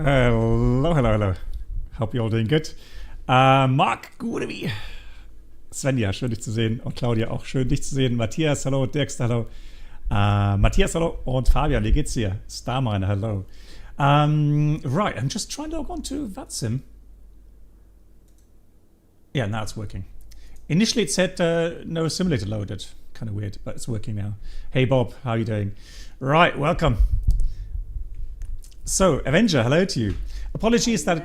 Hello, hello, hello. Hope you're all doing good. Marc, gut wie? Svenja, schön dich zu sehen. Und Claudia, auch schön dich zu sehen. Matthias, hallo. Dirkster, hallo. Matthias, hallo. Und Fabian, wie geht's dir? Starminer, hello. Right, I'm just trying to log on to VATSIM. Yeah, now it's working. Initially it said no simulator loaded. Kind of weird, but it's working now. Hey Bob, how are you doing? Right, welcome. So, Avenger, hello to you. Apologies that...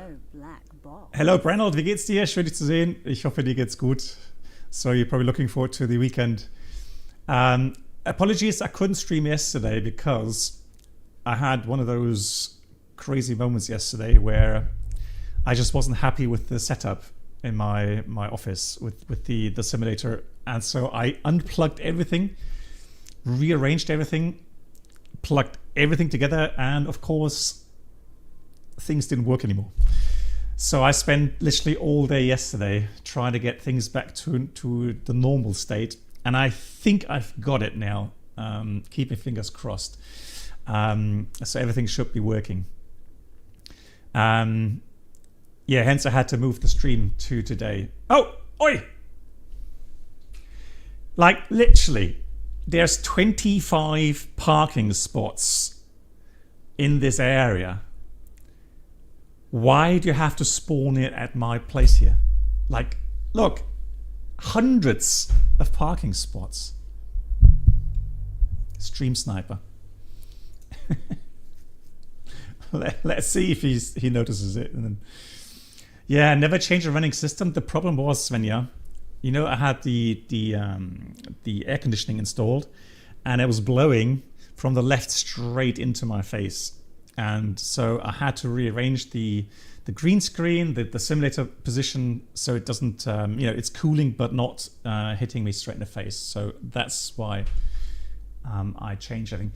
Hello, Brenold, wie geht's dir? Schön dich zu sehen. Ich hoffe, dir geht's gut. So you're probably looking forward to the weekend. Apologies, I couldn't stream yesterday because I had one of those crazy moments yesterday where I just wasn't happy with the setup in my office with the simulator, and so I unplugged everything, rearranged everything, plugged everything together, and of course things didn't work anymore. So I spent literally all day yesterday trying to get things back to the normal state, and I think I've got it now. Keep my fingers crossed. So everything should be working. Yeah, hence I had to move the stream to today. Oh, oi! Like literally, there's 25 parking spots in this area. Why do you have to spawn it at my place here? Like, look, hundreds of parking spots. Stream sniper. Let's see if he notices it. And then, yeah, never change the running system. The problem was, Svenja, you know, I had the air conditioning installed, and it was blowing from the left straight into my face, and so I had to rearrange the green screen, the simulator position, so it doesn't, you know, it's cooling but not hitting me straight in the face. So that's why I changed everything.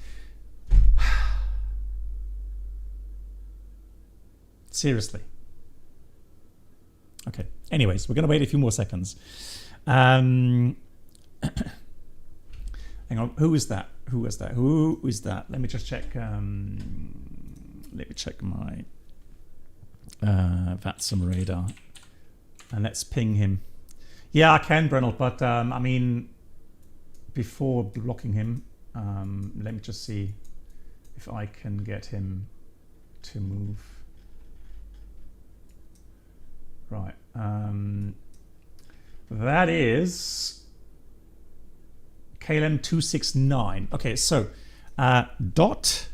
Seriously. Okay. Anyways, we're going to wait a few more seconds. Hang on. Who is that? Who is that? Who is that? Let me just check. Let me check my VATSIM radar, and let's ping him. Yeah, I can, Brennel, but I mean, before blocking him, let me just see if I can get him to move. Right. That is KLM 269. Okay, so dot,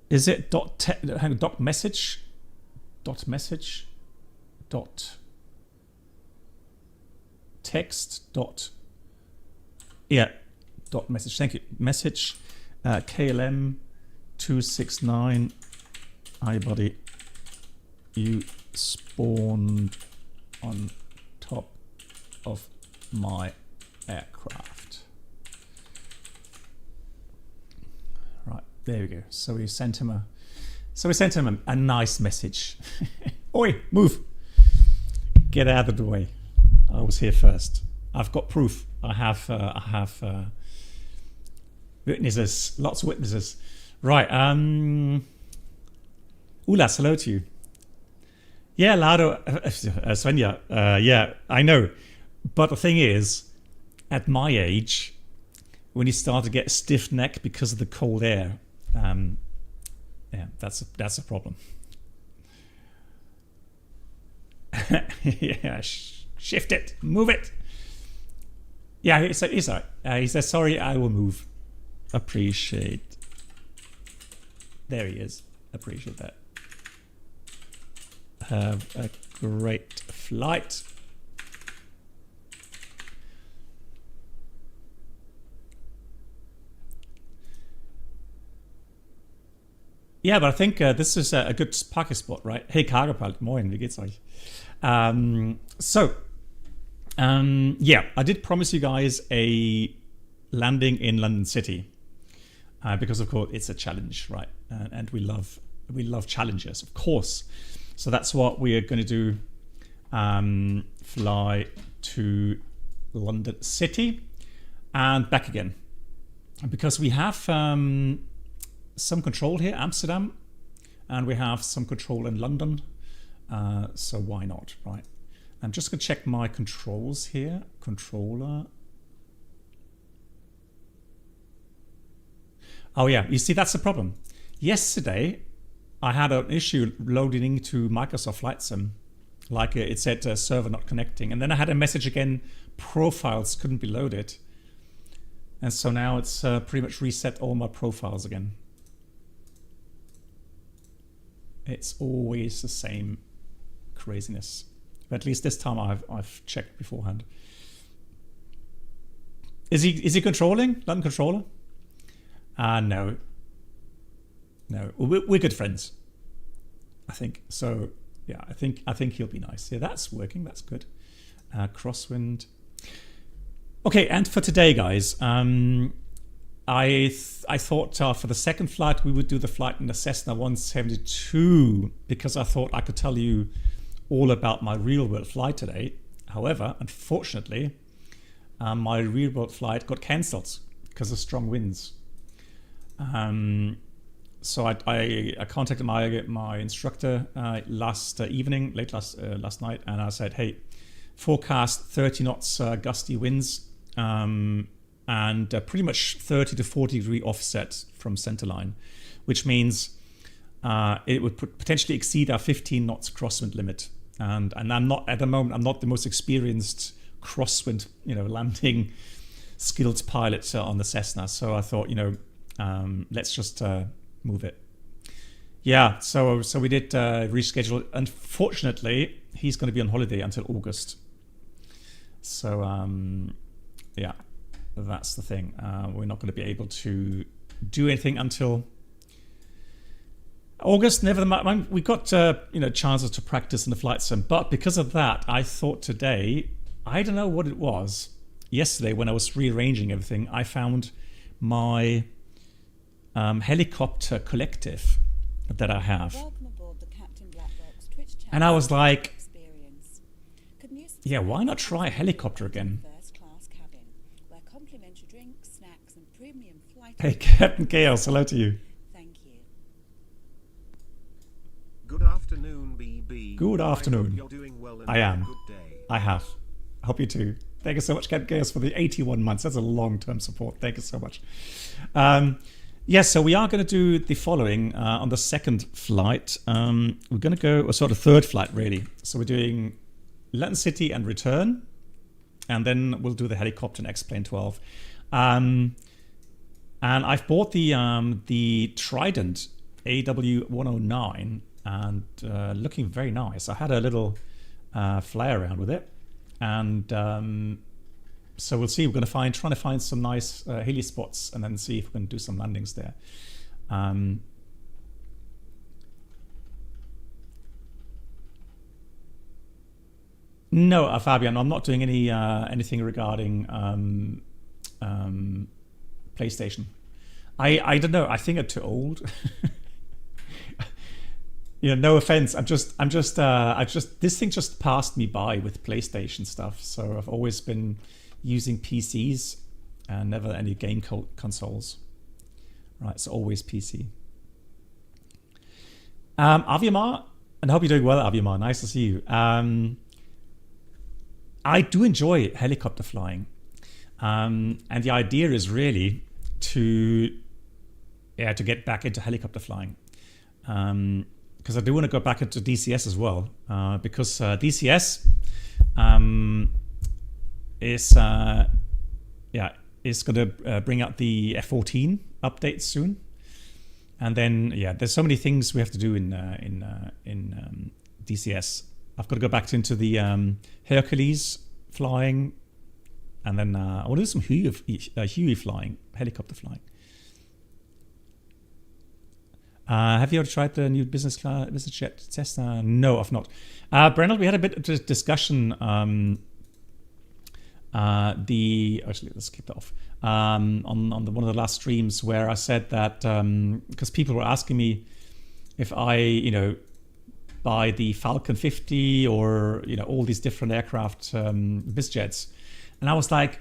is it dot dot message dot message dot text dot, yeah, dot message, thank you, message KLM 269. Hi buddy, you spawned on top of my aircraft. Right, there we go. So we sent him a nice message. Oi, move! Get out of the way. I was here first. I've got proof. I have witnesses. Lots of witnesses. Right. Ulas, hello to you. Yeah, Lado, Svenja, yeah, I know. But the thing is, at my age, when you start to get stiff neck because of the cold air, yeah, that's a problem. Yeah, shift it, move it. Yeah, he's all right. He says, sorry, I will move. Appreciate. There he is. Appreciate that. Have a great flight. Yeah, but I think this is a good parking spot, right? Hey, Cargo Pilot, moin, wie geht's euch? Yeah, I did promise you guys a landing in London City because, of course, it's a challenge, right? And we love challenges, of course. So that's what we are going to do. Fly to London City and back again, because we have some control here, Amsterdam, and we have some control in London. So why not, right? I'm just going to check my controls here. Controller. Oh yeah, you see, that's the problem. Yesterday, I had an issue loading into Microsoft FlightSim. Like it said server not connecting. And then I had a message again, profiles couldn't be loaded. And so now it's pretty much reset all my profiles again. It's always the same craziness. But at least this time I've checked beforehand. Is he controlling? London controller? No. No. We're good friends, I think. So yeah, I think he'll be nice. Yeah, that's working. That's good. Crosswind. Okay, and for today, guys, I thought for the second flight we would do the flight in the Cessna 172 because I thought I could tell you all about my real world flight today. However, unfortunately, my real world flight got cancelled because of strong winds. So I contacted my instructor last evening, late last night, and I said, hey, forecast 30 knots gusty winds and pretty much 30 to 40 degree offset from centerline, which means it would potentially exceed our 15 knots crosswind limit. And I'm not at the moment. I'm not the most experienced crosswind, landing skilled pilot on the Cessna. So I thought, let's just move it. Yeah, so we did reschedule. Unfortunately, he's going to be on holiday until August. So yeah, that's the thing. We're not going to be able to do anything until August. Never mind, we got chances to practice in the flight sim, but because of that, I thought today, I don't know what it was. Yesterday, when I was rearranging everything, I found my helicopter collective that I have, and I was like, yeah, why not try a helicopter again? Hey, Captain Chaos, hello to you. Thank you. Good afternoon, BB. Good afternoon. I hope you're doing well and I am. have a good day. I have. I hope you too. Thank you so much, Captain Chaos, for the 81 months. That's a long-term support. Thank you so much. Yes, so we are going to do the following on the second flight. We're going to go, or sort of third flight, really. So we're doing London City and return, and then we'll do the helicopter and X-Plane 12. And I've bought the Trident AW109, and looking very nice. I had a little fly around with it, and so we'll see. We're going to trying to find some nice heli spots, and then see if we can do some landings there. No, Fabian, I'm not doing anything regarding PlayStation. I don't know. I think I'm too old. No offense. This thing just passed me by with PlayStation stuff. So I've always been using PCs and never any game consoles. Right, so always PC. Aviamar, and I hope you're doing well, Aviamar. Nice to see you. I do enjoy helicopter flying. And the idea is really to get back into helicopter flying. Because I do want to go back into DCS as well. Because DCS is going to bring out the F-14 updates soon. And then, there's so many things we have to do in DCS. I've got to go back into the Hercules flying, and then I want to do some Huey flying, helicopter flying. Have you ever tried the new business jet test? No, I've not. Brennan, we had a bit of discussion. Actually, let's keep that off. On one of the last streams where I said that because people were asking me if I buy the Falcon 50 or all these different aircraft biz jets, and I was like,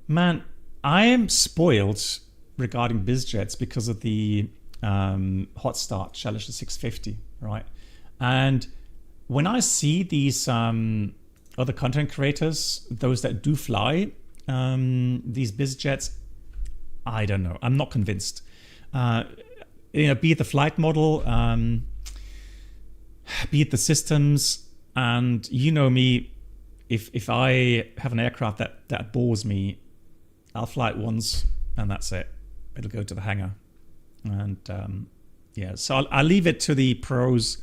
man, I am spoiled regarding biz jets because of the hot start Challenger 650, right? And when I see these other content creators, those that do fly these biz jets, I don't know. I'm not convinced. Be it the flight model, be it the systems, and you know me, if I have an aircraft that bores me, I'll fly it once and that's it. It'll go to the hangar. And yeah, so I'll leave it to the pros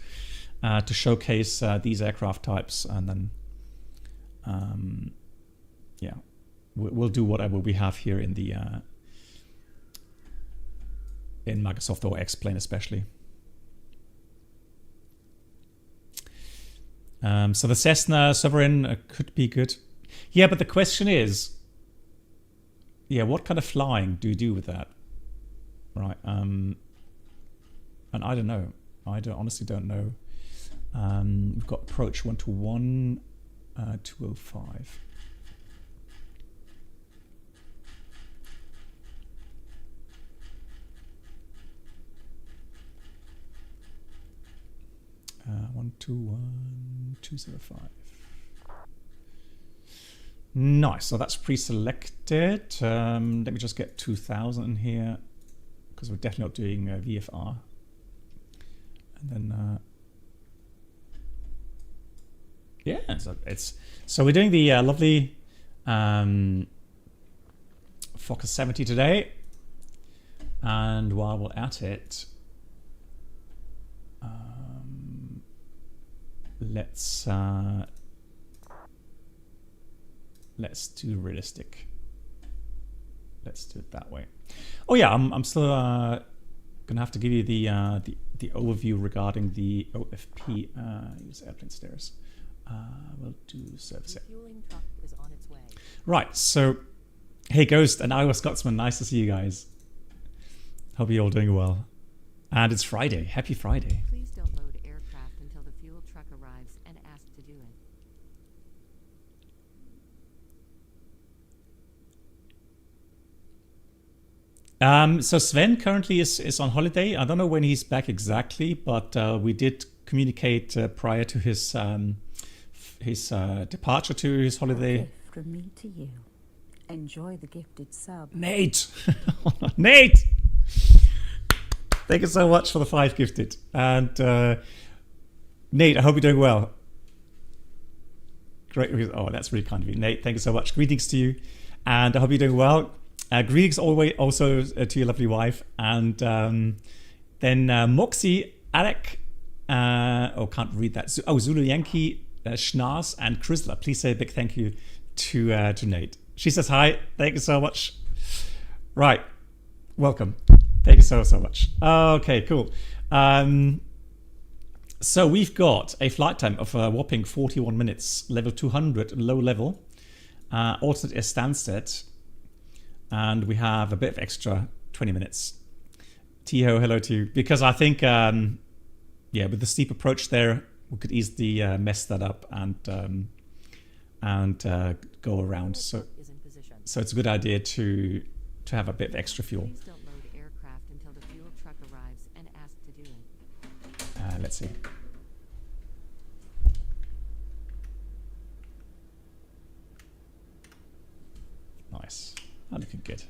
to showcase these aircraft types, and then yeah, we'll do whatever we have here in the in Microsoft or X-Plane especially. So the Cessna Sovereign could be good. Yeah, but the question is, yeah, what kind of flying do you do with that? Right. And I don't know. I honestly don't know. We've got approach 121, 205. Uh, 121, 205. Nice. So that's pre-selected. Let me just get 2000 in here, because we're definitely not doing VFR. And then yeah, so we're doing the lovely Fokker 70 today, and while we're at it, let's do realistic. Let's do it that way. Oh yeah, I'm still gonna have to give you the overview regarding the OFP. Use airplane stairs. We'll do service. The fueling truck is on its way. Right. So, hey Ghost and Iowa Scotsman, nice to see you guys. Hope you're all doing well. And it's Friday. Happy Friday. Please don't load aircraft until the fuel truck arrives and ask to do it. So Sven currently is on holiday. I don't know when he's back exactly, but we did communicate prior to his departure to his holiday. A gift from me to you. Enjoy the gifted sub. Nate! Nate! Thank you so much for the 5 gifted. And Nate, I hope you're doing well. Great. Oh, that's really kind of you. Nate, thank you so much. Greetings to you. And I hope you're doing well. Greetings always also to your lovely wife. And then Moxie, Alec, can't read that. Zulu Yankee, Schnars, and Chrysler. Please say a big thank you to Nate. She says hi. Thank you so much. Right. Welcome. Thank you so much. Okay, cool. So we've got a flight time of a whopping 41 minutes, level 200, low level. Alternate air Stansted. And we have a bit of extra 20 minutes. Tiho, hello to you. Because I think, yeah, with the steep approach there, we could easily mess that up and go around. So it's a good idea to have a bit of extra fuel. Please don't load aircraft until the fuel truck arrives and ask to do it. Let's see. Nice. Looking good.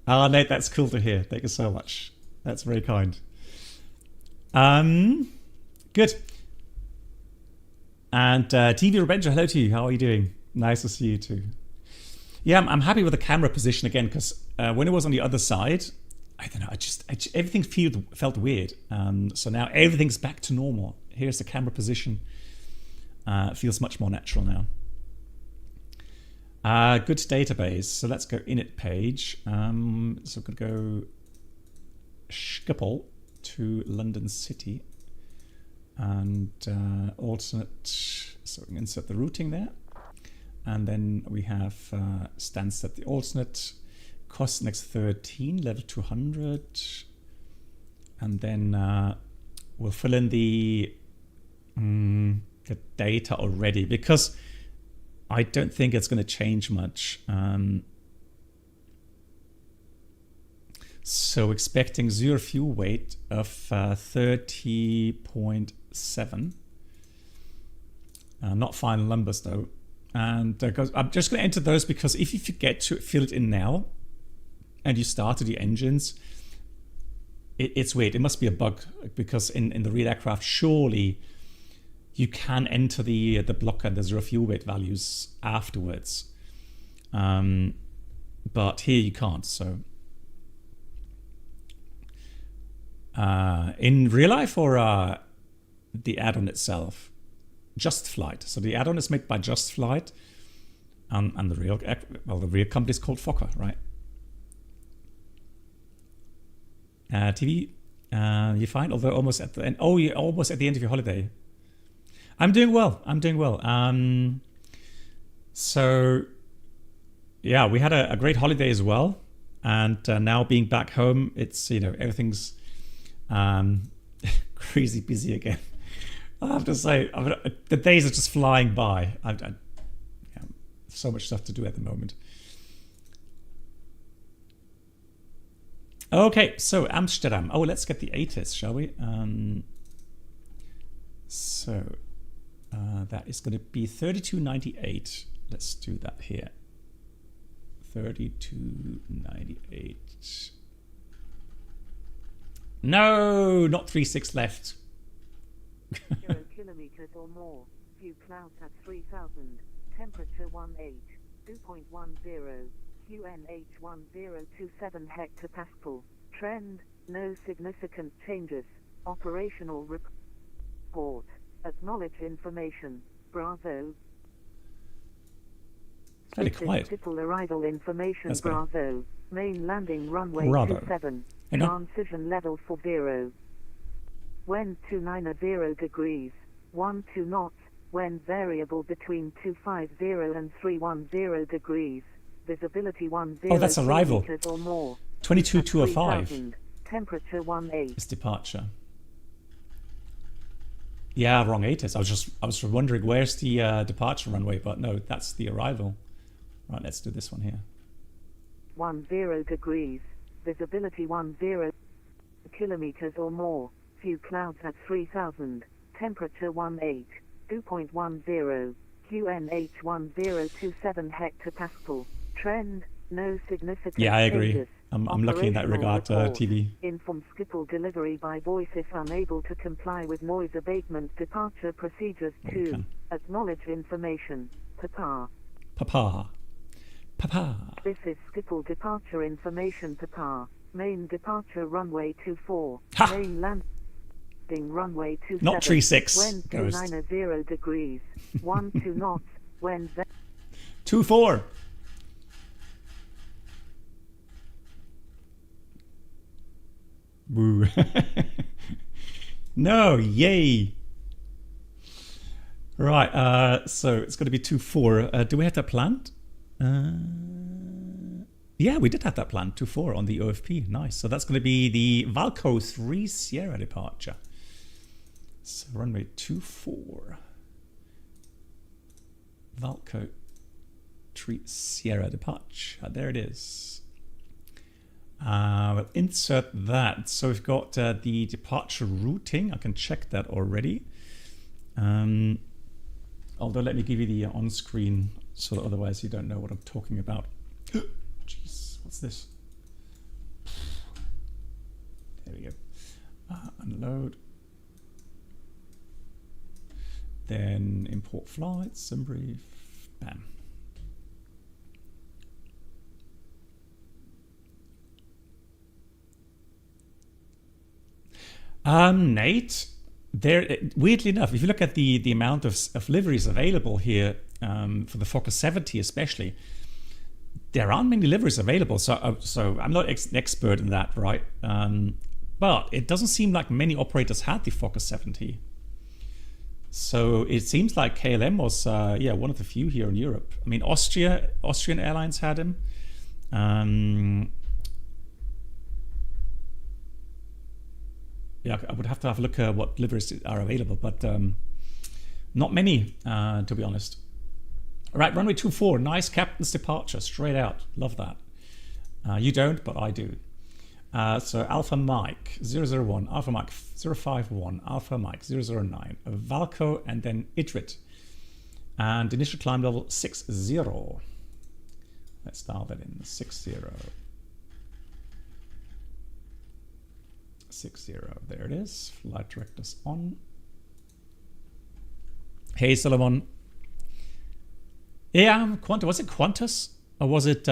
Nate, that's cool to hear. Thank you so much. That's very kind. Good. And TV Revenger, hello to you. How are you doing? Nice to see you too. Yeah, I'm happy with the camera position again, because when it was on the other side, I don't know, everything felt weird. So now everything's back to normal. Here's the camera position. It feels much more natural now. Good database. So let's go init page. So we're going to go Schiphol to London City. And alternate, so we can insert the routing there. And then we have Stansted, the alternate, cost next 13, level 200. And then we'll fill in the data already, because I don't think it's going to change much. So expecting zero fuel weight of 30.7. Not final numbers though. And I'm just going to enter those because if you forget to fill it in now and you started your engines, it's weird. It must be a bug because in the real aircraft, surely you can enter the blocker and the zero fuel weight values afterwards. But here you can't. So in real life or the add-on itself? Just Flight. So the add-on is made by Just Flight, and the real company is called Fokker, right? TV, you're fine. Although almost at the end. Oh, you're almost at the end of your holiday. I'm doing well. So yeah, we had a great holiday as well, and now being back home, it's everything's crazy busy again. I have to say, the days are just flying by. So much stuff to do at the moment. Okay, so Amsterdam. Oh, let's get the ATIS, shall we? That is going to be 3298. Let's do that here. 3298. No, not 36 left. 0 kilometers or more. View clouds at 3000. Temperature 2.10. QNH 1027 hectopascal. Trend, no significant changes. Operational report. Acknowledge information. Bravo. Fairly quiet. Schiphol arrival information. That's better. Bravo. Main landing runway Bravo. 27. Hang on. Transition level 40. Wind 290 degrees. 12 knots. Wind variable between 250 and 310 degrees. Visibility 10 Oh, that's arrival. kilometers or more. 22,205 Temperature 18. is departure. Yeah, wrong ATIS. I was wondering where's the departure runway, but no, that's the arrival. Right, let's do this one here. 10 degrees. Visibility 10 kilometers or more. Few clouds at 3000. Temperature 2.10. QNH 1027 hectopascal. Trend, no significant Yeah, I agree. changes. I'm lucky in that regard, Operational TV. Inform Schiphol delivery by voice if unable to comply with noise abatement departure procedures. Well, 2. can. Acknowledge information. Papa. Papa. This is Schiphol departure information. Papa. Main departure runway 24. Ha! Main landing runway 27. Not 36. Wind Ghost. 290 degrees. 12 knots. Wind 2-4. Woo. No, yay. Right, so it's going to be 2-4. Do we have that planned? Yeah, we did have that planned, 2-4 on the OFP. Nice. So that's going to be the Valco 3 Sierra departure. So runway 24. Valco 3 Sierra departure. There it is. We'll insert that. So we've got the departure routing. I can check that already. Although let me give you the on-screen so that otherwise you don't know what I'm talking about. Jeez, what's this? There we go. Unload. Then import flights, sim brief, bam. Nate, there. Weirdly enough, if you look at the amount of liveries available here for the Fokker 70 especially, there aren't many liveries available. So I'm not an expert in that, right? But it doesn't seem like many operators had the Fokker 70. So it seems like KLM was one of the few here in Europe. I mean, Austrian Airlines had him. Yeah, I would have to have a look at what liveries are available, but not many, to be honest. All right, runway 24, nice captain's departure, straight out. Love that. You don't, but I do. So Alpha Mike 001, Alpha Mike 051, Alpha Mike 009, Valco, and then Idrit. And initial climb level 60. Let's dial that in. 60. 60. There it is. Flight directors on. Hey, Solomon. Yeah, Qantas. Was it Qantas? Or was it...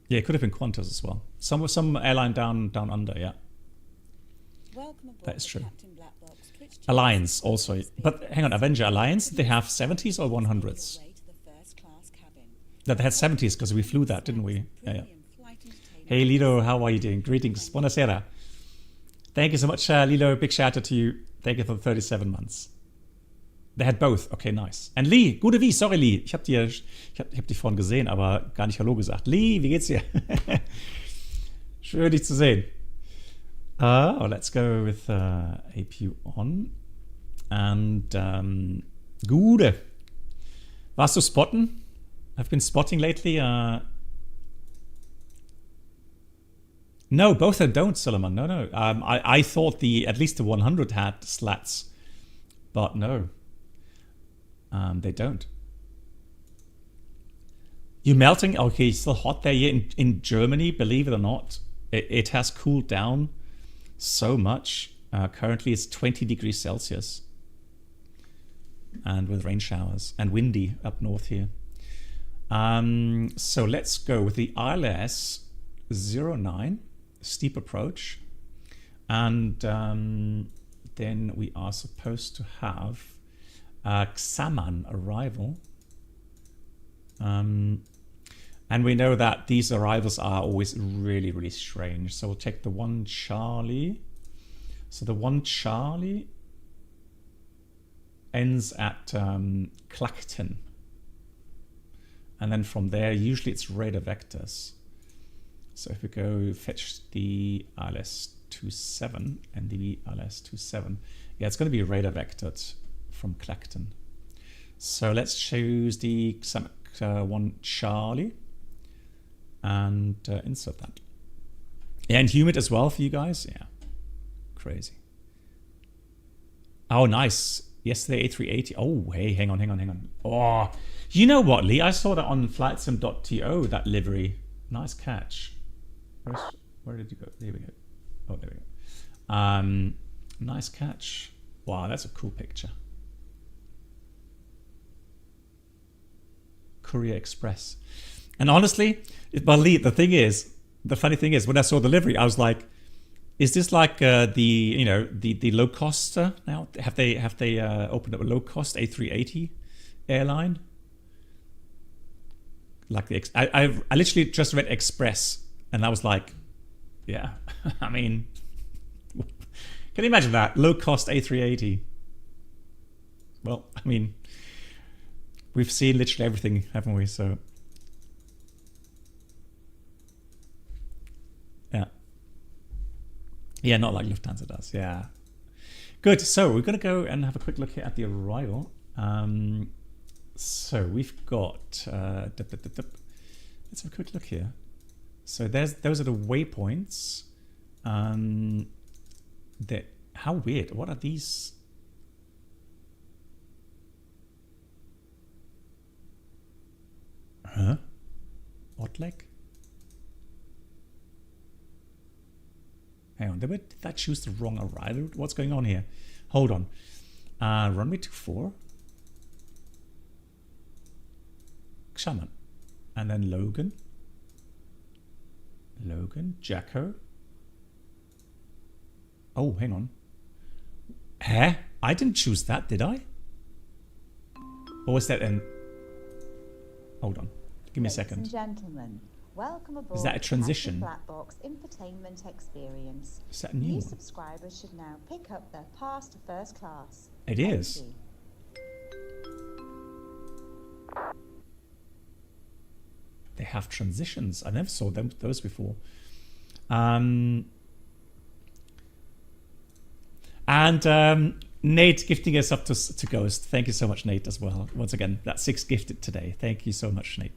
Yeah, it could have been Qantas as well. Some airline down under, yeah. Welcome aboard. That is true. Captain Black Box. Twitch Alliance also. But hang on, Avenger Alliance, they have 70s or 100s? That they had 70s because we flew that, didn't we? Yeah. Hey, Lido, how are you doing? Greetings. Buonasera. Thank you so much, Lido. Big shout out to you. Thank you for the 37 months. They had both. Okay, nice. And Lee, gute wie? Sorry, Lee. Ich hab dich vorhin gesehen, aber gar nicht Hallo gesagt. Lee, wie geht's dir? Schön, dich zu sehen. Let's go with APU on. And Gude. Warst du spotten? I've been spotting lately. No, both don't, Solomon. No. I thought at least the 100 had slats, but no. They don't. You melting? Okay, it's still hot there. Yeah, in Germany, believe it or not, it has cooled down so much. Currently, it's 20 degrees Celsius, and with rain showers and windy up north here. So let's go with the ILS 09 steep approach, and then we are supposed to have Xaman arrival, and we know that these arrivals are always really, really strange. So we'll take the 1 Charlie. So the 1 Charlie ends at Clacton, and then from there usually it's radar vectors. So if we go fetch the ILS 27 and the ILS 27, yeah, it's going to be radar vectored from Clacton. So let's choose the 1 Charlie and insert that. Yeah, and humid as well for you guys. Yeah, crazy. Oh, nice. Yesterday A380. Oh, hey, hang on. Oh, you know what, Lee? I saw that on flightsim.to, that livery. Nice catch. Where did you go? There we go. Oh, there we go. Nice catch. Wow, that's a cool picture. Courier Express. And honestly, the funny thing is, when I saw the livery, I was like, is this like the low cost now? Have they opened up a low cost A380 airline? Like I literally just read Express, and I was like, yeah. I mean, can you imagine that low cost A380? Well, I mean, we've seen literally everything, haven't we? So yeah, not like Lufthansa does. Yeah, good. So we're gonna go and have a quick look here at the arrival. So we've got let's have a quick look here. So those are the waypoints. How weird. What are these? Huh? Odd leg? Hang on, did I choose the wrong arrival? What's going on here? Hold on. Runway 24. Xaman. And then Logan. Jacko. Oh, hang on. I didn't choose that, did I? Or was that an... Hold on. Give me a second. Ladies and gentlemen, welcome aboard. Is that a transition? Black Box infotainment experience. Is that new? New subscribers should now pick up their pass to first class. It is. Thank you. They have transitions. I never saw those before. Nate gifting us up to Ghost. Thank you so much, Nate, as well. Once again, that's 6 gifted today. Thank you so much, Nate.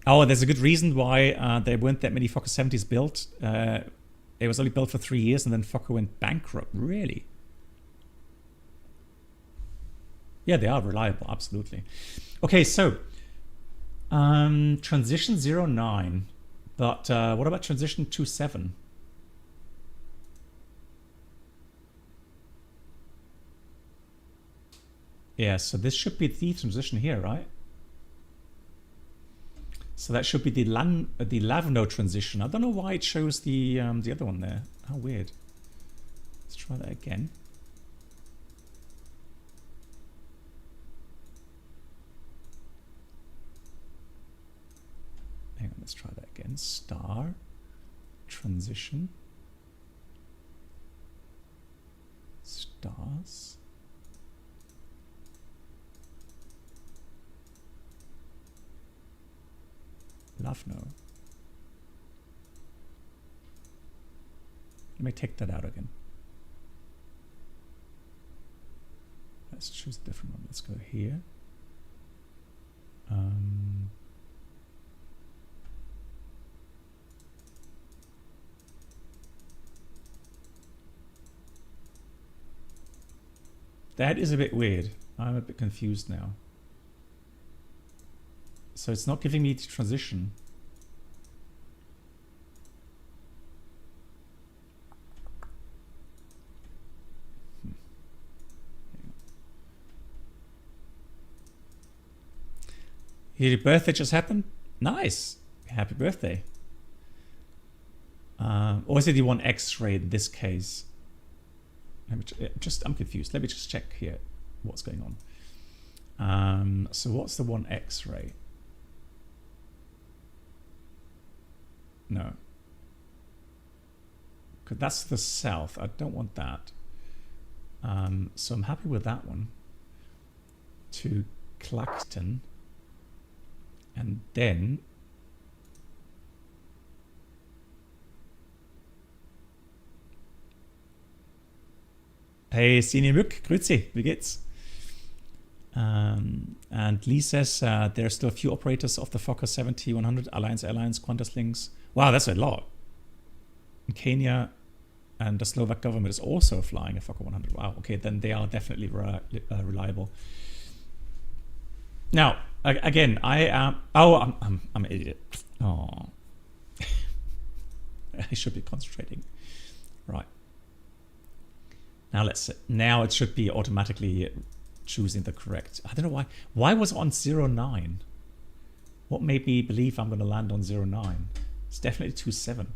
Oh, there's a good reason why there weren't that many Fokker 70s built. It was only built for 3 years and then Fokker went bankrupt. Really? Yeah, they are reliable, absolutely. Okay, so transition 09, but what about transition 27? Yeah, so this should be the transition here, right? So that should be the Lavno transition. I don't know why it shows the other one there. How weird. Let's try that again. Hang on, let's try that again. Star transition. Stars. Lavno. Let me take that out again. Let's choose a different one. Let's go here. That is a bit weird. I'm a bit confused now. So it's not giving me the transition. Your birthday just happened? Nice. Happy birthday. Or is it the one X-ray in this case? I'm confused. Let me just check here what's going on. So what's the one X-ray? No. Because that's the south. I don't want that. So I'm happy with that one. To Clacton. And then hey, Sini Mück, grüezi, wie geht's? And Lee says there are still a few operators of the Fokker 70-100, Alliance Airlines, Qantas Links. Wow, that's a lot. In Kenya, and the Slovak government is also flying a Fokker 100. Wow, okay, then they are definitely reliable. Now, again, I am. Oh, I'm an idiot. Oh, I should be concentrating. Right. Now now it should be automatically choosing the correct. I don't know why. Why was it on 09? What made me believe I'm going to land on 09? It's definitely 27.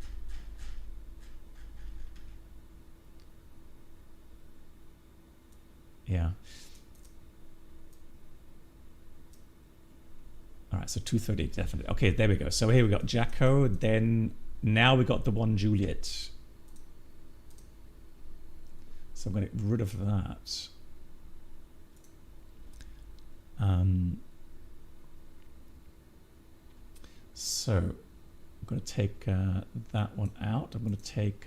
Yeah. All right, so 230 definitely. Okay, there we go. So here we got Jacko. Then now we got the one Juliet. So I'm going to get rid of that. So I'm going to take that one out. I'm going to take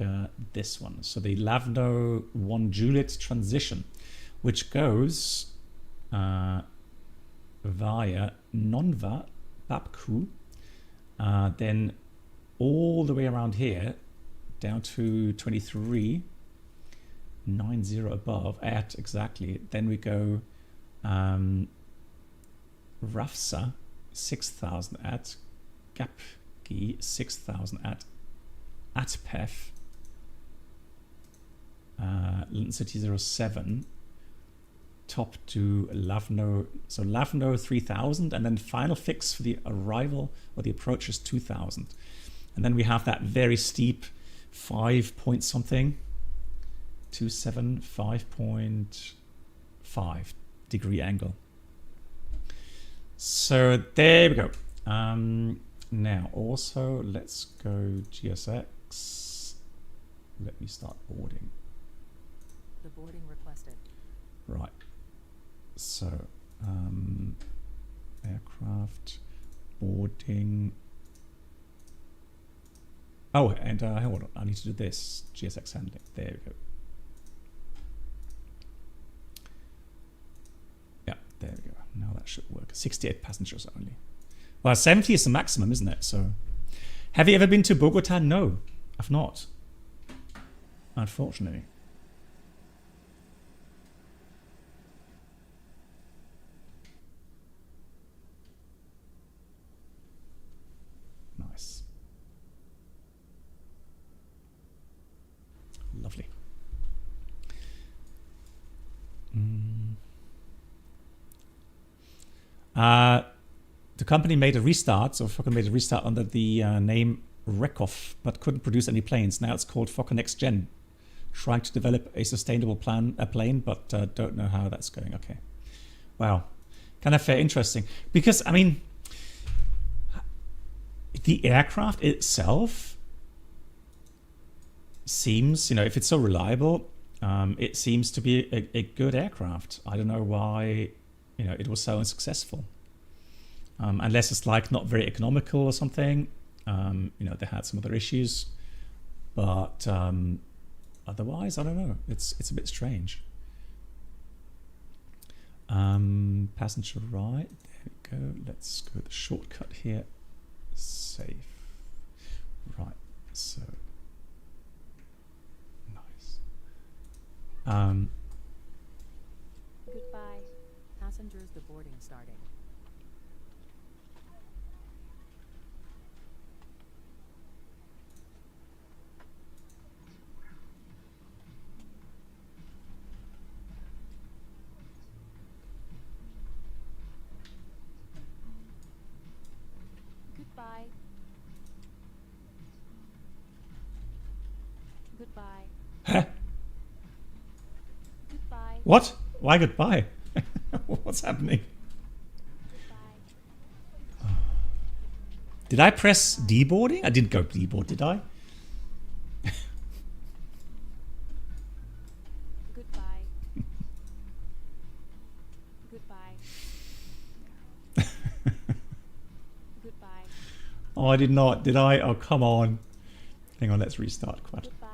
this one. So the Lavno 1 Juliet transition, which goes via Nonva, Babku, then all the way around here down to 23, 90 above at exactly. Then we go Rafsa 6000 at Gapki 6000 at Atpef London City 07 top to Lavno, so Lavno 3000, and then final fix for the arrival or the approach is 2000, and then we have that very steep 5 point something 275.5 degree angle. So there we go. Now also let's go GSX. Let me start boarding. The boarding requested. Right. So aircraft boarding. Oh, and hold on, I need to do this. GSX handling. There we go. Yeah, there we go. Now that should work. 68 passengers only. Well, 70 is the maximum, isn't it? So, have you ever been to Bogota? No, I've not. Unfortunately. Nice. Lovely. The company made a restart, so Fokker made a restart under the name Rekoff, but couldn't produce any planes. Now it's called Fokker Next Gen. Trying to develop a sustainable plane, but don't know how that's going. Okay. Wow. Kind of interesting. Because, I mean, the aircraft itself seems, if it's so reliable, it seems to be a good aircraft. I don't know why, it was so unsuccessful. Unless it's like not very economical or something. They had some other issues. But otherwise, I don't know. It's a bit strange. Passenger right. There we go. Let's go the shortcut here. Safe. Right. So nice. Goodbye. Passengers, the boarding starting. Goodbye. Goodbye. Huh? Goodbye. What? Why goodbye? What's happening? Goodbye. Did I press deboarding? I didn't go deboard, did I? Goodbye. Goodbye. Goodbye. Oh, I did not. Did I? Oh, come on. Hang on, let's restart. Quad. Goodbye.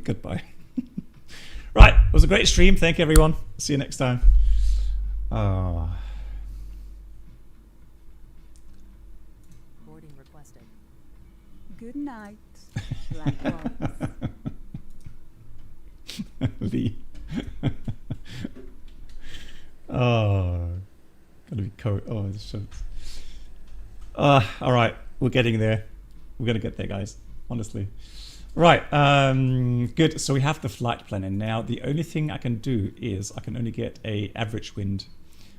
Goodbye. Right, it was a great stream. Thank you, everyone. See you next time. Boarding requested. Good night. Likewise. Lee. Oh, gotta be cold. Oh, this shows. All right, we're getting there. We're gonna get there, guys. Honestly. Right, good. So we have the flight planner now. The only thing I can do is I can only get a average wind,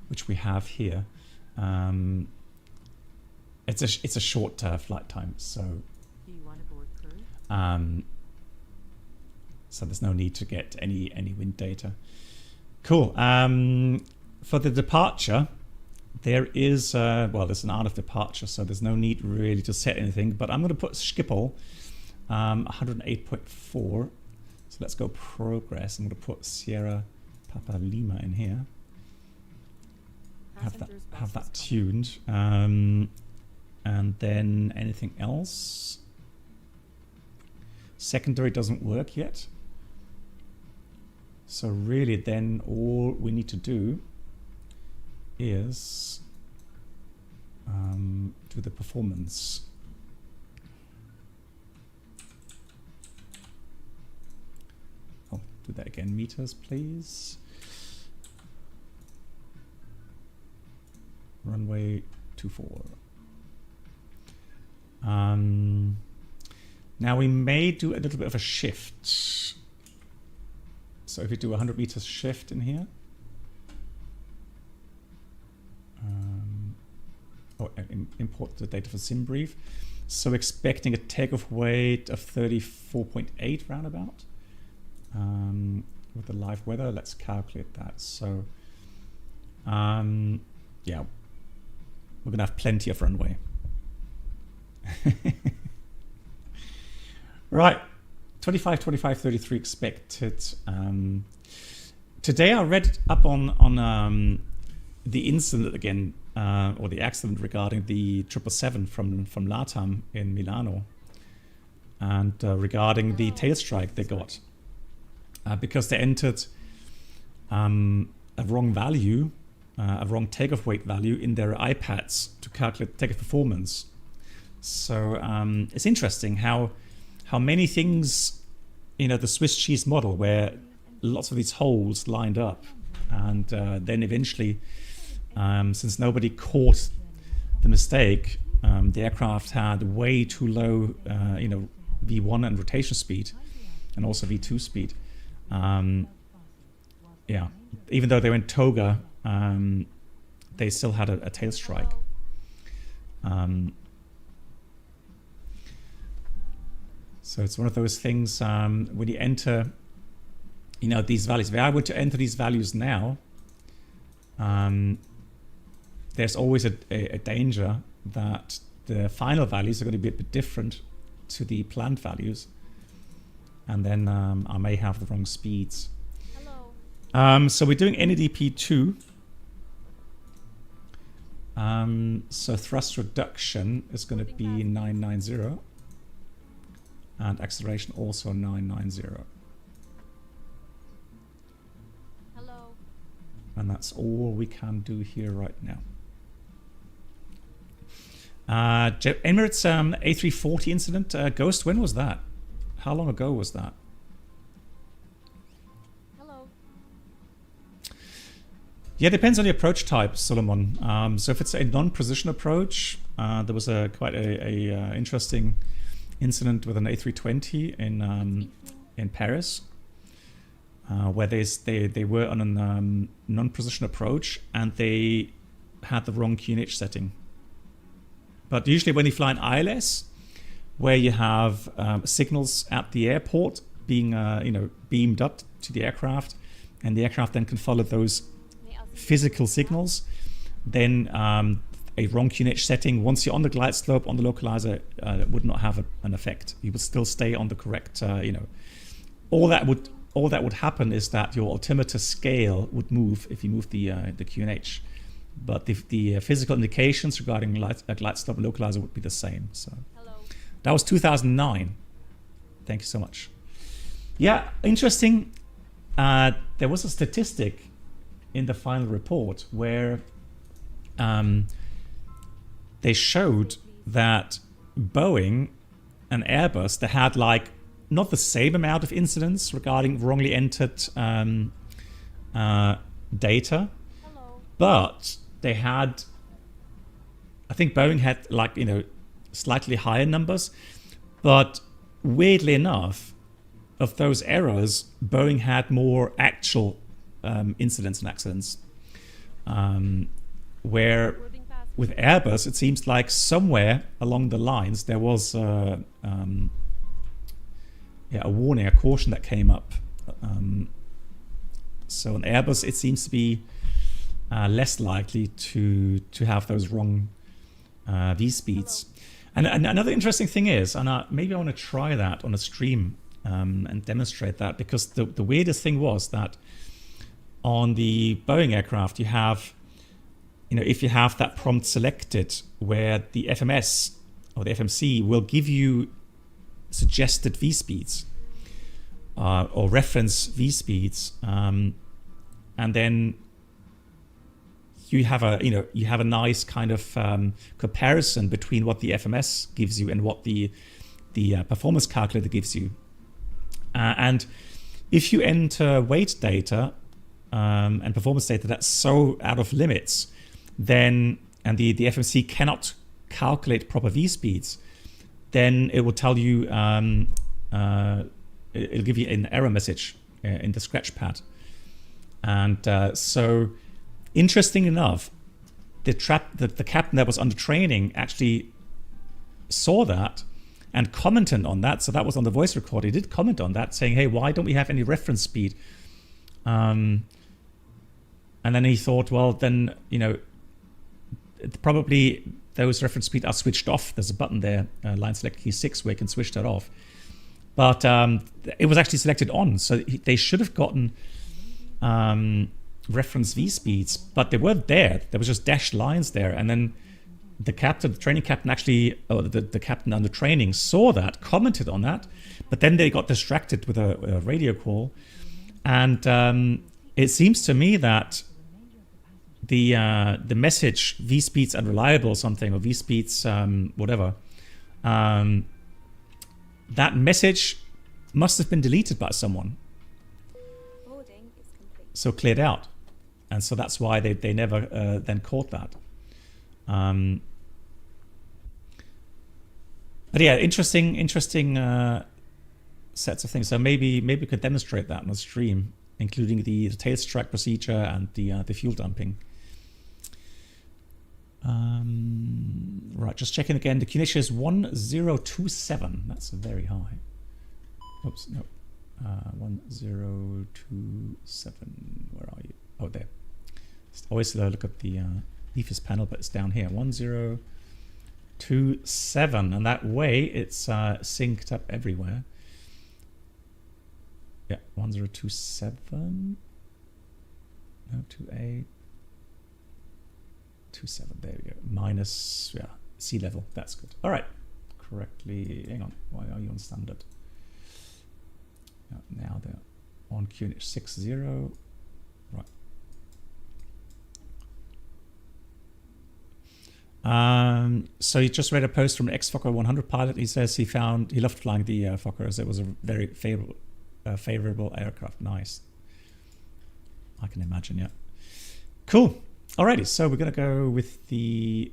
which we have here. It's a short flight time, so Do you want to board crew? so there's no need to get any wind data. Cool. For the departure, there is there's an out of departure, so there's no need really to set anything. But I'm going to put Schiphol 108.4. So let's go progress. I'm going to put Sierra Papa Lima in here. Have that tuned. And then anything else? Secondary doesn't work yet. So really then all we need to do is do the performance. Oh, do that again. Meters, please. Runway 24. Now we may do a little bit of a shift. So if we do 100 meters shift in here. Import the data for SimBrief. So expecting a takeoff weight of 34.8 roundabout. With the live weather, let's calculate that. So yeah, we're gonna have plenty of runway. Right, 25, 25, 33 expected. Today I read up on the incident again, or the accident regarding the 777 from LATAM in Milano, and regarding the tail strike they got, because they entered a wrong value, a wrong takeoff weight value in their iPads to calculate takeoff performance. So it's interesting how many things, the Swiss cheese model, where lots of these holes lined up, and then eventually, since nobody caught the mistake, the aircraft had way too low, V1 and rotation speed, and also V2 speed. Yeah, even though they went toga, they still had a tail strike. So it's one of those things when you enter, these values. If I were to enter these values now, there's always a danger that the final values are going to be a bit different to the planned values, and then I may have the wrong speeds. Hello. So we're doing NADP2. So thrust reduction is going to be 990, and acceleration also 990. Hello. And that's all we can do here right now. Emirates A340 incident, Ghost, when was that? How long ago was that? Hello. Yeah, depends on the approach type, Solomon. So if it's a non-precision approach, there was quite a interesting incident with an A320 in Paris, where they were on a non-precision approach and they had the wrong QNH setting. But usually when you fly an ILS, where you have signals at the airport being beamed up to the aircraft, and the aircraft then can follow those physical signals, then a wrong QNH setting, once you're on the glide slope on the localizer, would not have an effect. You would still stay on the correct, all that would happen is that your altimeter scale would move if you move the QNH. But the physical indications regarding a glide slope localizer would be the same. So that was 2009. Thank you so much. Yeah, interesting. There was a statistic in the final report where they showed that Boeing and Airbus, they had not the same amount of incidents regarding wrongly entered data, but they had, I think Boeing had slightly higher numbers, but weirdly enough, of those errors, Boeing had more actual incidents and accidents, where with Airbus, it seems like somewhere along the lines there was a warning, a caution that came up. So on Airbus, it seems to be less likely to have those wrong V speeds. And another interesting thing is, and maybe I want to try that on a stream and demonstrate that, because the weirdest thing was that on the Boeing aircraft, you have, if you have that prompt selected where the FMS or the FMC will give you suggested V speeds or reference V speeds, and then you have a nice kind of comparison between what the FMS gives you and what the performance calculator gives you. And if you enter weight data and performance data that's so out of limits, then and the FMC cannot calculate proper V speeds, then it will tell you, it'll give you an error message in the scratch pad. And so, interesting enough, the captain that was under training actually saw that and commented on that. So that was on the voice recorder. He did comment on that, saying, "Hey, why don't we have any reference speed?" And then he thought, well, then probably those reference speeds are switched off. There's a button there, line select key 6, where you can switch that off. But it was actually selected on, so they should have gotten reference V speeds, but they weren't there. There was just dashed lines there, and then the training captain actually, or the captain under training saw that, commented on that, but then they got distracted with a radio call, and it seems to me that the message V speeds unreliable or something, or V speeds whatever, that message must have been deleted by someone. Boarding is complete. So cleared out. And so that's why they never then caught that. But yeah, interesting sets of things. So maybe we could demonstrate that on a stream, including the tail strike procedure and the fuel dumping. Right, just checking again. The QNH is 1027. That's very high. Oops, no. 1027. Where are you? Oh, there. Always look at the EFIS panel, but it's down here. 1027, and that way it's synced up everywhere. Yeah, 1027. No, 28. 27. There we go. Minus, yeah, sea level. That's good. All right. Correctly. Hang on. Why are you on standard? Yeah, now they're on QNH 60. Right. So he just read a post from ex-Fokker 100 pilot. He says he loved flying the Fokker as it was a very favorable aircraft. Nice. I can imagine, yeah. Cool. Alrighty, so we're going to go with the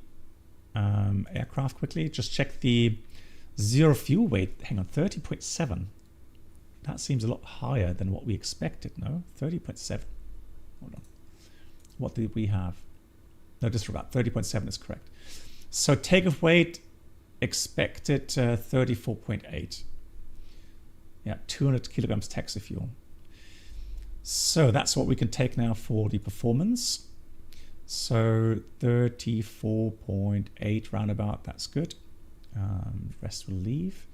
aircraft quickly. Just check the zero fuel weight. Hang on, 30.7. That seems a lot higher than what we expected, no? 30.7. Hold on. What did we have? No, just for about 30.7 is correct. So takeoff weight expected 34.8. Yeah, 200 kilograms taxi fuel. So that's what we can take now for the performance. So 34.8 roundabout, that's good. Rest will leave.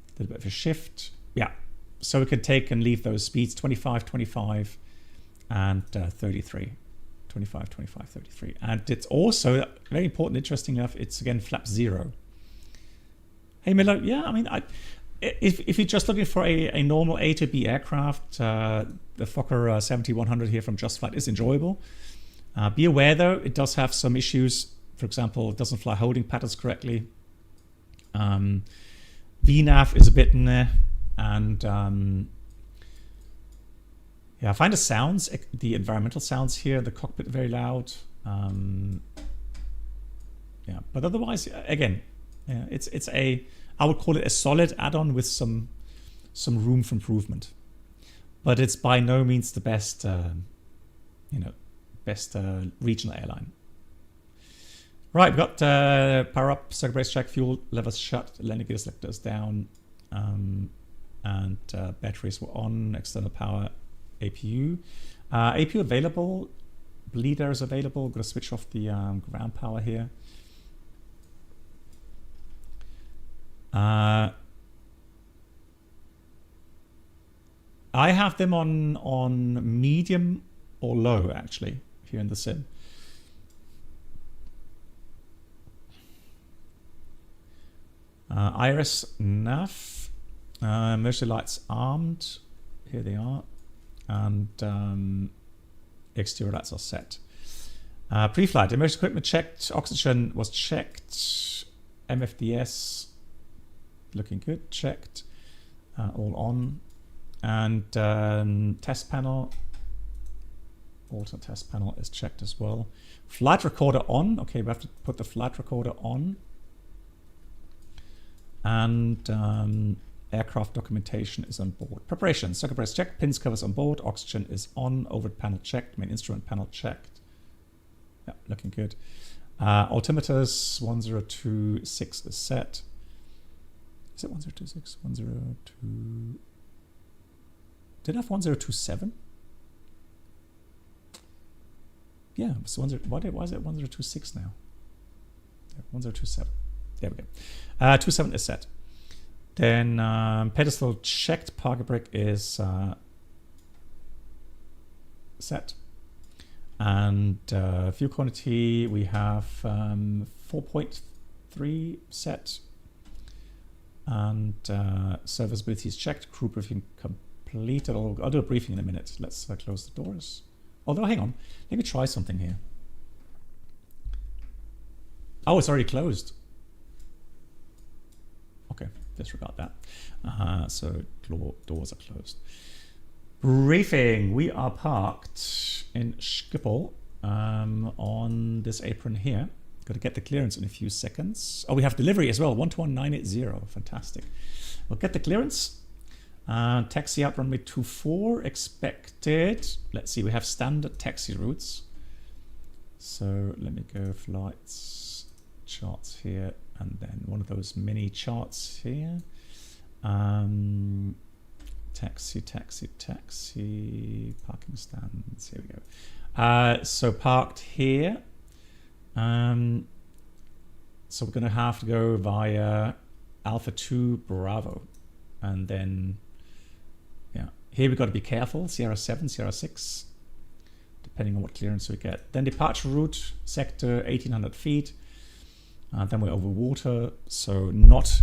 A little bit of a shift. Yeah, so we can take and leave those speeds 25, 25, and 33. 25, 25, 33. And it's also very important, interesting enough, it's again flap 0. Hey Miller, yeah, I mean, if you're just looking for a normal A to B aircraft, the Fokker 7100 here from Just Flight is enjoyable. Be aware though, it does have some issues. For example, it doesn't fly holding patterns correctly. VNAV is a bit meh, and yeah, I find the sounds, the environmental sounds here, the cockpit very loud. Yeah, but otherwise, again, yeah, it's a, I would call it a solid add-on with some room for improvement. But it's by no means the best, best regional airline. Right, we've got power up, circuit breaks check, fuel levels shut, landing gear selectors down, and batteries were on, external power, APU. APU available, bleeder is available. I'm going to switch off the ground power here. I have them on medium or low actually here in the sim. Iris nav, emergency lights armed. Here they are, and exterior lights are set. Pre-flight emergency equipment checked. Oxygen was checked. MFDS looking good. Checked. All on. And test panel. Alternate test panel is checked as well. Flight recorder on. Okay, we have to put the flight recorder on. And aircraft documentation is on board. Preparation, circuit breaks checked, pins covers on board, oxygen is on, overhead panel checked, main instrument panel checked. Yeah, looking good. Altimeters 1026 is set. Is it 1026? 102. Did I have 1027? Yeah, so why is it 1026 now? 1027. There we go. 27 is set. Then pedestal checked, parking brake is set. And fuel quantity, we have 4.3 set. And serviceability is checked, crew briefing complete. completed. I'll do a briefing in a minute. Let's close the doors. Although, hang on. Let me try something here. Oh, it's already closed. Okay, disregard that. So doors are closed. Briefing. We are parked in Schiphol on this apron here. Got to get the clearance in a few seconds. Oh, we have delivery as well. 121980. Fantastic. We'll get the clearance. Taxi out runway 24 expected. Let's see. We have standard taxi routes. So let me go flights, charts here, and then one of those mini charts here. Taxi, parking stands. Here we go. So parked here. So we're going to have to go via Alpha 2 Bravo. And then, yeah, here we've got to be careful. Sierra 7, Sierra 6, depending on what clearance we get. Then departure route, sector 1800 feet. Then we're over water, so not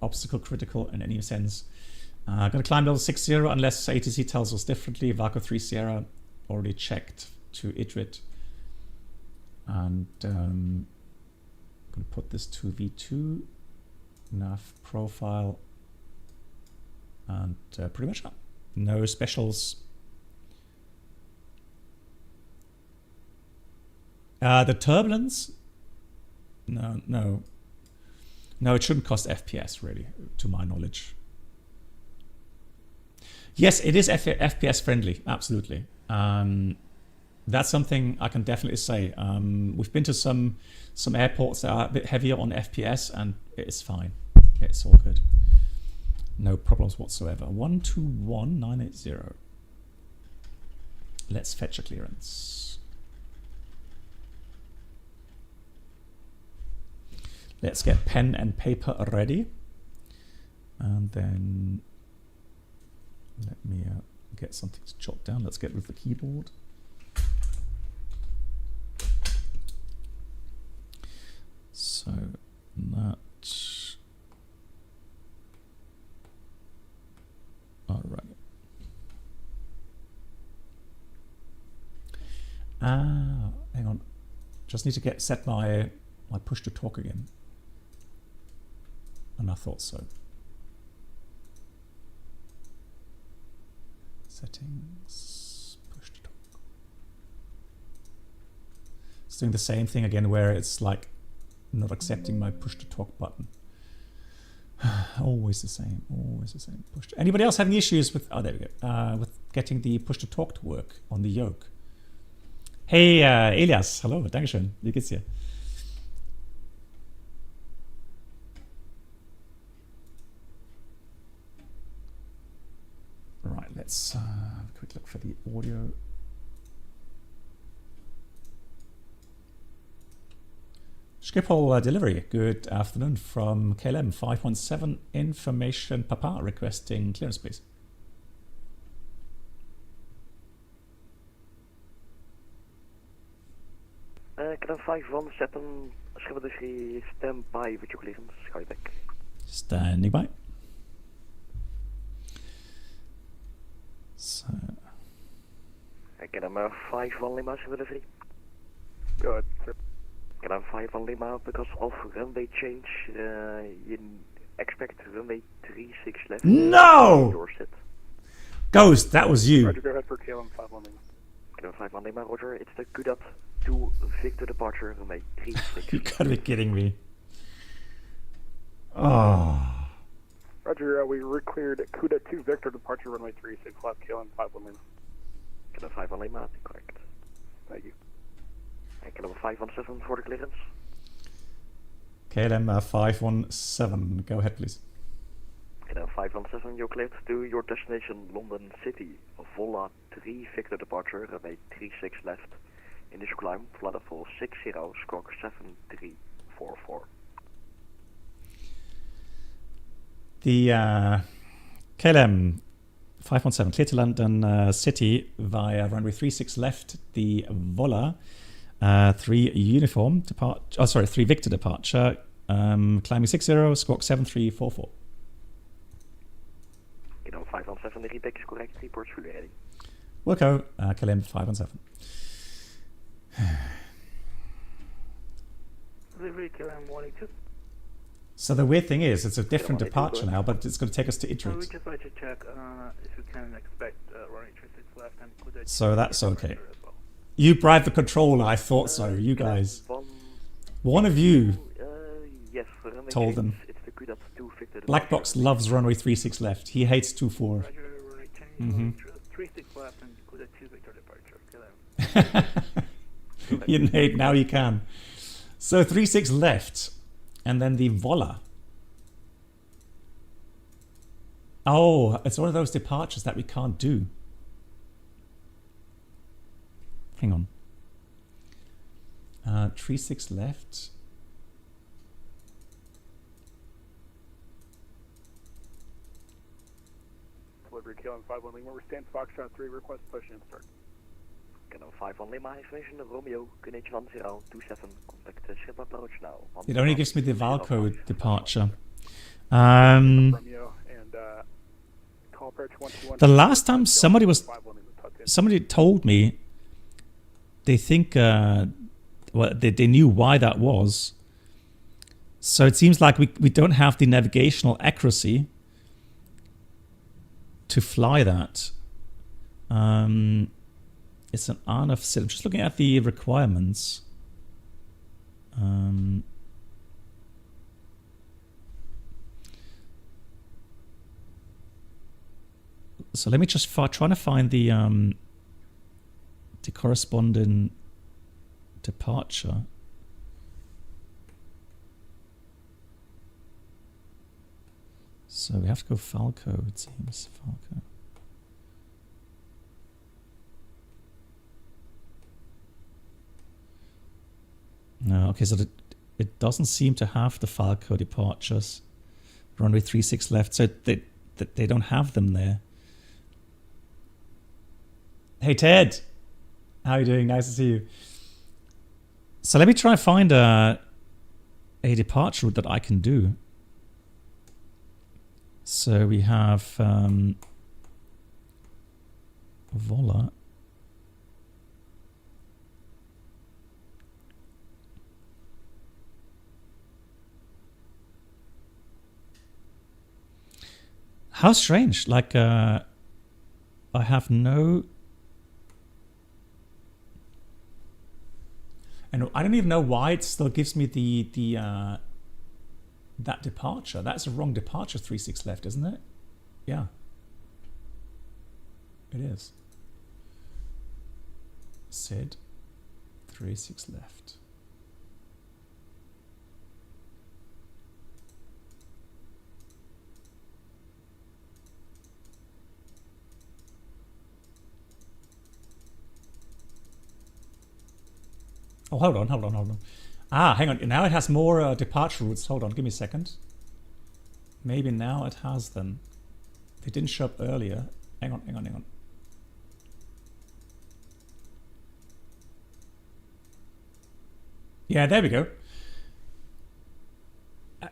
obstacle critical in any sense. Going to climb level 60 unless ATC tells us differently. Vaco 3 Sierra already checked to Idrit. And I'm going to put this to V2, nav profile, and pretty much no specials. The turbulence, no, it shouldn't cost FPS really, to my knowledge. Yes, it is FPS friendly, absolutely. That's something I can definitely say. We've been to some airports that are a bit heavier on FPS, and it's fine. It's all good. No problems whatsoever. 121980. Let's fetch a clearance. Let's get pen and paper ready. And then let me get something to jot down. Let's get rid of the keyboard. So that, all right. Hang on. Just need to set my push to talk again. And I thought so. Settings, push to talk. It's doing the same thing again where it's like not accepting my push to talk button. Always the same, always the same. Push to, anybody else having issues with, oh there we go, with getting the push to talk to work on the yoke? Hey Elias, hallo, dankeschön, wie geht's dir? Right, let's have a quick look for the audio. Schiphol delivery. Good afternoon from KLM 517 information Papa requesting clearance please. KLM 517 Schiphol delivery, stand by with your clearance. Skyback. Standing by. So KLM 51 Lima Schiphol delivery. Go ahead, sir. KLM 51 Lima, because of runway change, you expect runway 36 left. No! Your set. Ghost, that was you. Roger, go ahead for KLM 51 Lima. KLM 51 Lima, Roger, it's the Kudat to Victor departure, runway 36. You gotta be kidding me. Oh. Roger, we cleared Kuda 2 Victor departure runway 36 left KLM 51 Lima. KLM 51 Lima, correct. Thank you. And KLM 517 for the clearance. KLM 517, go ahead please. KLM 517, you're cleared to your destination London City. Vola 3 Victor departure, runway 36 left. Initial climb, flight level 60, squawk 7344. The KLM 517 clear to London City via runway 36 left. The Vola 3 uniform depart. Oh, sorry, 3 Victor departure. Climbing 60, squawk 7344. 517, the repick is correct, reports fully ready. Wilco, KLM 517. Delivery KLM 182. So the weird thing is, it's a different departure now, but it's going to take us to We Idrit. just like to check if you can expect runway 36 left and Kuda. So that's okay. You bribed the controller, I thought so, you guys. One of you Yes, runway told them. It's the Kuda 2 Victor. Black Box loves runway 36 left. He hates 24. Roger, runway 10, 36 left and Kuda 2 Victor departure. KLM. You Nate, now you can. So 36 left. And then the Vola. Oh, it's one of those departures that we can't do. Hang on. 36 left. Delivery KLM 51 Lima, we're stand Foxtrot 3, request push and start. KLM 51 Lima, information Romeo, QNH 1027, contact ship approach now. It only gives me the Valco departure. Romeo and call approach 121. The last time somebody told me they think well they knew why that was. So it seems like we don't have the navigational accuracy to fly that. It's an ANF system. I'm just looking at the requirements. So let me just trying to find the corresponding departure. So we have to go Falco, it seems. Falco. No, okay, so it doesn't seem to have the Falco departures. Runway 36 left, so they don't have them there. Hey Ted, how are you doing? Nice to see you. So let me try and find a departure route that I can do. So we have Vola. How strange! Like I have no. And I don't even know why it still gives me the that departure. That's a wrong departure, 36 left, isn't it? Yeah. It is. Sid, 36 left. Oh, hold on. Ah, hang on. Now it has more departure routes. Hold on, give me a second. Maybe now it has them. They didn't show up earlier. Hang on. Yeah, there we go.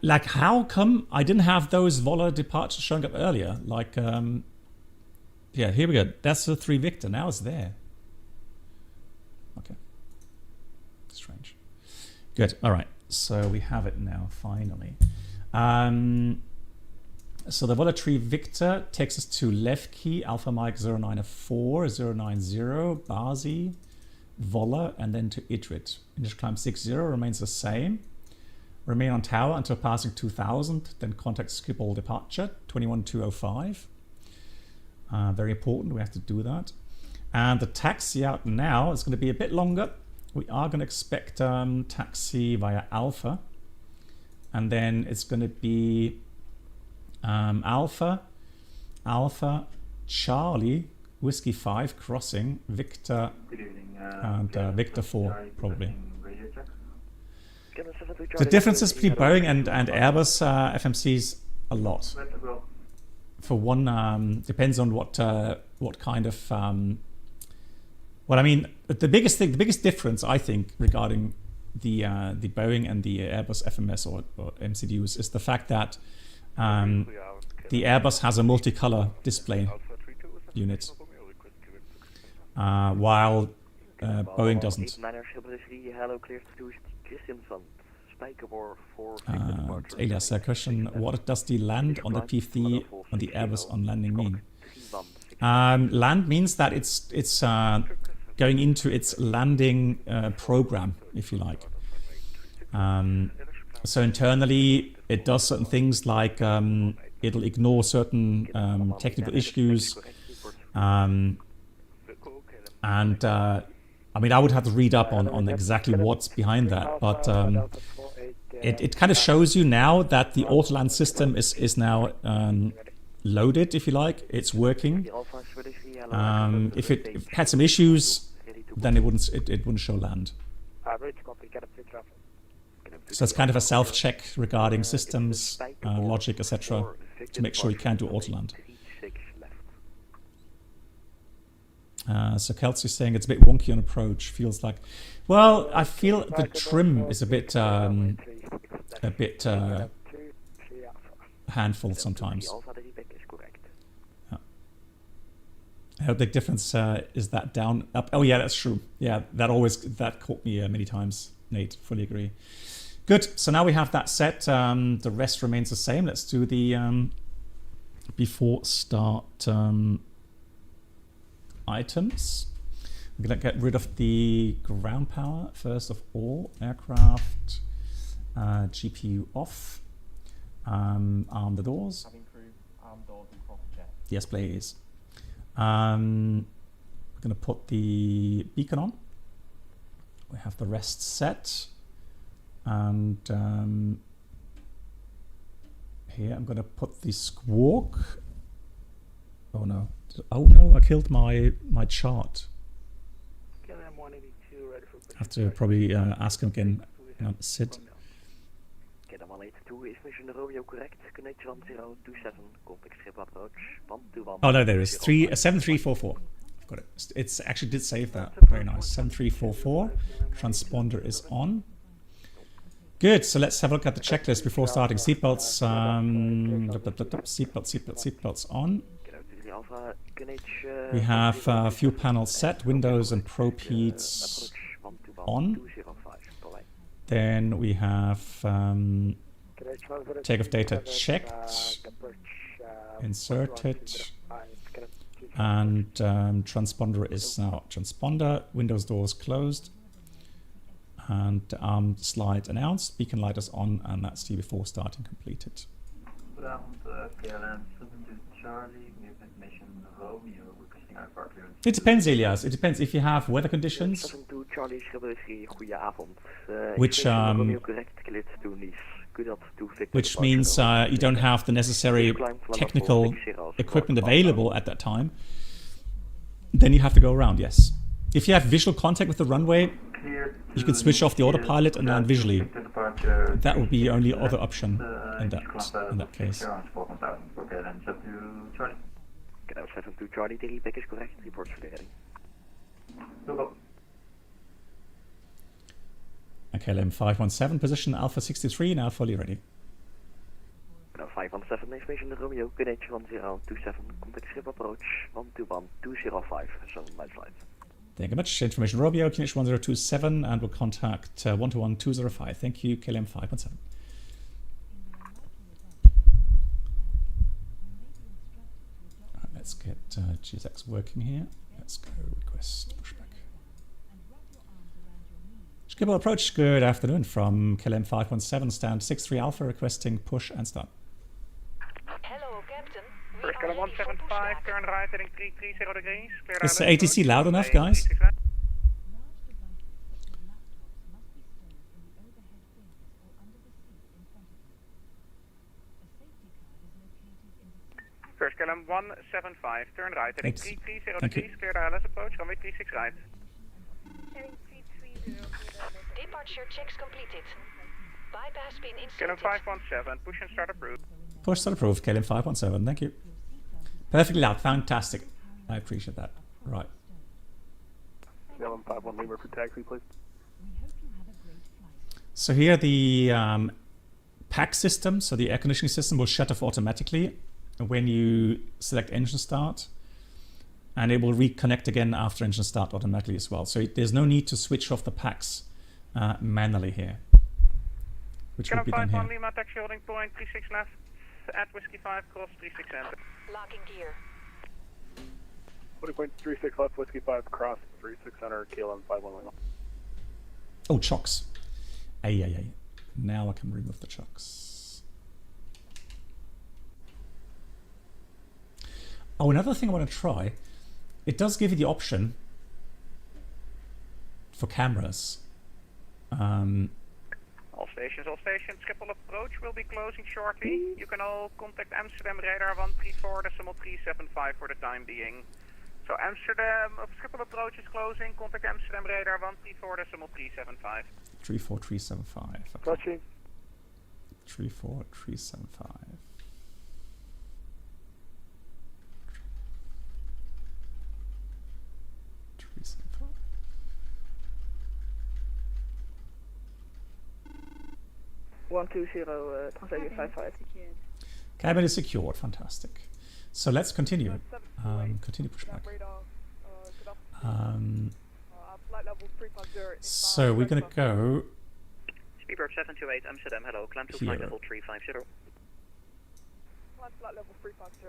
Like, how come I didn't have those Vola departures showing up earlier? Like, yeah, here we go. That's the 3 Victor. Now it's there. Okay. Strange. Good. All right. So we have it now, finally. So the Vola 3 Victor takes us to Levki, Alpha Mike 094, 090, Bazi, Vola, and then to Idrit. Initial climb 60 remains the same. Remain on tower until passing 2000, then contact Schiphol departure, 21205. Very important, we have to do that. And the taxi out now is going to be a bit longer. We are going to expect taxi via Alpha. And then it's going to be Alpha, Charlie, Whiskey 5, crossing, Victor, and Victor 4, probably. The differences between Boeing and Airbus FMCs a lot. For one, depends on what kind of. Well, I mean, the biggest difference I think regarding the Boeing and the Airbus FMS or MCDUs is the fact that the Airbus has a multicolor display unit, while Boeing doesn't. Hello, clear to do Christian van Spijkerborg for Elias, a question: what does the land on the PFD on the Airbus on landing mean? Land means that it's going into its landing program, if you like. So internally, it does certain things like it'll ignore certain technical issues, and I mean, I would have to read up on exactly what's behind that, but it kind of shows you now that the autoland system is now loaded, if you like. It's working. If it had some issues, then it wouldn't show land. So it's kind of a self-check regarding systems, logic, etc., to make sure you can do autoland. So Kelsey's saying it's a bit wonky on approach. Feels like, well, I feel the trim is a bit handful sometimes. How big difference is that down up? Oh yeah, that's true. Yeah, that caught me many times. Nate, fully agree. Good. So now we have that set. The rest remains the same. Let's do the before start items. I'm gonna get rid of the ground power first of all. Aircraft, GPU off. Arm the doors. Yes, please. We're gonna put the beacon on. We have the rest set, and here I'm gonna put the squawk. Oh no! I killed my chart. I have to probably ask him again. Sid. Oh no, there is 7344. I've got it. It's actually did save that. Very nice. 7344. Transponder is on. Good. So let's have a look at the checklist before starting. Seatbelts. Seatbelts on. We have fuel panels set. Windows and ProPeds on. Then we have takeoff data checked, inserted, and transponder is now transponder. Windows doors closed, and slide announced. Beacon light is on, and that's the before starting completed. It depends, Elias. It depends if you have weather conditions, which means you don't have the necessary technical equipment available at that time. Then you have to go around, yes. If you have visual contact with the runway, you can switch off the autopilot and land visually. That would be the only other option in that case. Okay, LM 517 position Alpha 63 now fully ready. 517 information Romeo, Greenwich 1027, contact ship approach 121-205, so my flight. Thank you much. Information Romeo, Greenwich 1027, and we'll contact 121-205. Thank you, KLM 517. Let's get GSX working here. Let's go request pushback. Schiphol approach, good afternoon from KLM 517, stand 63 Alpha requesting push and start. Hello, Captain. First KLM 175, turn right heading 330 degrees. Is the ATC loud enough, guys? First KLM 175, turn right heading 330 Thank you. degrees, clear the ILS approach, runway 36 right. Departure checks completed. Bypass pin KLM inserted. 517, push and start approved. Push start approved, KLM 517, thank you. Perfectly loud, fantastic. I appreciate that. Right. KLM 51 Lima for taxi, please. So here the PAC system, so the air conditioning system, will shut off automatically when you select engine start, and it will reconnect again after engine start automatically as well. So there's no need to switch off the packs manually here, which will be done here. Lima, taxi holding point 36 left at Whiskey 5, cross 36 enter. Locking gear. Holding point 36 left, Whiskey 5, cross 36 center, KLM 511. Oh, chocks. Ay. Now I can remove the chocks. Oh, another thing I want to try, it does give you the option for cameras. All stations, Schiphol approach will be closing shortly. You can all contact Amsterdam radar 134.375 for the time being. So Amsterdam, Schiphol approach is closing, contact Amsterdam radar 134.375. 34375. Okay. Approaching. 34375. Cabin is secured. Fantastic. So let's continue. Continue pushback. So we're going to go Speedbird 728 Amsterdam, hello, climb to here. flight level 350. Flight level 350,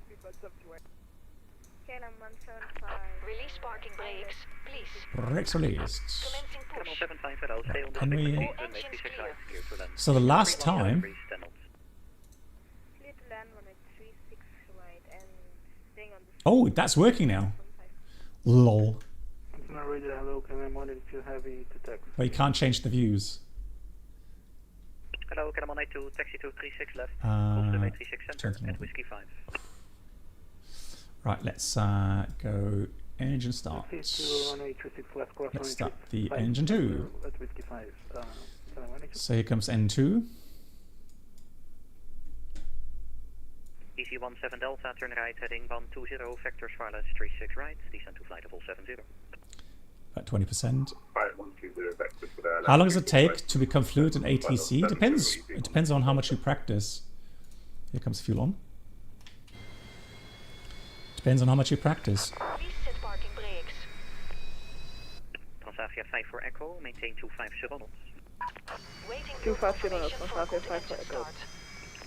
Speedbird 728. Release parking brakes, please. brakes released. Commencing push. 75 hello, stay on the Can we- runway Engines 36 clear. right, clear to land. So the last time, Clear to land on a 36 right and staying on the oh, that's working now. Lol. Radar, hello, can I monitor too heavy to taxi? But you can't change the views. Hello, Calamon 82, taxi to 36 left, close to 36 center gentlemen. at Whiskey 5. Right, let's go engine start. Let's start the engine 2. At Whiskey 5. So here comes N2. EC17 Delta, turn right, heading 120, vectors wireless 36 right, descend to flight level 70. About 20%. How long does it take to become fluent in ATC? Depends. It depends on how much you practice. Here comes fuel on. Depends on how much you practice. Please set parking brakes. Transavia 5 for Echo, maintain 250 knots. Waiting for confirmation for good engine start.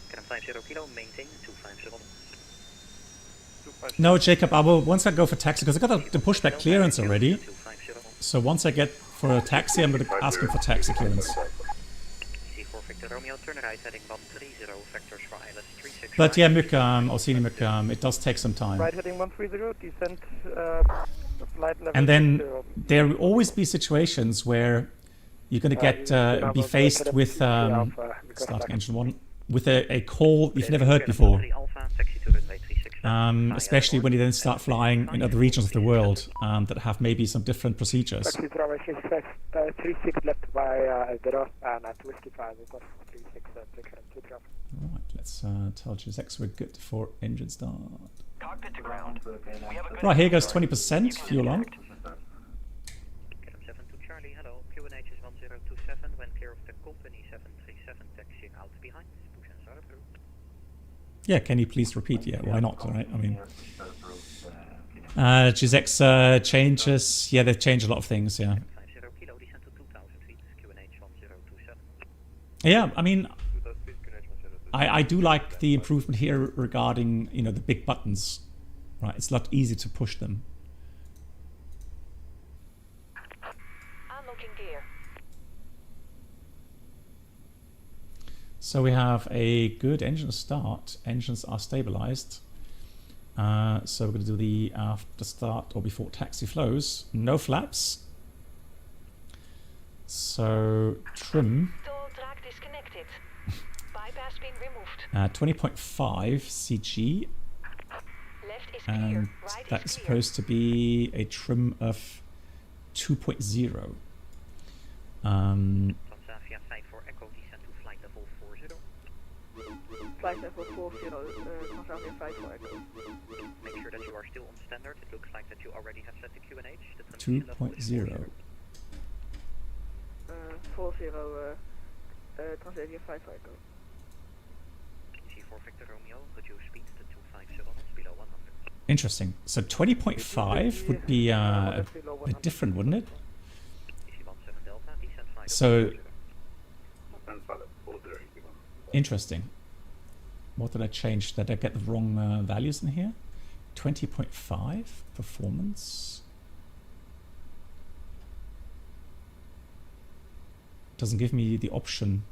Calam 50 kilo, maintain 250 knots. No, Jacob, I will once I go for taxi, because I got the pushback clearance already. 250 knots. So once I get for a taxi, I'm going to ask him for taxi clearance. C4 Victor Romeo, turn right, heading 130, vectors wireless 36 But right. yeah, Mukam, Orsini Mukam, it does take some time. Right heading 130, descent flight level. And then there will always be situations where you're going to get be faced with starting engine 1 with a call you've never heard before. Alpha, taxi to runway 36 left. Especially when you then start flying in other regions of the world that have maybe some different procedures. Taxi to runway 36 left by Eldera and at Whiskey 5, it was 36 to drop. Right, let's tell GSX we're good for engine start. Cockpit to ground. We have a good Right, here goes 20% fuel on. Calam 7 to Charlie, hello, QNH is 1027, when clear of the company 737, taxiing out behind, push and start through. Yeah, can you please repeat? Yeah, why not, right? I mean, GSX changes, yeah, they've changed a lot of things, yeah. 50 kilo, descend to 2000 feet, QNH 1027. Yeah, I mean, I do like the improvement here regarding, you know, the big buttons, right? It's a lot easier to push them. Unlocking gear. So we have a good engine start. Engines are stabilized. So we're going to do the after start or before taxi flows. No flaps. So trim. Stall track disconnected. Bypass pin removed. 20.5 CG. Left is And clear. Right that's is clear. supposed to be a trim of 2.0. Transavia 5 for Echo, descend to flight level 40. flight level 40, Transavia 5 for Echo. Make sure that you are still on standard. It looks like that you already have set the QNH. The transition level is 2.0. 40, Transavia 5 for Echo. C4 Interesting. So 20.5 would be a bit different, wouldn't it? So interesting. What did I change? Did I get the wrong values in here? 20.5 performance. Doesn't give me the option.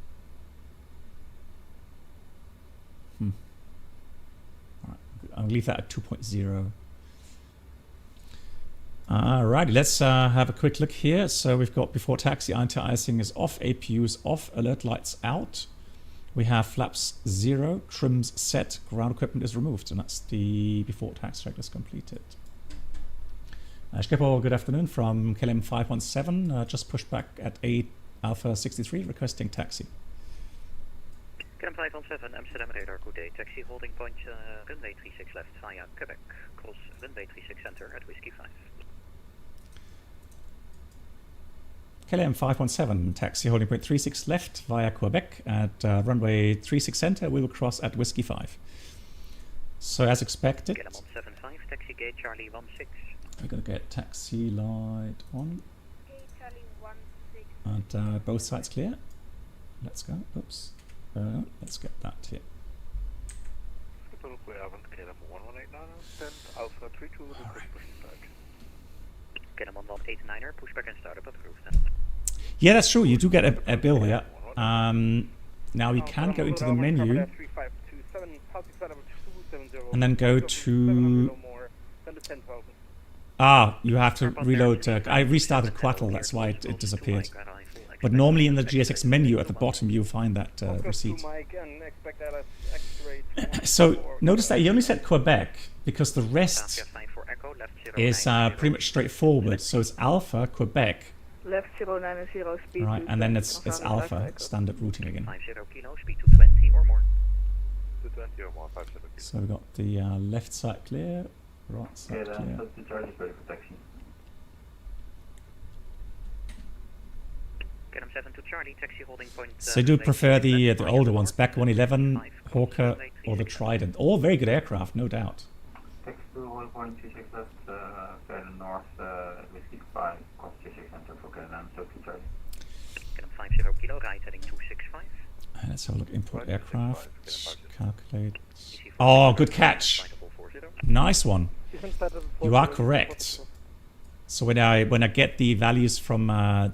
Alright, I'll leave that at 2.0. Alrighty, let's have a quick look here. So we've got before taxi, anti-icing is off, APUs off, alert lights out. We have flaps 0, trims set, ground equipment is removed, and that's the before tax checklist completed. Schipper, good afternoon from KLM 517, just pushed back at 8 Alpha 63, requesting taxi. KLM 517, Amsterdam radar, good day, taxi holding point, runway 36 left via Quebec, cross runway 36 center at Whiskey 5. KLM 517, taxi holding point 36 left via Quebec at runway 36 center. We will cross at Whiskey 5. So as expected, KLM 175, taxi gate Charlie 16. we're going to get taxi light on. Gate Charlie 16. And both sides clear. Let's go. Oops. Let's get that here. KLM 189er, pushback and startup approved. Yeah, that's true. You do get a bill here. Now we can go into the menu and then go to... you have to reload. I restarted Quattl, that's why it disappeared. But normally in the GSX menu at the bottom you find that receipt. So notice that you only said Quebec because the rest is pretty much straightforward. So it's Alpha, Quebec. Left 090 speed. Right, and then it's Alpha, standard routing again. 50 kilo, speed 220 or more. 220 or more, 50 kilo. So we've got the left side clear, right side clear. KLM 7 to Charlie, taxi holding point. So I do prefer the older ones, Back 111, Hawker, or the Trident. All very good aircraft, no doubt. Taxi to holding point 26 left, KLM North, Whiskey 5, cross 26 center for KLM 7 to Charlie. KLM 50 kilo, right heading 265. Let's have a look, import aircraft, calculate. Oh, good catch. Nice one. You are correct. So when I get the values from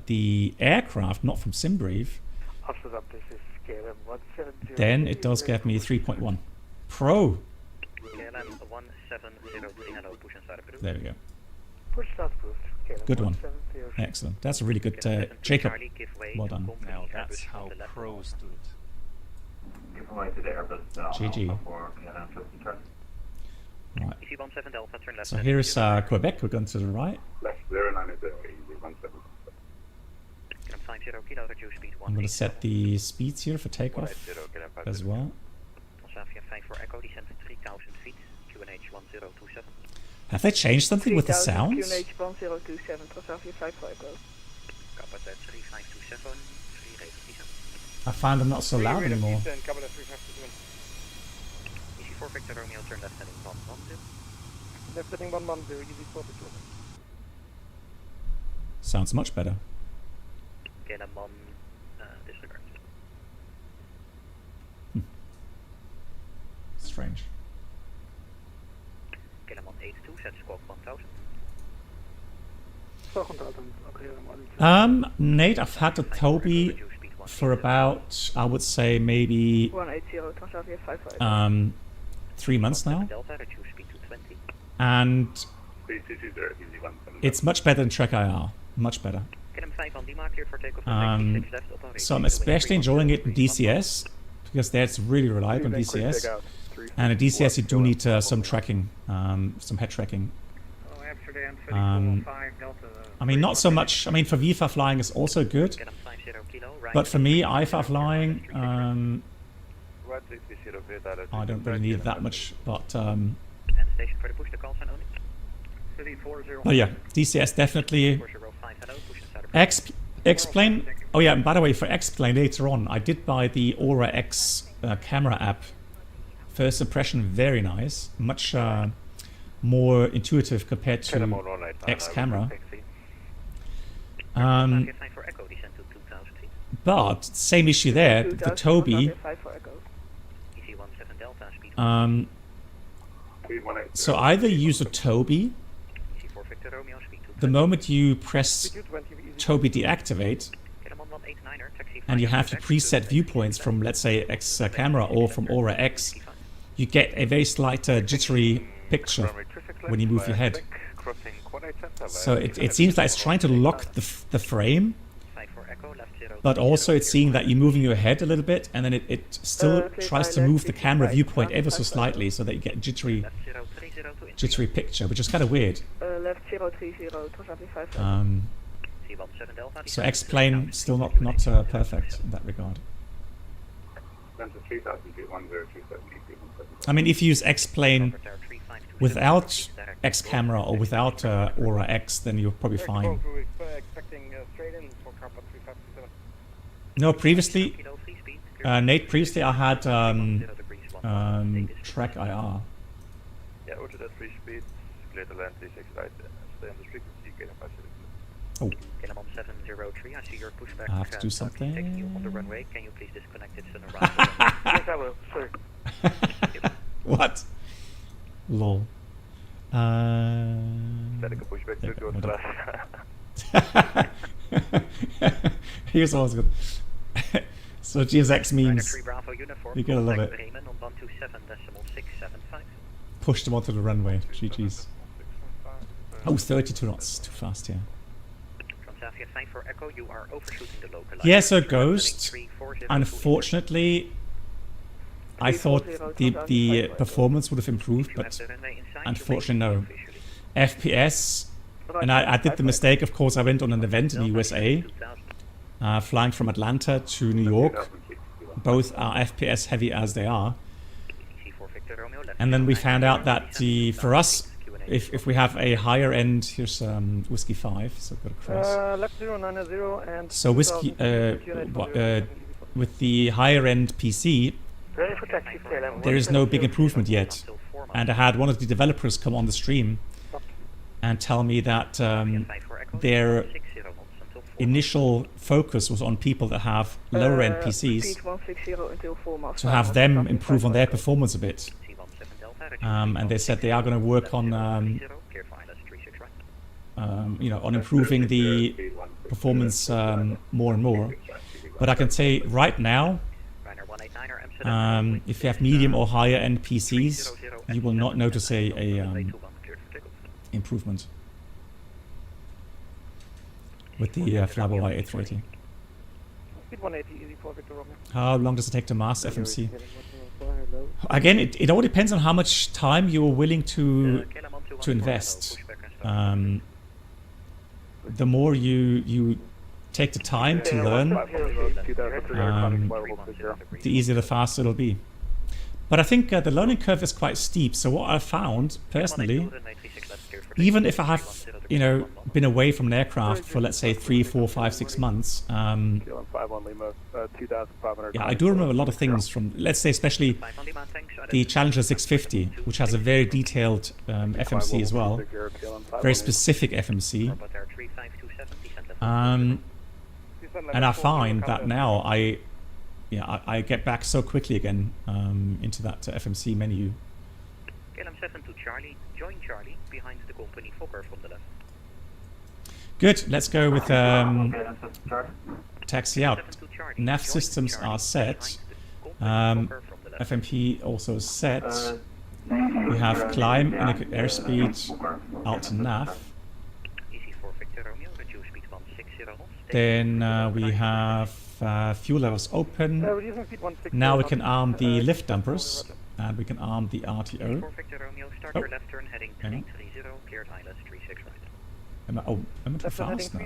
the aircraft, not from SimBrief, then it does get me 3.1. Pro. There we go. Good one. Excellent. That's a really good Jacob. Well done. Now that's how pros do it. GG. Right. So here is Quebec. We're going to the right. I'm going to set the speeds here for takeoff as well. Have they changed something with the sounds? I find them not so loud anymore. Sounds much better. Strange. Nate, I've had the Toby for about, I would say maybe 3 months now, and it's much better than Trek IR, much better. So I'm especially enjoying it in DCS because that's really reliable in DCS, and in DCS you do need some tracking, some head tracking. I mean, not so much. I mean, for VFA flying is also good, but for me, IFA flying, I don't really need that much. But yeah, DCS definitely. Explain. Oh yeah, and by the way, for Explain later on, I did buy the Aura X camera app first impression, very nice. Much more intuitive compared to X camera. But same issue there. The Toby. So either use a Toby. The moment you press Toby deactivate, and you have your preset viewpoints from, let's say, X camera or from Aura X, you get a very slight jittery picture when you move your head. So it seems like it's trying to lock the frame, but also it's seeing that you're moving your head a little bit, and then it still tries to move the camera viewpoint ever so slightly so that you get jittery picture, which is kind of weird. So X-plane still not perfect in that regard. I mean, if you use X-plane without X camera or without Aura X, then you're probably fine. No, previously, Nate, previously I had track IR. Yeah, order that free speed, clear to land 36 right, stay on the frequency, get up. Oh. KLM 703, I see your pushback. I have to do something. Taking you on the runway. Can you please disconnect it sooner? Yes, I will. Sorry. What? Lol. Here's what I was good. So GSX memes. You're gonna love it. Push them onto the runway. GG's. Oh, 32 knots. Too fast here. Yeah, so Ghost, unfortunately, I thought the performance would have improved, but unfortunately no. FPS, and I did the mistake, of course, I went on an event in the USA, flying from Atlanta to New York. Both are FPS heavy as they are. And then we found out that for us, if we have a higher end, here's Whiskey 5, so go across. Left 090 and so Whiskey, with the higher end PC, there is no big improvement yet. And I had one of the developers come on the stream and tell me that their initial focus was on people that have lower end PCs to have them improve on their performance a bit. And they said they are going to work on, on improving the performance more and more. But I can say right now, if you have medium or higher end PCs, you will not notice a improvement with the FSLabs A320. How long does it take to master FMC? Again, it all depends on how much time you're willing to invest. The more you take the time to learn, the easier, the faster it'll be. But I think the learning curve is quite steep. So what I found personally, even if I have been away from an aircraft for, let's say, 3, 4, 5, 6 months, yeah, I do remember a lot of things from, let's say, especially the Challenger 650, which has a very detailed FMC as well, very specific FMC. And I find that now I get back so quickly again into that FMC menu. KLM 7 to Charlie, join Charlie behind the company Fokker from the left. Good, let's go with taxi out. Nav systems are set. FMP also set. We have climb, indicate airspeed, alt nav. Then we have fuel levels open. Now we can arm the lift dumpers, and we can arm the RTO. Oh, am I too fast now?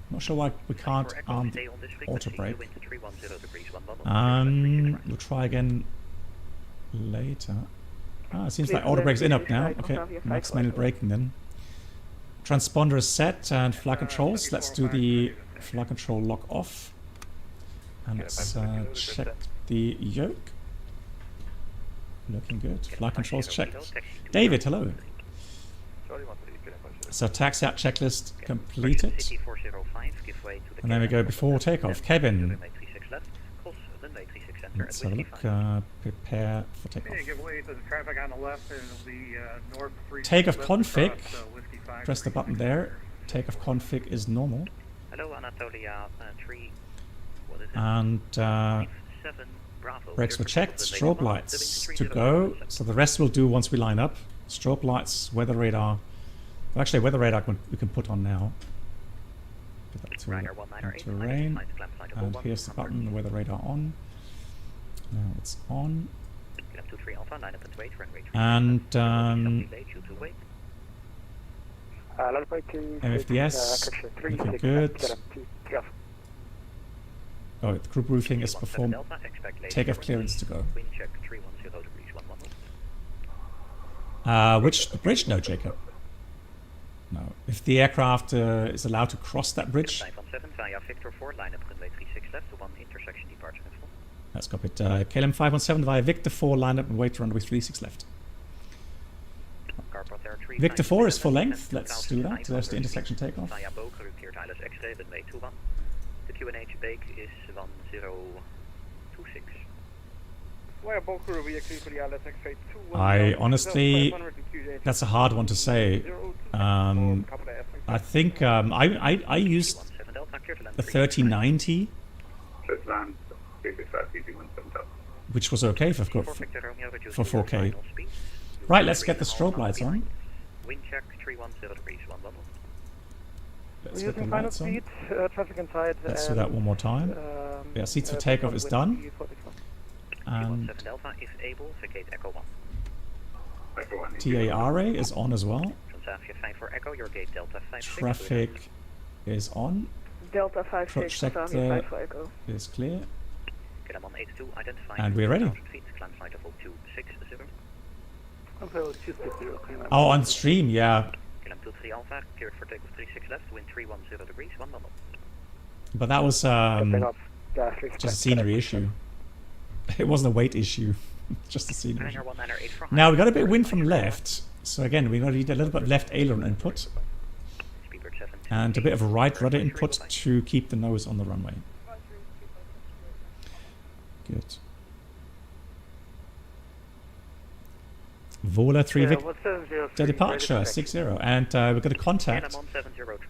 Not sure why we can't arm the auto brake. We'll try again later. It seems like auto brake's in up now. Okay, max manual braking then. Transponder is set and flight controls. Let's do the flight control lock off. And let's check the yoke. Looking good. Flight controls checked. David, hello. So taxi out checklist completed. And then we go before takeoff. Kevin. Let's have a look. Prepare for takeoff. Give way to the traffic on the left and it'll be north 3. Takeoff config. Press the button there. Takeoff config is normal. Hello, Anatolia 3. And brakes were checked. Strobe lights to go. So the rest we'll do once we line up. Strobe lights, weather radar. Well, actually, weather radar we can put on now. Put that to terrain. And here's the button, the weather radar on. Now it's on. And MFDS, looking good. Oh, the group roofing is performed. Takeoff clearance to go. Which bridge? No, Jacob. No. If the aircraft is allowed to cross that bridge. That's copied. KLM 517 via Victor 4, line up and wait to runway 36 left. Victor 4 is full length. Let's do that. There's the intersection takeoff. The QNH bake is 1026. I honestly, that's a hard one to say. I think I used the 3090, which was okay for 4K. Right, let's get the strobe lights on. Wind check 310 degrees 11. Let's get the lights on. Let's do that one more time. Yeah, seats for takeoff is done. And TARA is on as well. Traffic is on. Delta 56 sector is clear. And we're ready. Oh, on stream, yeah. But that was just a scenery issue. It wasn't a weight issue, just a scenery issue. Now we got a bit of wind from left, so again we're going to need a little bit of left aileron input and a bit of right rudder input to keep the nose on the runway. Good. Vola 3 Victor departure 60, and we're going to contact.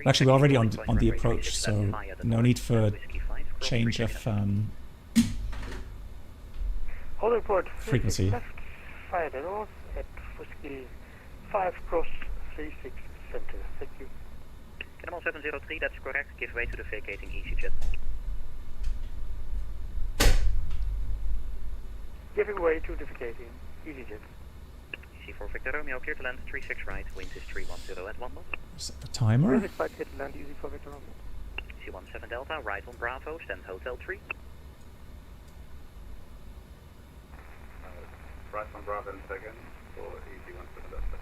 Actually, we're already on the approach, so no need for change of frequency. Left 5 north at Whiskey 5 cross 36 center. Thank you. Animal 703, that's correct. Give way to the vacating EasyJet. Giving way to the vacating EasyJet. EC4 Victor Romeo, clear to land 36 right, wind is 310 at 1 knot. Set the timer. Clear to land EC4 Victor Romeo. C17 Delta, right on Bravo, stand Hotel 3. Right on Bravo in second for EC17 Delta.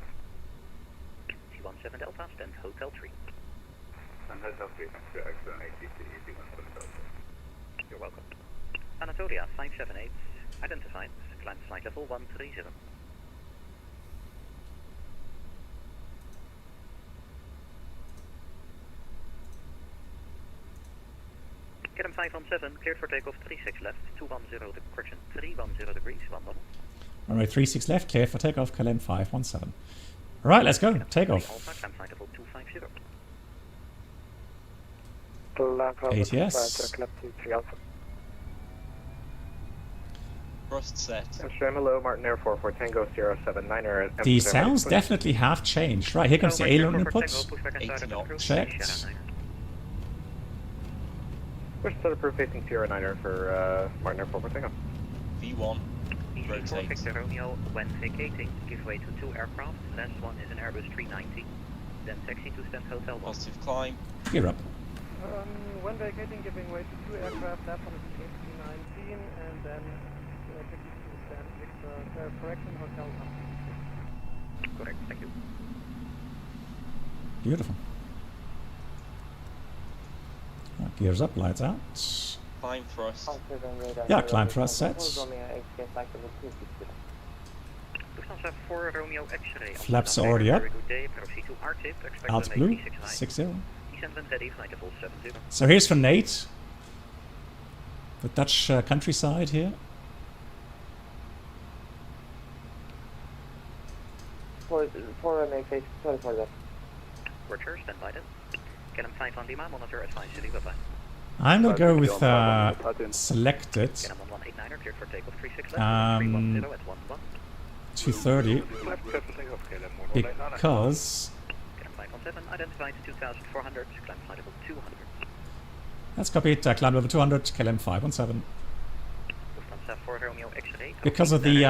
C17 Delta, stand Hotel 3. And Hotel 3, next to excellent ATC EC17 Delta. You're welcome. Anatolia 578, identified, climb flight level 130. KLM 517, cleared for takeoff 36 left, 210 correction, 310 degrees, 1 level. Runway 36 left, clear for takeoff, KLM 517. Alright, let's go, takeoff. ATS. Thrust set. Amsterdam, hello, Martin Air 44 Tango 079er. The sounds definitely have changed. Right, here comes the aileron input. Checked. Push set approved facing 09er for Martin Air 44 Tango. V1. Rotate. Victor Romeo, when vacating, give way to 2 aircraft. Last one is an Airbus 390. Then taxi to stand Hotel 1. Positive climb. Gear up. When vacating, giving way to 2 aircraft. Last one is an A319, and then taxi to stand Victor, correction, Hotel 1. Correct, thank you. Beautiful. Gears up, lights out. Climb thrust. Yeah, climb thrust set. Lufthansa 4 Romeo X-ray. Flaps are already up. Very good day. Proceed to RTIP. Expect Alt runway blue, 369. 60. Descent when ready, flight level 70. So here's for Nate. The Dutch countryside here. For make 24 left. Roger, stand by then. KLM 5 on Lima, monitor advisory, bye-bye. I'm gonna go with selected. KLM 1189er, cleared for takeoff 36 left, 310 at 11. 230 because KLM 517, identified 2400, climb flight level 200. that's copied. Climb level 200, KLM 517. Lufthansa 4 Romeo X-ray. Because of the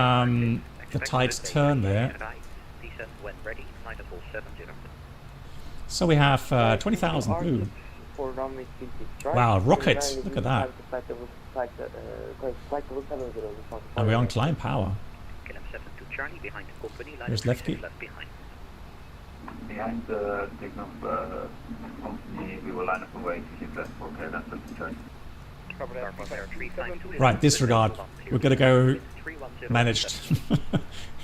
tight turn there. Descent when ready, flight level 70. So we have 20,000 blue. Wow, rocket! Look at that. Are we on climb power? KLM 72 Charlie behind the company. There's left key. Left behind. Behind the takeoff company, we will line up away to shift left for KLM 72. Right, disregard. We're gonna go managed.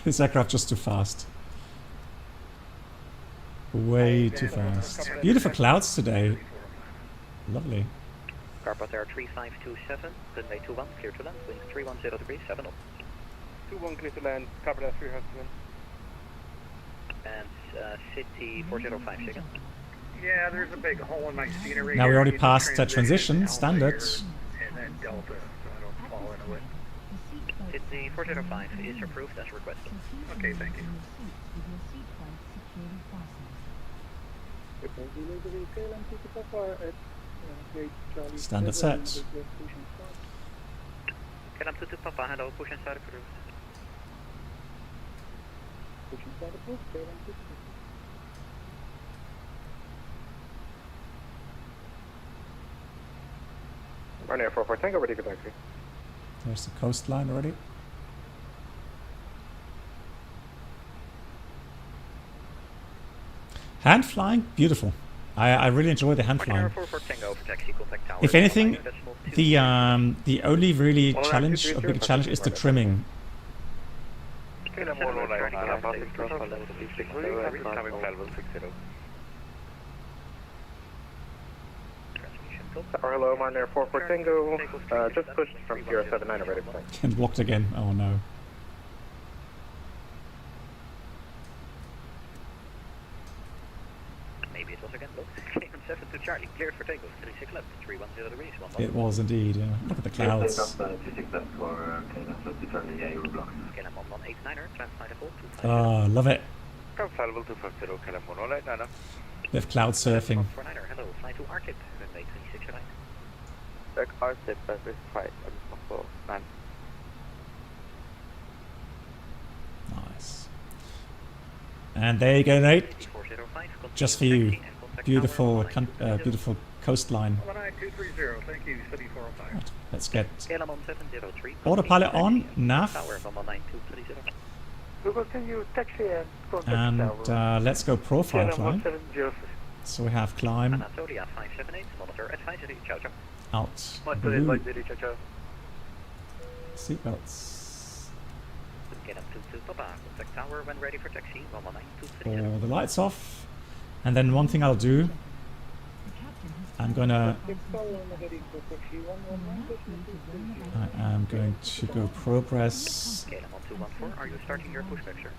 This aircraft just too fast. Way too fast. Beautiful clouds today. Lovely. Carpet Air 3527, runway 21, clear to land, wind 310 degrees, 7 knots. 21 clear to land, Carpet Air 327. And City 405 second. Yeah, there's a big hole in my scenery. Now we here. already Need to passed transition, Alpha standard. here and then Delta, so I don't fall into it. City 405 is approved as requested. Okay, thank you. Standard set. KLM 22 Papa, hello, push and start approved. Runway 44 Tango, ready for taxi. There's the coastline already. Hand flying, beautiful. I really enjoy the hand flying. If anything, the only really challenge, or big challenge, is the trimming. Hello, Mine Air 44 Tango. Just pushed from 079 ready for taxi. And blocked again. Oh no. Maybe it was again blocked. KLM 7 to Charlie, cleared for takeoff, 36 left, 310 degrees, 11. It was indeed, yeah. Look at the clouds. Take left for KLM 7 Charlie, yeah, you were blocked. KLM 1189er, climb flight level 250. Oh, love it. Climb flight level 250, KLM 1189er. They have cloud surfing. 49er, hello, fly to RTIP, runway 26 right. Back RTIP, this flight, for 9. Nice. And there you go, Nate. Just for you. Beautiful, beautiful coastline. 19230, thank you, City 405. Right, let's get KLM 1703. autopilot on, nav, Tower 19230. We will continue taxi and and let's go profile climb. So we have climb, Anatolia 578, monitor advisory, ciao ciao. out, Monitoring blue, advisory, ciao ciao. seatbelts, KLM 22 Papa, contact tower when ready for taxi, 19230. all the lights off, and then one thing I'll do, I'm going to go progress, KLM 1214, are you starting your push picture?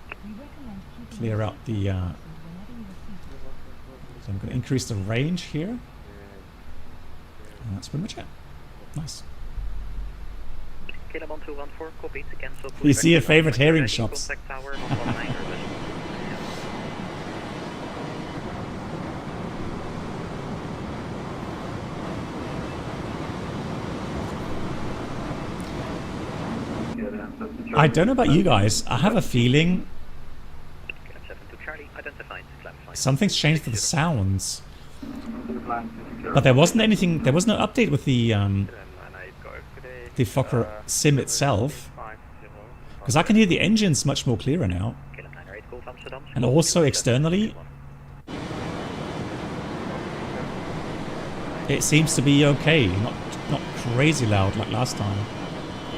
clear out the, so I'm going to increase the range here, and that's pretty much it. Nice. KLM 1214, copy to cancel. You see your favorite herring shops. Contact tower 119 I don't know about you guys, I have a feeling something's changed with the sounds. But there wasn't anything, there was no update with the Fokker sim itself. Because I can hear the engines much more clearer now. And also externally, it seems to be okay, not not crazy loud like last time.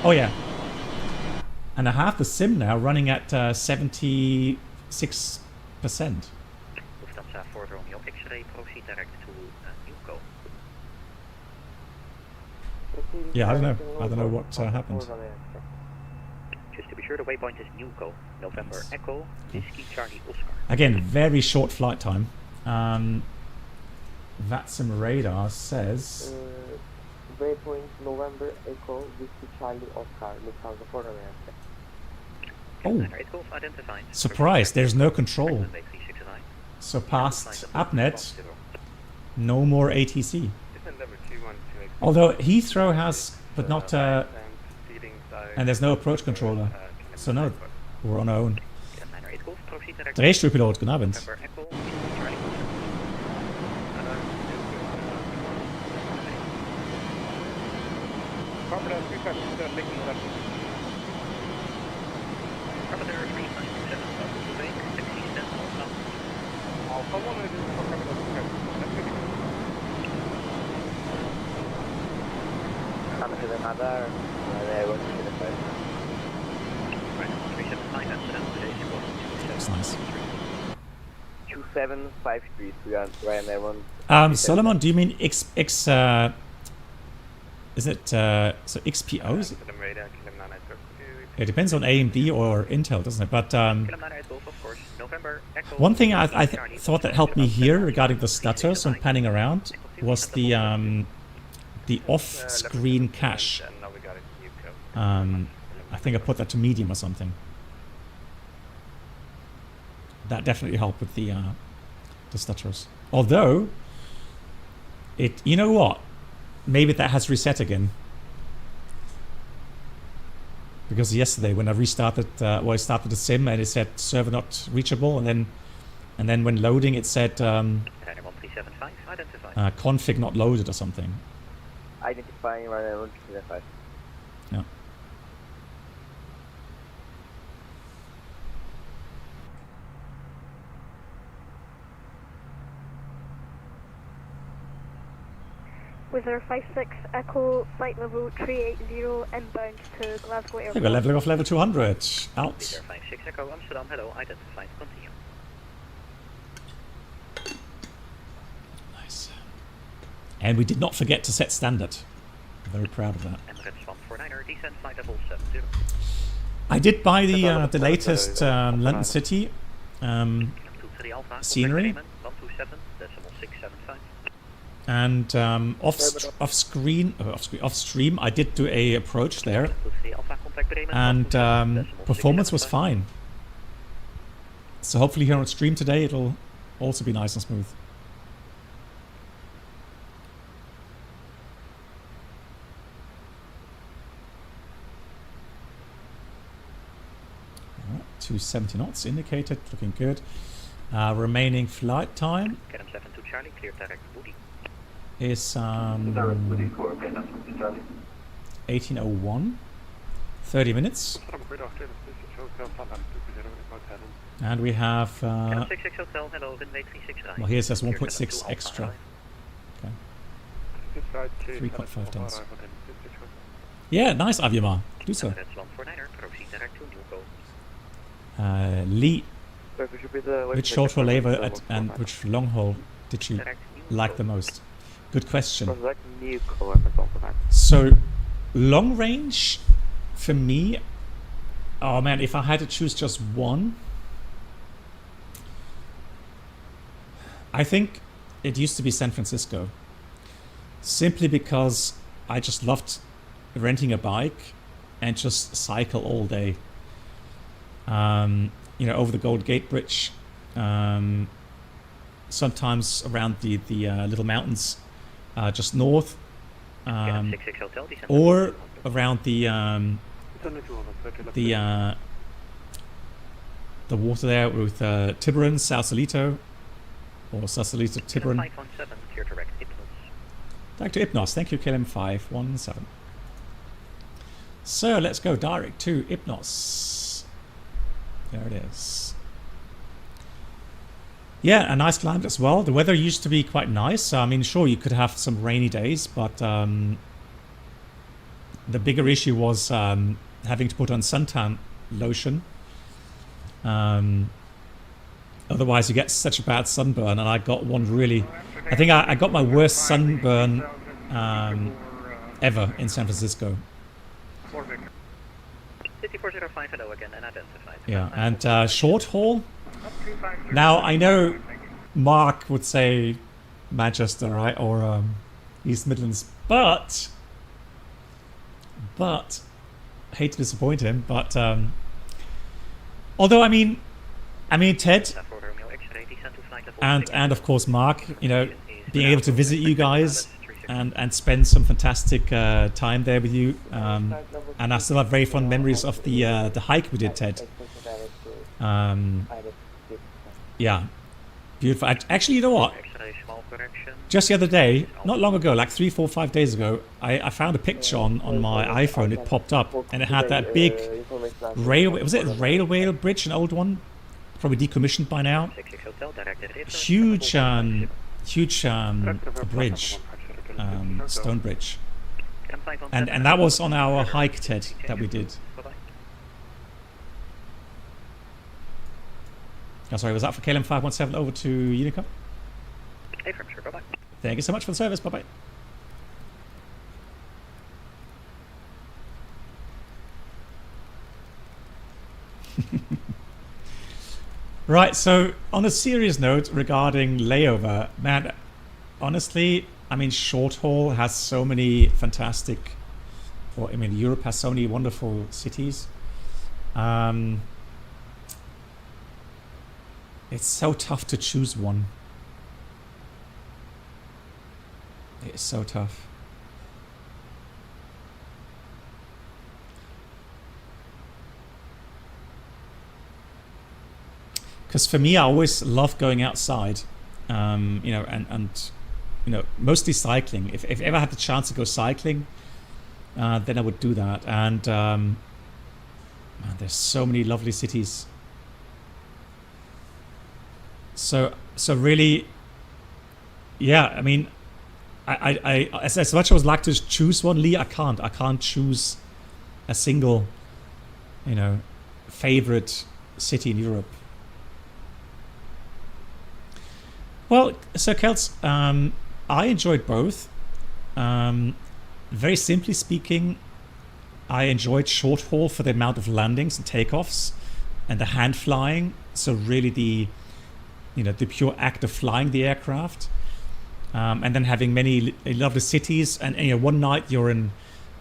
Oh yeah. And I have the sim now running at 76%. Lufthansa 4 Romeo X-ray, proceed direct to Newco. Yeah, I don't know what happened. Just to be sure, the waypoint is Newco, November Echo, Whiskey Charlie Oscar. Again, very short flight time. VATSIM radar says... waypoint November Echo, Whiskey Charlie Oscar, Lufthansa 4 Romeo. Oh, surprise, there's no control. So past AppNet, no more ATC. Although Heathrow has, but not, and there's no approach controller. So no, we're on our own. Drehstuhlpilot, guten Abend. That's nice. 2753, we are Ryanair 1. Solomon, do you mean is it so XPOs? It depends on AMD or Intel, doesn't it? But one thing I thought that helped me here regarding the stutters when panning around was the off-screen cache. I think I put that to medium or something. That definitely helped with the stutters. Although, you know what? Maybe that has reset again. Because yesterday when I restarted, I started the sim and it said server not reachable, and then when loading it said config not loaded or something. Identifying Ryanair 135. Yeah. With our 56 Echo flight level 380 inbound to Glasgow Airport. We've got leveling off level 200. Out. 56 Echo Amsterdam, hello, identified, continue. Nice. And we did not forget to set standard. I'm very proud of that. Emirates 149er, descent flight level 70. I did buy the latest London City scenery. 127, decimal 675. And off stream, I did do a approach there, and performance was fine. So hopefully here on stream today, it'll also be nice and smooth. All right, 270 knots indicated, looking good. Remaining flight time is 18:01, 30 minutes, and we have well, here it says 1.6 extra. Okay, 3.5 tons. Yeah, nice, Avyama. Do so. Lee, which short haul lever and which long haul did you like the most? Good question. So, long range for me, oh man, if I had to choose just one, I think it used to be San Francisco. Simply because I just loved renting a bike and just cycle all day. You know, over the Gold Gate Bridge, sometimes around the little mountains just north, or around the water there with Tiburon, Sausalito, or Sausalito, Tiburon. Back to Hypnos. Thank you, KLM517. So let's go direct to Hypnos. There it is. Yeah, a nice climb as well. The weather used to be quite nice. I mean, sure, you could have some rainy days, but the bigger issue was having to put on suntan lotion. Otherwise, you get such a bad sunburn, and I got one really. I think I got my worst sunburn ever in San Francisco. City 405 hello again and identified. Yeah, and short haul. Now I know Mark would say Manchester, right, or East Midlands, but hate to disappoint him, but although I mean Ted and of course Mark, you know, being able to visit you guys and spend some fantastic time there with you, and I still have very fond memories of the hike we did, Ted. Yeah, beautiful. Actually, you know what? Just the other day, not long ago, like 3, 4, 5 days ago, I found a picture on my iPhone. It popped up, and it had that big railway. Was it a railway bridge, an old one? Probably decommissioned by now. Huge bridge, stone bridge, and that was on our hike, Ted, that we did. Oh, sorry, was that for KLM 517 over to Unicom? Hey, from sure, bye-bye. Thank you so much for the service, bye-bye. Right, so on a serious note regarding layover, man, honestly, I mean, short haul has so many fantastic, or I mean, Europe has so many wonderful cities. It's so tough to choose one. It's so tough. Because for me, I always love going outside, you know, and you know, mostly cycling. If ever I had the chance to go cycling, then I would do that. And man, there's so many lovely cities. So really, yeah. I mean, I as much as I would like to choose one, Lee, I can't choose a single, you know, favorite city in Europe. Well, so Kelts, I enjoyed both. Very simply speaking, I enjoyed short haul for the amount of landings and takeoffs and the hand flying. So really the pure act of flying the aircraft, and then having many lovely cities. And you know, one night you're in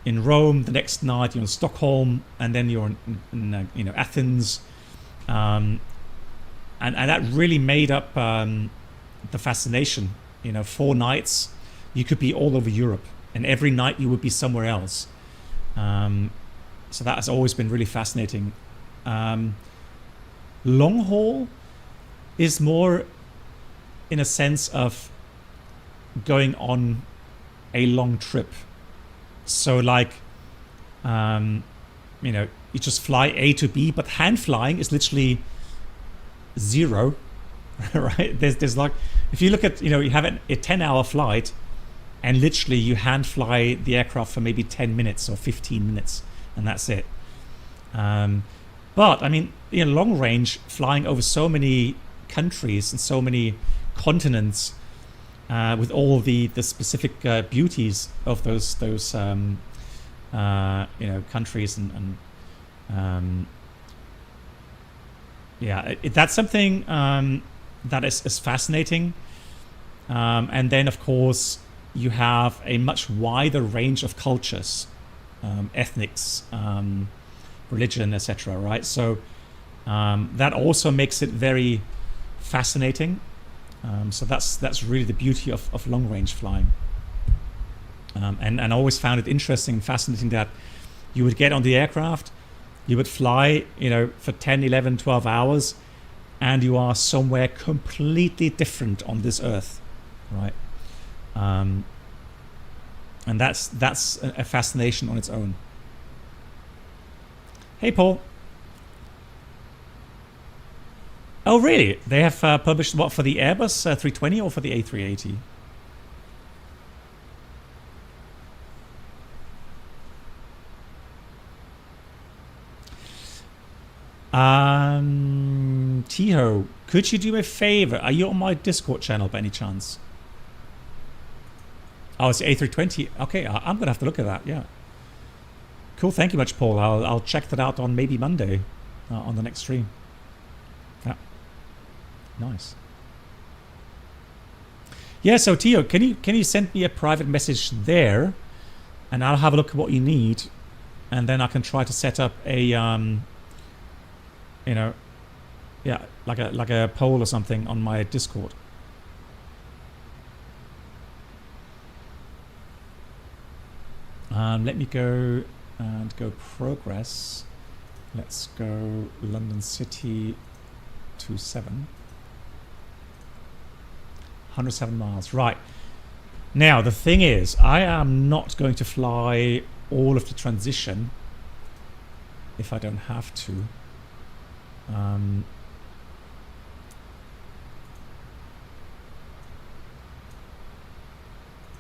Rome, the next night you're in Stockholm, and then you're in you know, Athens, and that really made up the fascination. You know, 4 nights you could be all over Europe, and every night you would be somewhere else. So that has always been really fascinating. Long haul is more in a sense of going on a long trip. So like, you know, you just fly A to B, but hand flying is literally 0. Right? There's like, if you look at, you know, you have a 10-hour flight and literally you hand fly the aircraft for maybe 10 minutes or 15 minutes and that's it. But I mean, you know, long range flying over so many countries and so many continents, with all the specific beauties of those you know, countries and yeah, that's something that is fascinating. And then of course you have a much wider range of cultures, ethnics, religion, etc. Right? So that also makes it very fascinating. So that's really the beauty of long range flying. And I always found it interesting and fascinating that you would get on the aircraft, you would fly, you know, for 10, 11, 12 hours, and you are somewhere completely different on this earth, right? And that's a fascination on its own. Hey, Paul. Oh, really? They have published what, for the Airbus 320 or for the A380? Tiho, could you do me a favor? Are you on my Discord channel by any chance? Oh, it's A320. Okay, I'm gonna have to look at that. Yeah. Cool. Thank you much, Paul. I'll check that out on maybe Monday, on the next stream. Yeah. Nice. Yeah. So Tio, can you send me a private message there, and I'll have a look at what you need, and then I can try to set up a you know, yeah, like a poll or something on my Discord. Let me go and go progress. Let's go London City 27. 107 miles. Right. Now, the thing is, I am not going to fly all of the transition if I don't have to.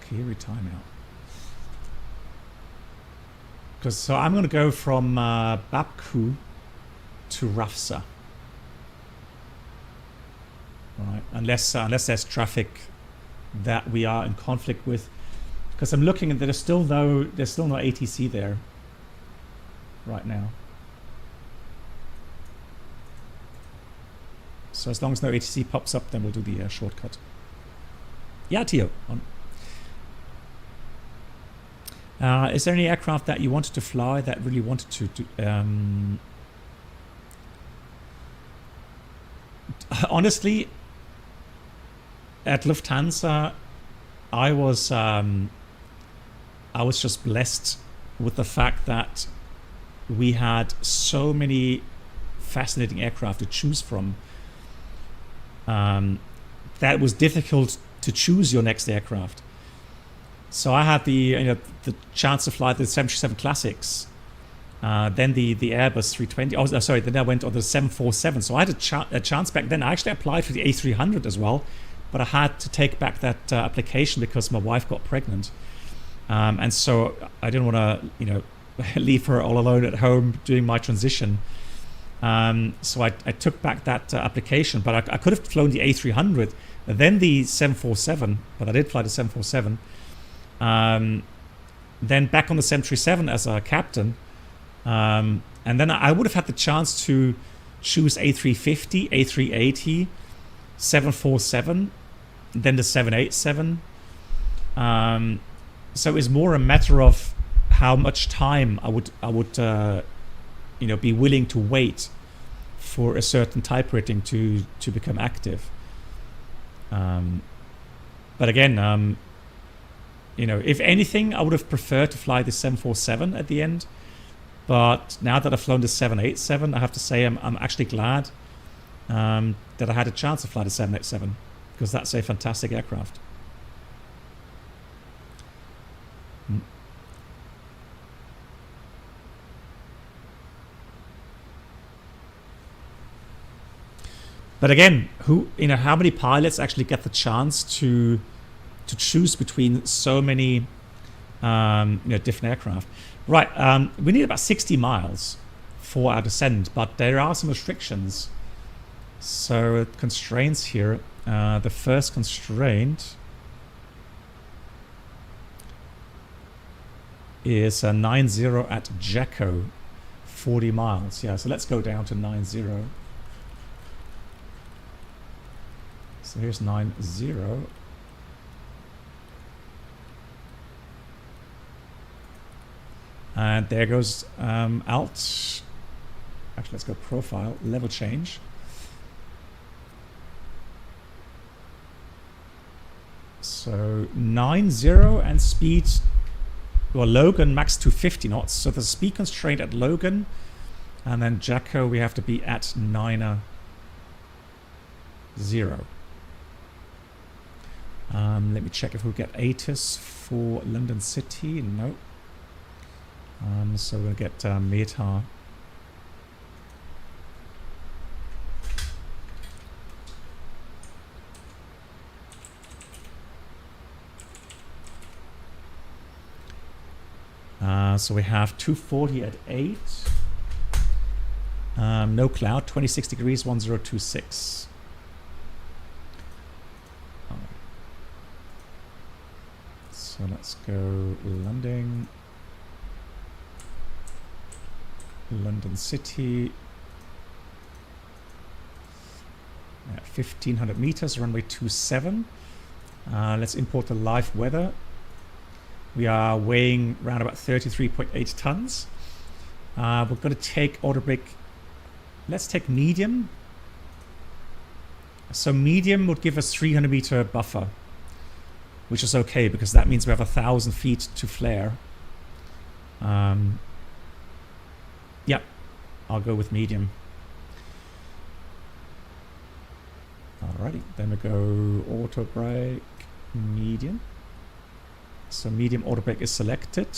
Kiri timeout. Because so I'm going to go from Baku to Rafsa. Right, unless there's traffic that we are in conflict with, because I'm looking at there's still no ATC there right now. So as long as no ATC pops up, then we'll do the shortcut. Yeah, Tio. Is there any aircraft that you wanted to fly that really wanted to honestly, at Lufthansa, I was just blessed with the fact that we had so many fascinating aircraft to choose from. That it was difficult to choose your next aircraft. So I had the chance to fly the 737 Classics, then the Airbus 320. Oh, sorry, then I went on the 747. So I had a chance back then. I actually applied for the A300 as well, but I had to take back that application because my wife got pregnant, and so I didn't want to leave her all alone at home doing my transition. So I took back that application, but I could have flown the A300, then the 747, but I did fly the 747. Then back on the 737 as a captain, and then I would have had the chance to choose A350, A380, 747, then the 787. So it's more a matter of how much time I would be willing to wait for a certain type rating to become active. But again, if anything, I would have preferred to fly the 747 at the end. But now that I've flown the 787, I have to say I'm actually glad that I had a chance to fly the 787, because that's a fantastic aircraft. But again, how many pilots actually get the chance to choose between so many different aircraft? Right, we need about 60 miles for our descent, but there are some restrictions. So constraints here. The first constraint is 90 at Jacko, 40 miles. Yeah, so let's go down to 90. So here's 90. And there goes alt. Actually, let's go profile, level change. So 90 and speed, well, Logan max 250 knots. So the speed constraint at Logan, and then Jacko we have to be at 90. Let me check if we'll get ATIS for London City. No. So we'll get Meta. So we have 240 at 8. No cloud, 26 degrees, 1026. So let's go landing. London City. 1500 meters, runway 27. Let's import the live weather. We are weighing around about 33.8 tons. We're going to take auto brake. Let's take medium. So medium would give us 300 meter buffer, which is okay because that means we have 1,000 feet to flare. Yeah, I'll go with medium. Alrighty, then we go auto brake, medium. So medium auto brake is selected.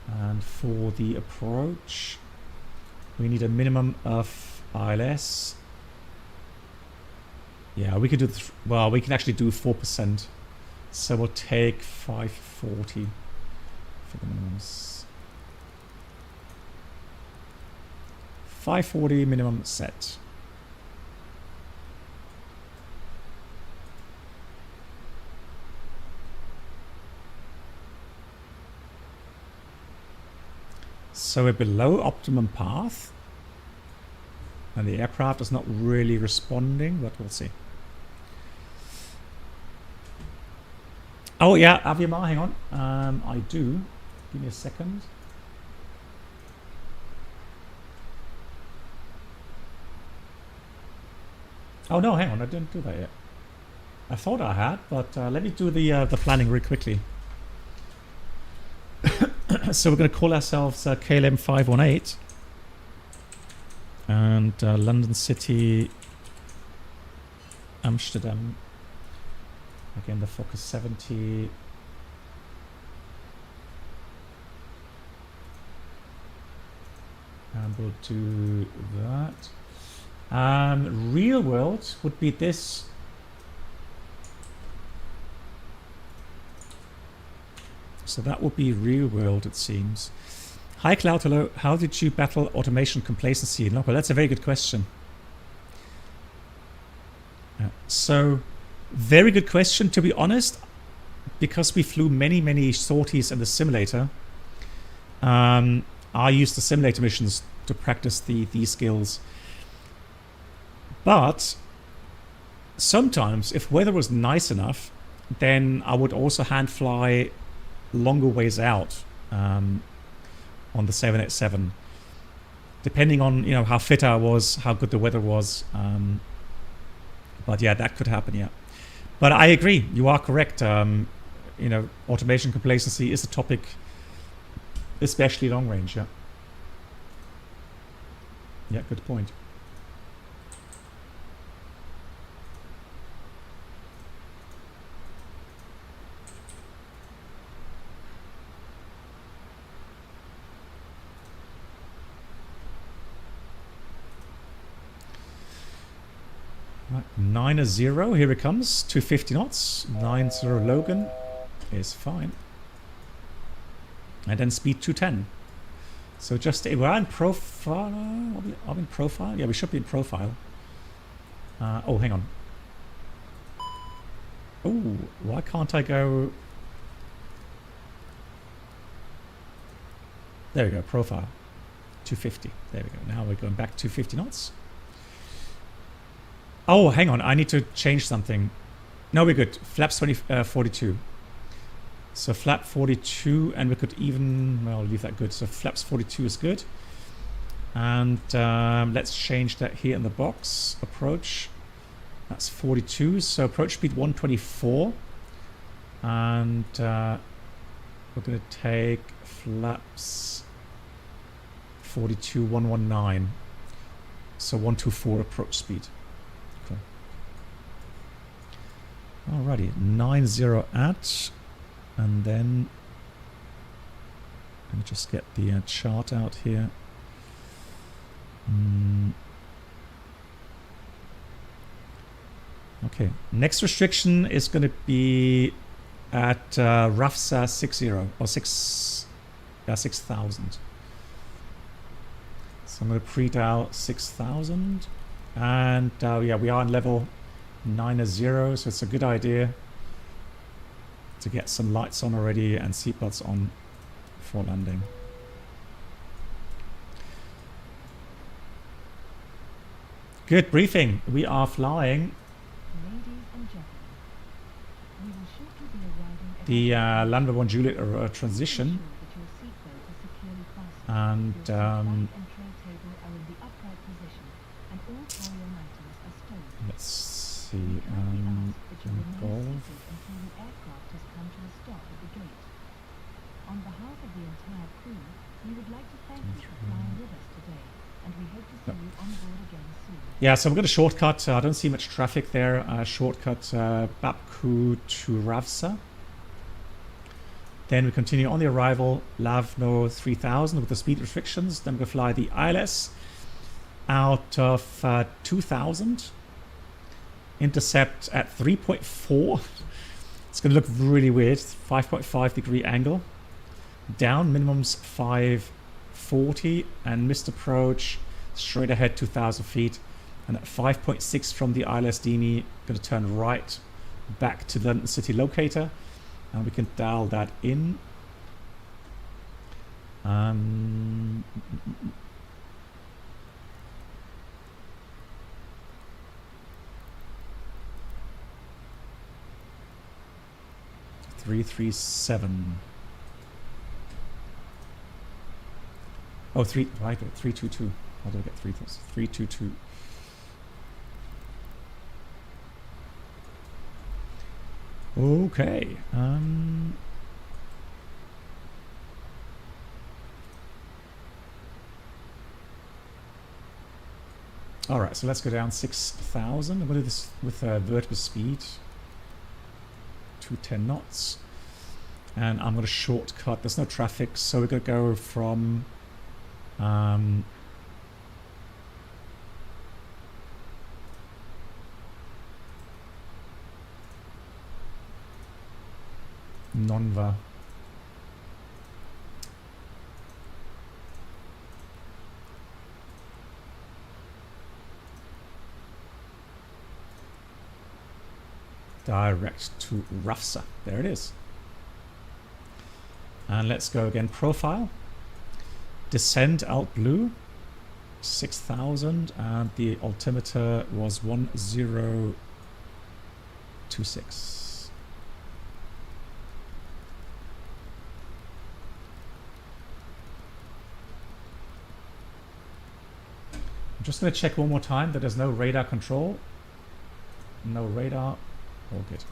And for the approach, we need a minimum of ILS. Yeah, we could do, well, we can actually do 4%. So we'll take 540 for the minimums. 540 minimum set. So we're below optimum path. And the aircraft is not really responding, but we'll see. Oh yeah, Aviamar, hang on. I do. Give me a second. Oh no, hang on, I didn't do that yet. I thought I had, but let me do the planning really quickly. So we're going to call ourselves KLM 518 and London City, Amsterdam. Again, the Fokker 70. And we'll do that. Real world would be this. So that would be real world, it seems. Hi Cloud, hello. How did you battle automation complacency? No, well, that's a very good question. So, very good question, to be honest. Because we flew many sorties in the simulator, I used the simulator missions to practice these skills. But sometimes, if weather was nice enough, then I would also hand fly longer ways out on the 787, depending on how fit I was, how good the weather was. But yeah, that could happen. Yeah, but I agree. You are correct. Automation complacency is a topic, especially long range. Yeah. Yeah, good point. Right, 9-0, here it comes, 250 knots, 90 Logan is fine. And then speed 210. So just, we're in profile, are we in profile? Yeah, we should be in profile. Oh, hang on. Oh, why can't I go? There we go, profile, 250, there we go. Now we're going back 250 knots. Oh, hang on. I need to change something. No, we're good. Flaps 42. So flap 42, and we could even, well, leave that good. So flaps 42 is good. And let's change that here in the box. Approach. That's 42. So approach speed 124. And we're going to take flaps 42, 119. So 124 approach speed. Alrighty, 90 at, and then let me just get the chart out here. Okay, next restriction is going to be at RAFSA 60 or 6,000. So I'm going to pre-dial 6,000. And yeah, we are on level 90, so it's a good idea to get some lights on already and seatbelts on for landing. Good briefing. We are flying the Land Rover 1 Juliet transition, and let's see, Golf. On behalf of the entire crew, we would like to thank you for flying with us today, and we hope to see you on board again soon. Yeah, so we're going to shortcut. I don't see much traffic there. Shortcut Baku to Ravsa. Then we continue on the arrival Lavno 3000 with the speed restrictions. Then we're going to fly the ILS out of 2000. Intercept at 3.4. It's going to look really weird. 5.5 degree angle. Down, minimum's 540, and missed approach straight ahead 2,000 feet. And at 5.6 from the ILS Dini, going to turn right back to the London City locator. And we can dial that in. 337. Oh, 322. How did I get 322? Okay. All right, so let's go down 6,000. I'm going to do this with vertical speed. 210 knots. And I'm going to shortcut. There's no traffic, so we're going to go from Nonva. Direct to Rafsa. There it is. And let's go again. Profile. Descend Alt Blue. 6,000. And the altimeter was 1026. I'm just going to check one more time that there's no radar control. No radar. All good.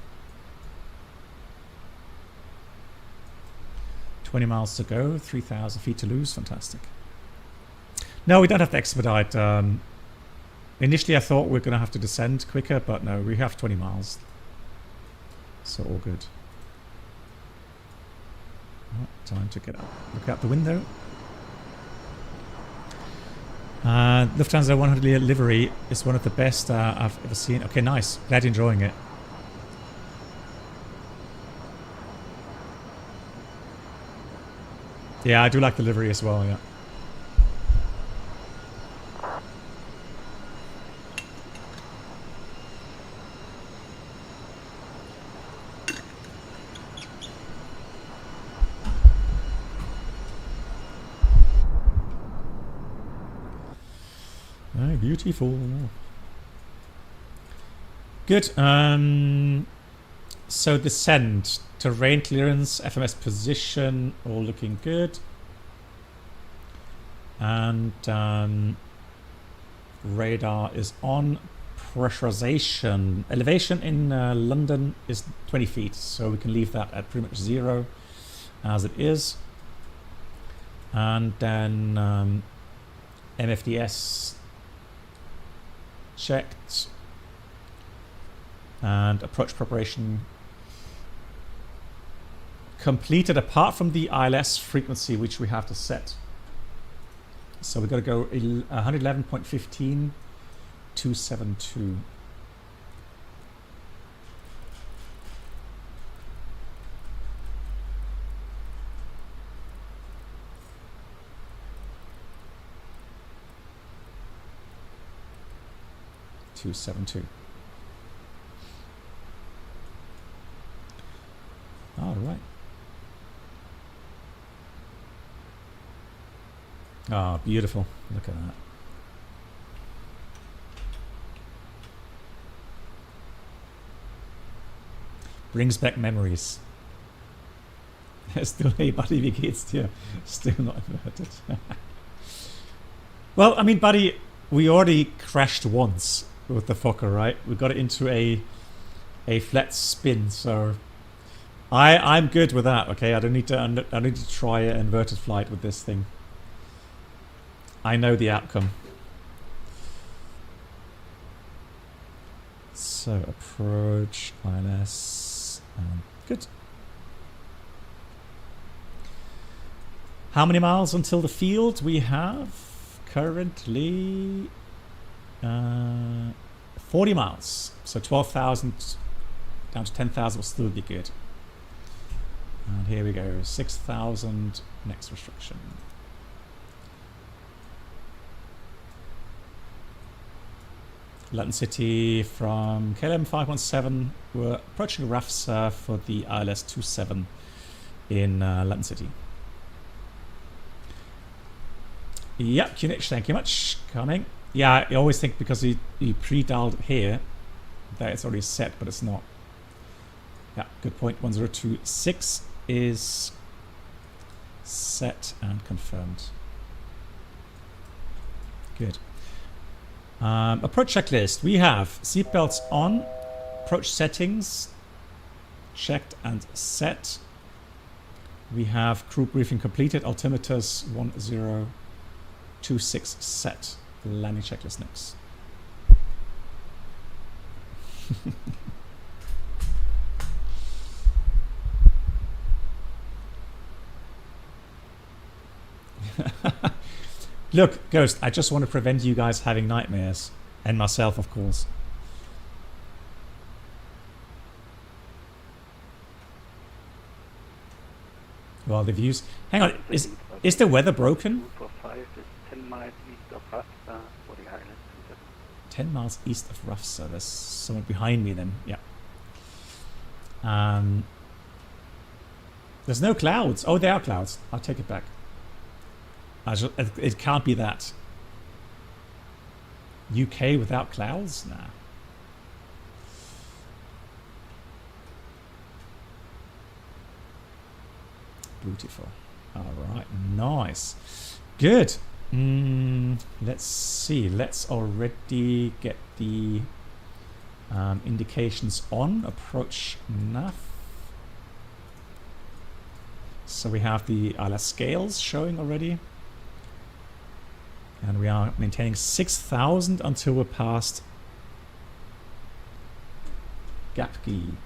20 miles to go, 3,000 feet to lose. Fantastic. No, we don't have to expedite. Initially, I thought we were going to have to descend quicker, but no, we have 20 miles. So all good. Oh, time to get up. Look out the window. Lufthansa 100 livery is one of the best I've ever seen. Okay, nice. Glad you're enjoying it. Yeah, I do like the livery as well, yeah. Oh, beautiful. Good. So descend. Terrain clearance, FMS position, all looking good. And radar is on. Pressurization. Elevation in London is 20 feet, so we can leave that at pretty much 0 as it is. And then MFDS checked. And approach preparation completed apart from the ILS frequency which we have to set. So we've got to go 111.15 272. 272. All right. Ah, beautiful. Look at that. Brings back memories. Still, hey buddy, wie geht's dir? Still not inverted. Well, I mean, buddy, we already crashed once with the Fokker, right? We got it into a flat spin, so I'm good with that. Okay, I don't need to try an inverted flight with this thing. I know the outcome. So approach ILS, good. How many miles until the field? We have currently 40 miles. So 12,000 down to 10,000 will still be good. And here we go, 6,000 next restriction. London City from KLM 517. We're approaching RAFSA for the ILS 27 in London City. Yeah, QNH, thank you much. Coming. Yeah, I always think because you pre-dialed here that it's already set, but it's not. Yeah, good point. 1026 is set and confirmed. Good. Approach checklist. We have seatbelts on, approach settings checked and set. We have crew briefing completed, altimeters 1026 set. Landing checklist next. Look, Ghost, I just want to prevent you guys having nightmares. And myself, of course. Well, the views... Hang on, is the weather broken? 245 is 10 miles east of RAFSA for the island. 10 miles east of RAFSA. There's someone behind me then. Yeah. There's no clouds. Oh, there are clouds. I'll take it back. It can't be that. UK without clouds? Nah. Beautiful. Alright, nice. Good. Let's see. Let's already get the indications on. Approach nav. So we have the ILS scales showing already. And we are maintaining 6,000 until we're past Gapki.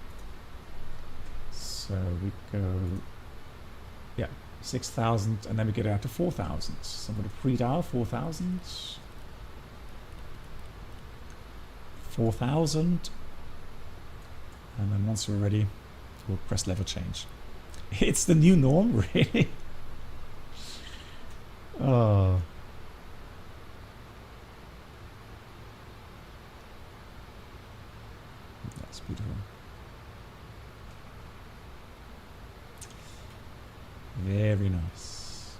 So we go, yeah, 6,000, and then we get out to 4,000. So I'm going to pre-dial 4,000. 4,000. And then once we're ready, we'll press level change. It's the new norm, really? Oh. That's beautiful. Very nice.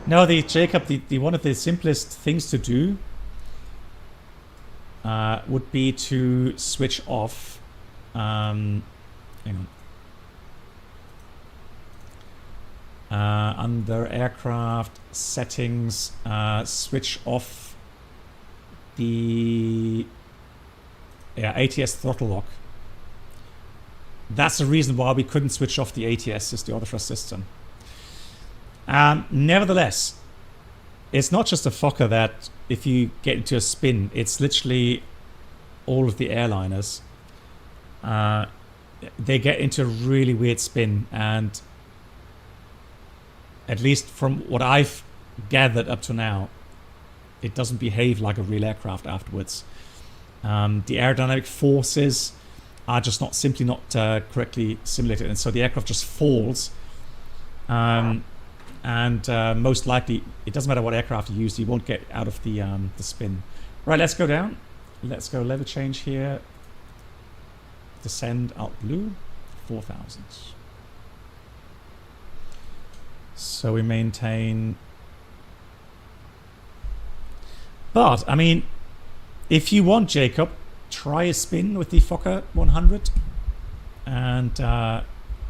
No, Jacob, the one of the simplest things to do would be to switch off. Hang on. Under aircraft settings, switch off the ATS throttle lock. That's the reason why we couldn't switch off the ATS, is the auto thrust system. Nevertheless, it's not just a Fokker that if you get into a spin, it's literally all of the airliners. They get into a really weird spin, and at least from what I've gathered up to now, it doesn't behave like a real aircraft afterwards. The aerodynamic forces are just simply not correctly simulated, and so the aircraft just falls. And most likely, it doesn't matter what aircraft you use, you won't get out of the spin. Right, let's go down. Let's go level change here. Descend out blue, 4,000. So we maintain. But I mean, if you want, Jacob, try a spin with the Fokker 100 and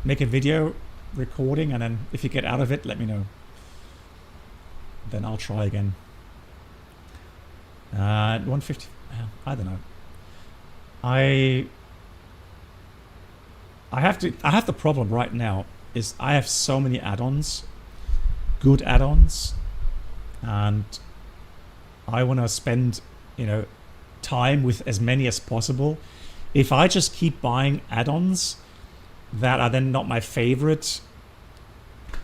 make a video recording, and then if you get out of it, let me know. Then I'll try again. 150. I don't know. I have the problem right now is I have so many add-ons, good add-ons, and I want to spend, you know, time with as many as possible. If I just keep buying add-ons that are then not my favorite,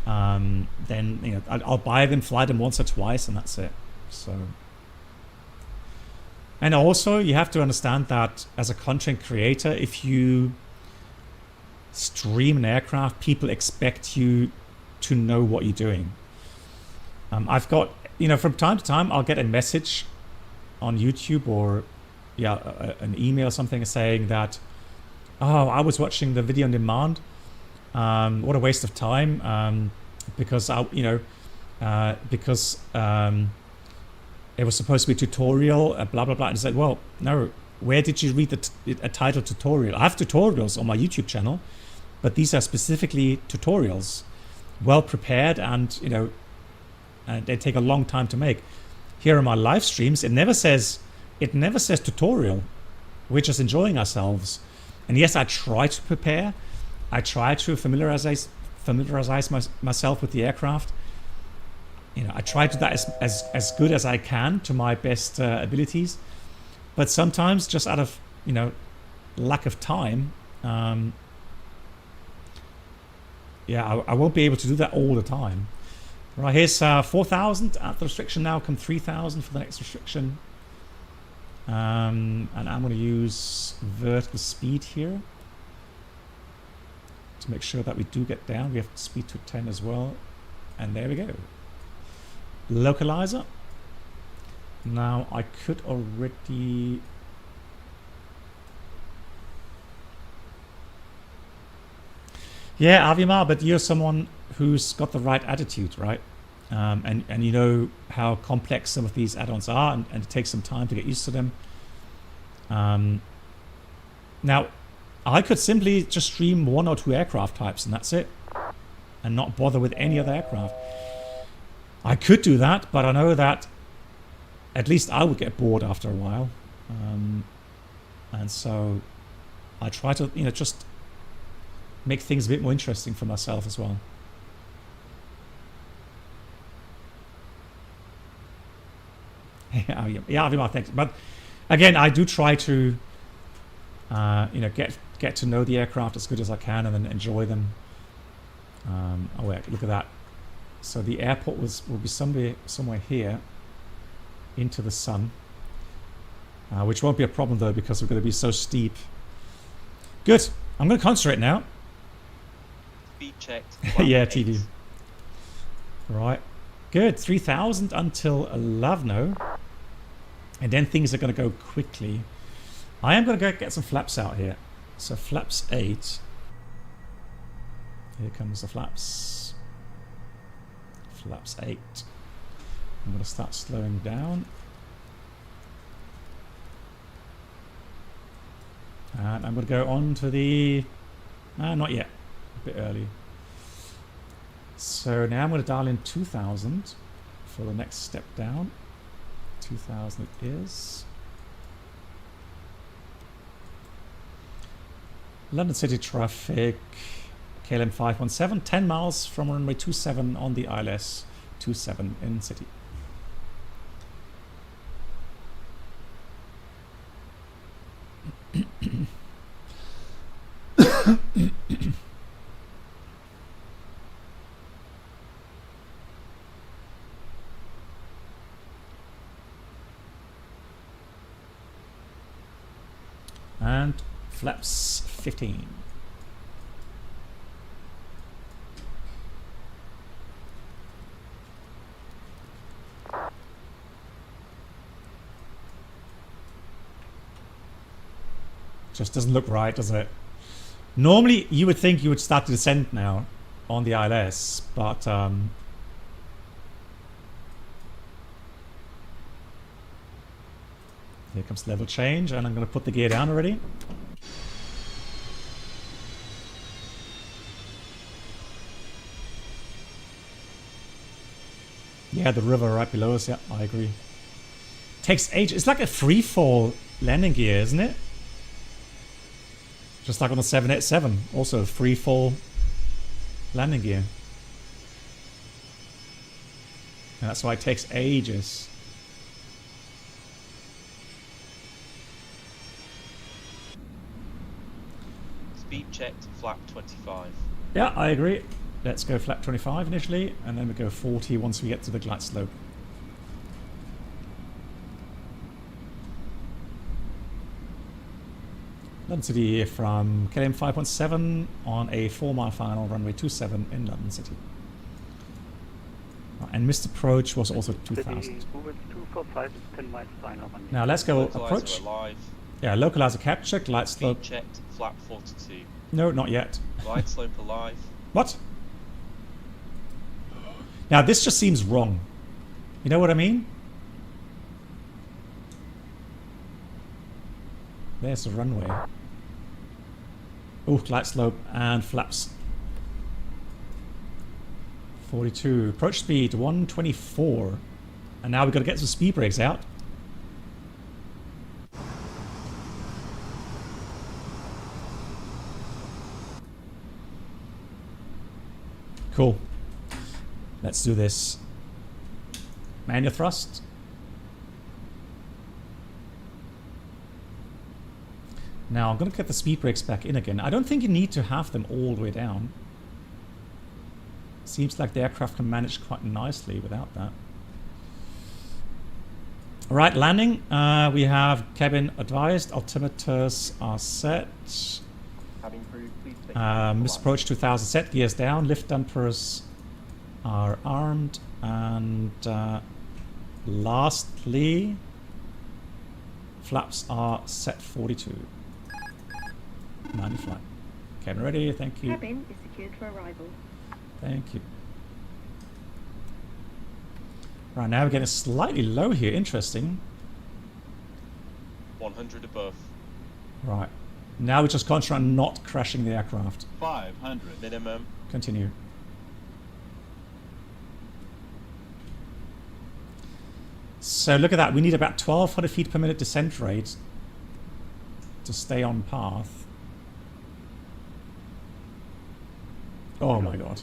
then, you know, I'll buy them, fly them once or twice, and that's it. So, and also you have to understand that as a content creator, if you stream an aircraft, people expect you to know what you're doing. I've got, you know, from time to time I'll get a message on YouTube or an email or something saying that, oh, I was watching the video on demand, what a waste of time, because it was supposed to be a tutorial, blah blah blah. And I said, well, no, where did you read a title tutorial? I have tutorials on my YouTube channel, but these are specifically tutorials, well prepared, and you know, they take a long time to make. Here are my live streams. It never says tutorial. We're just enjoying ourselves. And yes, I try to prepare. I try to familiarize myself with the aircraft. You know, I try to do that as good as I can to my best abilities. But sometimes, just out of, you know, lack of time, I won't be able to do that all the time. Right, here's 4,000 at the restriction now. Come 3,000 for the next restriction. And I'm going to use vertical speed here to make sure that we do get down. We have speed to 10 as well. And there we go. Localizer. Now I could already... Yeah, Avimar, but you're someone who's got the right attitude, right? And you know how complex some of these add-ons are, and it takes some time to get used to them. Now, I could simply just stream 1 or 2 aircraft types, and that's it, and not bother with any other aircraft. I could do that, but I know that at least I would get bored after a while, and so I try to, you know, just make things a bit more interesting for myself as well. Yeah, Avimar, thanks. But again, I do try to, you know, get to know the aircraft as good as I can and then enjoy them. Oh wait, look at that. So the airport will be somewhere here, into the sun, which won't be a problem though because we're going to be so steep. Good. I'm going to concentrate now. Speed checked. Yeah, TV. Right. Good. 3,000 until Lavno. And then things are going to go quickly. I am going to go get some flaps out here. So flaps 8. Here comes the flaps. Flaps 8. I'm going to start slowing down. And I'm going to go on to the... not yet. A bit early. So now I'm going to dial in 2,000 for the next step down. 2,000 it is. London City traffic. KLM 517. 10 miles from runway 27 on the ILS 27 in city. And flaps 15. Just doesn't look right, does it? Normally, you would think you would start to descend now on the ILS, but here comes level change, and I'm going to put the gear down already. Yeah, the river right below us. Yeah, I agree. Takes age. It's like a free fall landing gear, isn't it? Just like on the 787, also free fall landing gear. And that's why it takes ages. Speed check to flap 25. Yeah, I agree. Let's go flap 25 initially, and then we go 40 once we get to the glide slope. London City from KLM 5.7 on a 4-mile final, runway 27 in London City. And missed approach was also 2000. 245 is 10 miles final. Now let's go Localizer approach. alive. Yeah, localizer capture, glide slope. Speed checked, flap 42. No, not yet. Glide slope alive. What? Now this just seems wrong. You know what I mean? There's the runway. Oh, glide slope and flaps. 42. Approach speed 124. And now we've got to get some speed brakes out. Cool. Let's do this. Manual thrust. Now I'm going to get the speed brakes back in again. I don't think you need to have them all the way down. Seems like the aircraft can manage quite nicely without that. Alright, landing. We have cabin advised. Altimeters are set. Misapproach 2000 set. Gears down. Lift dampers are armed. And lastly, flaps are set 42. 90 flight. Cabin ready, thank you. Cabin is secured for arrival. Thank you. Right, now we're getting slightly low here. Interesting. 100 above. Right. Now we just concentrate on not crashing the aircraft. 500 minimum. Continue. So look at that. We need about 1200 feet per minute descent rate to stay on path. Oh my god.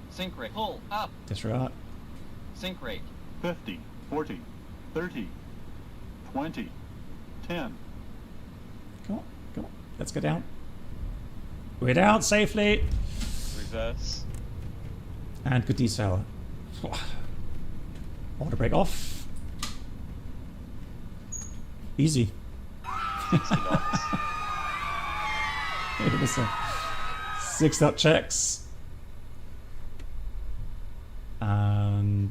Sync rate. Pull up. Disregard. Sync rate. 50, 40, 30, 20, 10. Come on, come on. Let's go down. We're down safely. Reverse. And good decel. Auto brake off. Easy. 60 knots. It was a 6 dot checks. And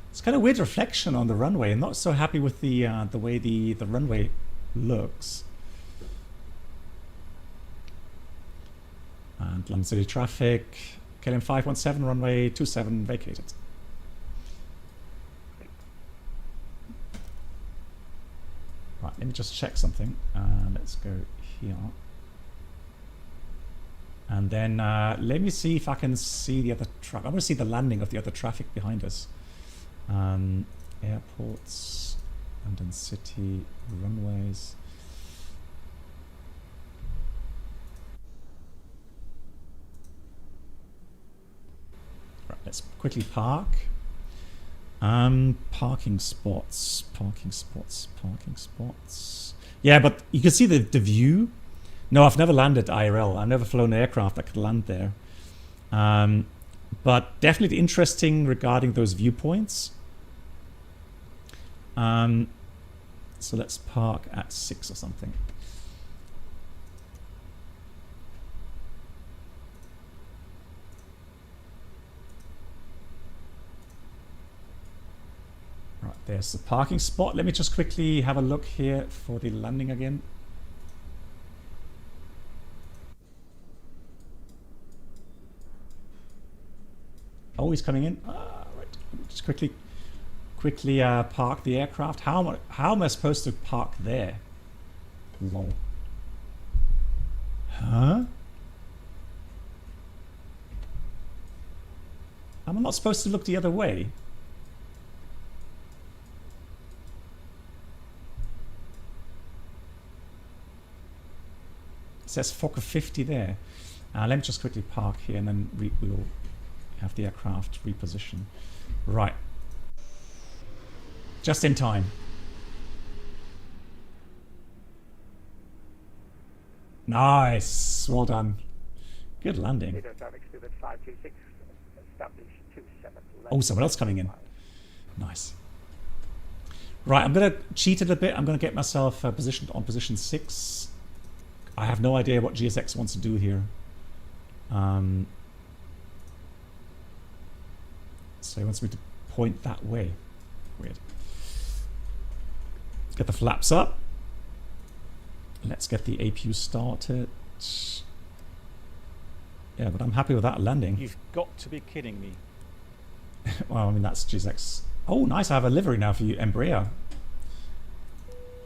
it's kind of weird reflection on the runway. I'm not so happy with the way the runway looks. And London City traffic. KLM 517 runway 27 vacated. Right, let me just check something. Let's go here. And then let me see if I can see the other truck. I want to see the landing of the other traffic behind us. Airports, London City, runways. Right, let's quickly park. Parking spots, parking spots, parking spots. Yeah, but you can see the view. No, I've never landed IRL. I've never flown an aircraft that could land there. But definitely interesting regarding those viewpoints. So let's park at 6 or something. Right, there's the parking spot. Let me just quickly have a look here for the landing again. Oh, he's coming in. Right. Just quickly park the aircraft. How am I supposed to park there? Lol. Huh? Am I not supposed to look the other way? It says Fokker 50 there. Let me just quickly park here and then we'll have the aircraft reposition. Right. Just in time. Nice. Well done. Good landing. Oh, someone else coming in. Nice. Right, I'm going to cheat it a bit. I'm going to get myself positioned on position 6. I have no idea what GSX wants to do here. So he wants me to point that way. Weird. Let's get the flaps up. Let's get the APU started. Yeah, but I'm happy with that landing. You've got to be kidding me. Well, I mean, that's GSX. Oh, nice. I have a livery now for you, Embraer.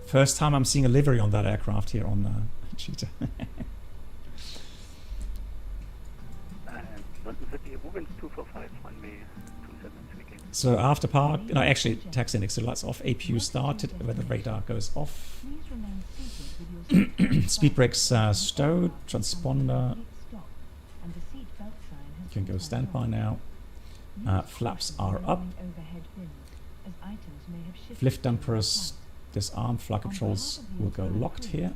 First time I'm seeing a livery on that aircraft here on Cheetah. So after park, no, actually taxi index, so lights off, APU started, when the radar goes off. Speed brakes stowed, transponder. You can go standby now. Flaps are up. Lift dampers disarmed, flight controls will go locked here.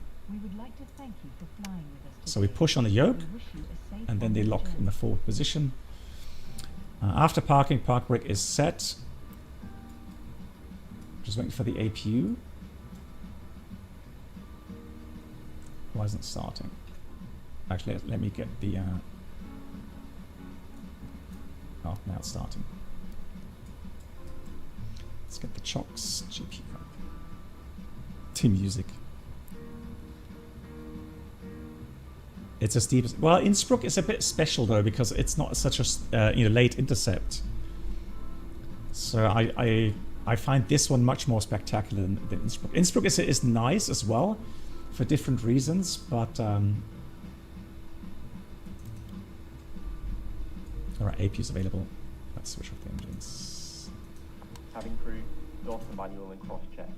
So we push on the yoke and then they lock in the forward position. After parking, park brake is set. Just waiting for the APU. Why isn't it starting? Actually, let me get the... Oh, now it's starting. Let's get the chocks. GP. Team music. It's a steep... Well, Innsbruck is a bit special though because it's not such a late intercept. So I find this one much more spectacular than Innsbruck. Innsbruck is nice as well for different reasons, but alright, AP is available. Let's switch off the engines. Having crew, door to manual and cross check.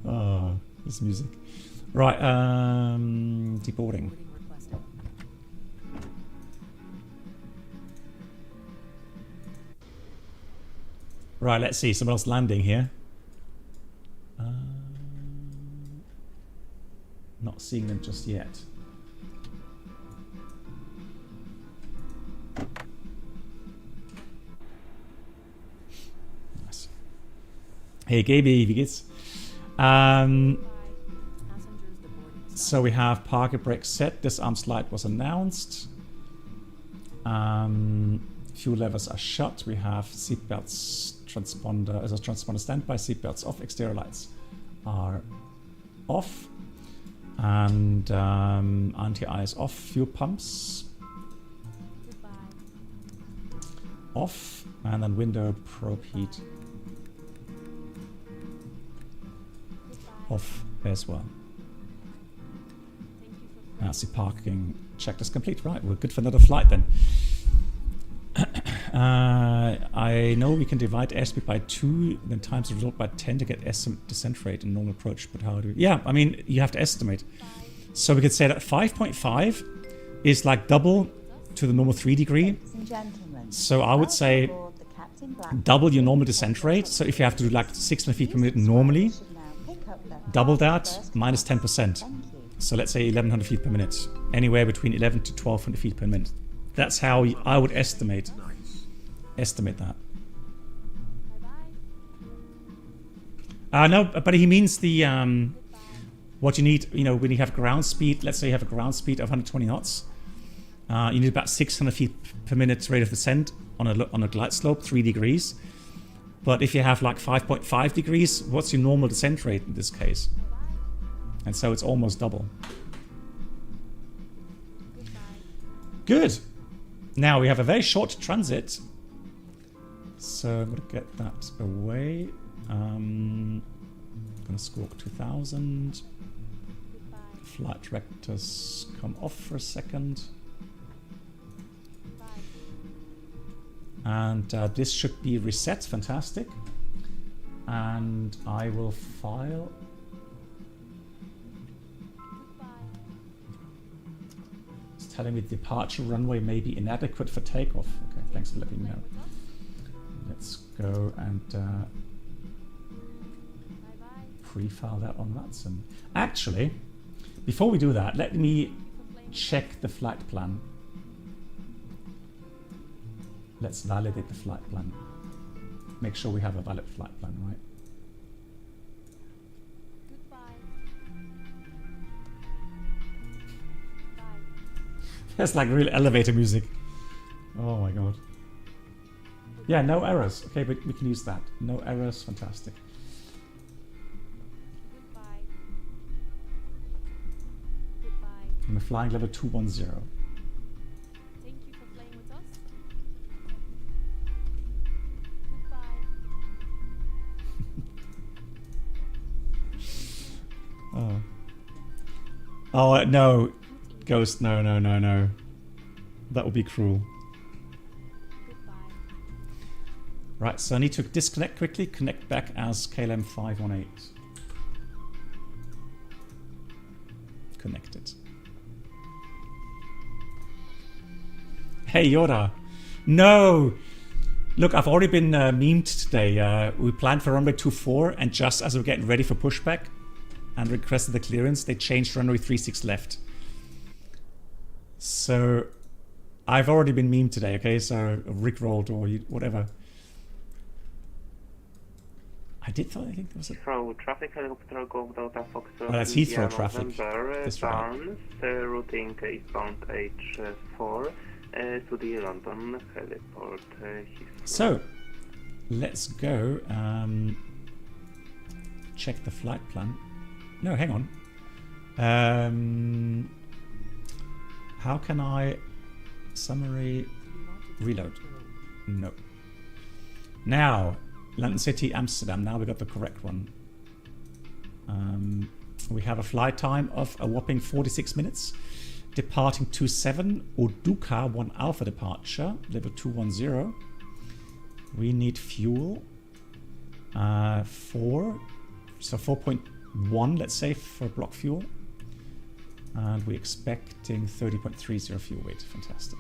Oh, this music. Right, deboarding. Right, let's see. Someone else landing here. Not seeing them just yet. Nice. Hey, Gaby, wie geht's? So we have parking brake set. Disarm slide was announced. Fuel levers are shut. We have seatbelts transponder as a transponder standby. Seatbelts off. Exterior lights are off. And anti-ice off. Fuel pumps off. And then window probe heat off as well. That's the parking check is complete. Right, we're good for another flight then. I know we can divide airspeed by 2, then times the result by 10 to get descent rate and normal approach, but how do we... Yeah, I mean, you have to estimate. So we could say that 5.5 is like double to the normal 3 degree. So I would say in black. double your normal descent rate. So if you have to do like 600 feet per minute normally, double that minus 10%. So let's say 1100 feet per minute. Anywhere between 11 to 1200 feet per minute. That's how I would estimate that. No, but he means the what you need, you know, when you have ground speed, let's say you have a ground speed of 120 knots, you need about 600 feet per minute rate of descent on a glide slope, 3 degrees. But if you have like 5.5 degrees, what's your normal descent rate in this case? And so it's almost double. Good. Now we have a very short transit. So I'm going to get that away. I'm going to squawk 2000. Flight directors come off for a second. And this should be reset. Fantastic. And I will file. It's telling me the departure runway may be inadequate for takeoff. Okay, thanks for letting me know. Let's go and pre-file that on VATSIM. Actually, before we do that, let me check the flight plan. Let's validate the flight plan. Make sure we have a valid flight plan, right? That's like real elevator music. Oh my god. Yeah, no errors. Okay, but we can use that. No errors, fantastic. I'm flying level 210. Thank you for flying with us. Goodbye. Oh no, Ghost, no. That would be cruel. Right, so I need to disconnect quickly, connect back as KLM 518. Connected. Hey Yoda. No! Look, I've already been memed today. We planned for runway 24 and just as we're getting ready for pushback and requested the clearance, they changed runway 36 left. So I've already been memed today, okay? So rickrolled or whatever. I think there was a... Heathrow traffic, helicopter go Delta Foxtrot. Oh, that's Heathrow traffic. That's right. Routing eastbound H4 to the London heliport Heathrow. So, let's go check the flight plan. No, hang on. How can I summary reload? No. Now, London City, Amsterdam. Now we got the correct one. We have a flight time of a whopping 46 minutes. Departing 27, Uduka 1 Alpha departure, level 210. We need fuel. 4, so 4.1, let's say, for block fuel. And we're expecting 30.30 fuel weight. Fantastic.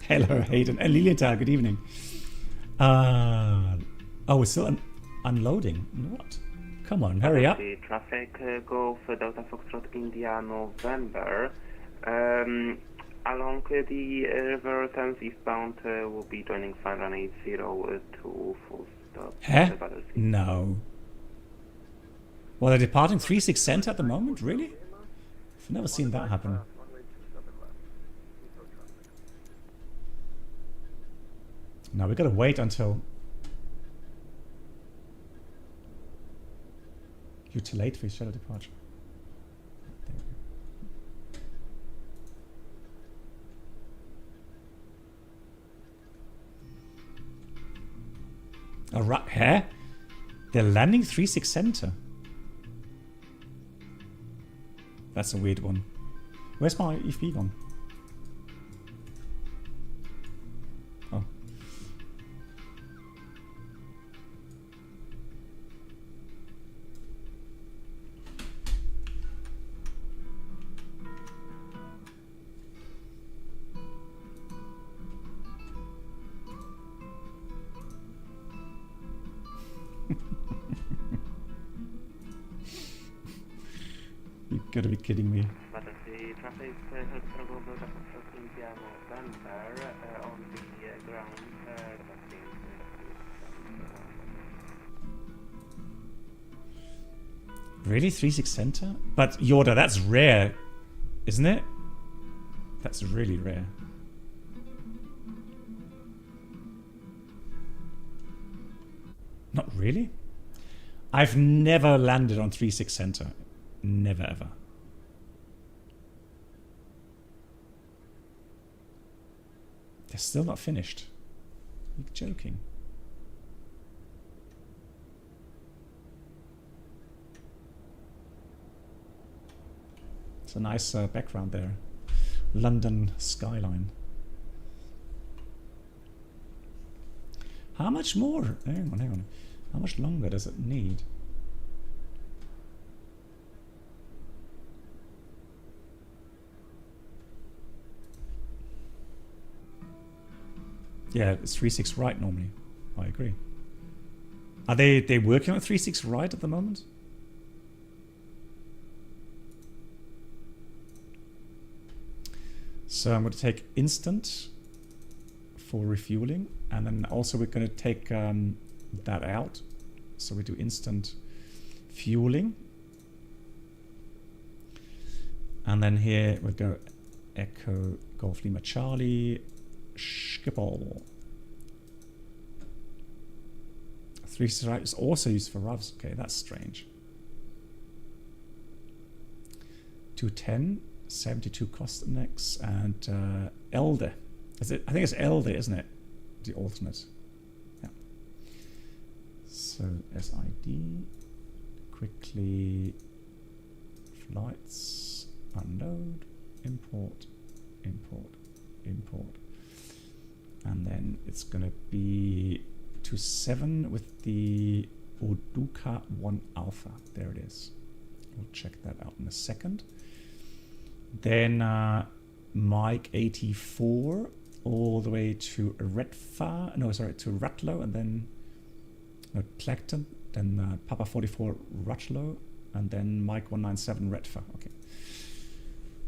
Hello, Hayden. And Lilienthal, good evening. Oh, we're still unloading. What? Come on, hurry up. The traffic go for Delta Foxtrot India November. Along the river Thames eastbound will be joining 5180 to full stop. Huh? No. Well, they're departing 36 cent at the moment? Really? I've never seen that happen. Now we've got to wait until... You're too late for your shuttle departure. Alright, huh? They're landing 36 center. That's a weird one. Where's my EFB gone? Oh. gotta be kidding me. Traffic on the ground. Really? 3-6 center? But Yoda, that's rare, isn't it? That's really rare. Not really? I've never landed on 3-6 center. Never ever. They're still not finished. You're joking. It's a nice background there. London skyline. How much more? Hang on. How much longer does it need? Yeah, it's 3-6 right normally. I agree. Are they working on 3-6 right at the moment? So I'm going to take instant for refueling, and then also we're going to take that out. So we do instant fueling, and then here we'll go Echo Golf Lima Charlie Schiphol. 3-6 right is also used for RAVs. Okay, that's strange. 210. 72 cost index, and Elde. Is it? I think it's Elde, isn't it? The alternate. Yeah. So SID. Quickly. Flights. Unload. Import. Import. Import. And then it's going to be 27 with the Oduka 1 Alpha. There it is. We'll check that out in a second. Then Mike 84 all the way to Redfa, no, sorry, to Rutlow, and then Clacton, then Papa 44 Rutlow, and then Mike 197 Redfa. Okay.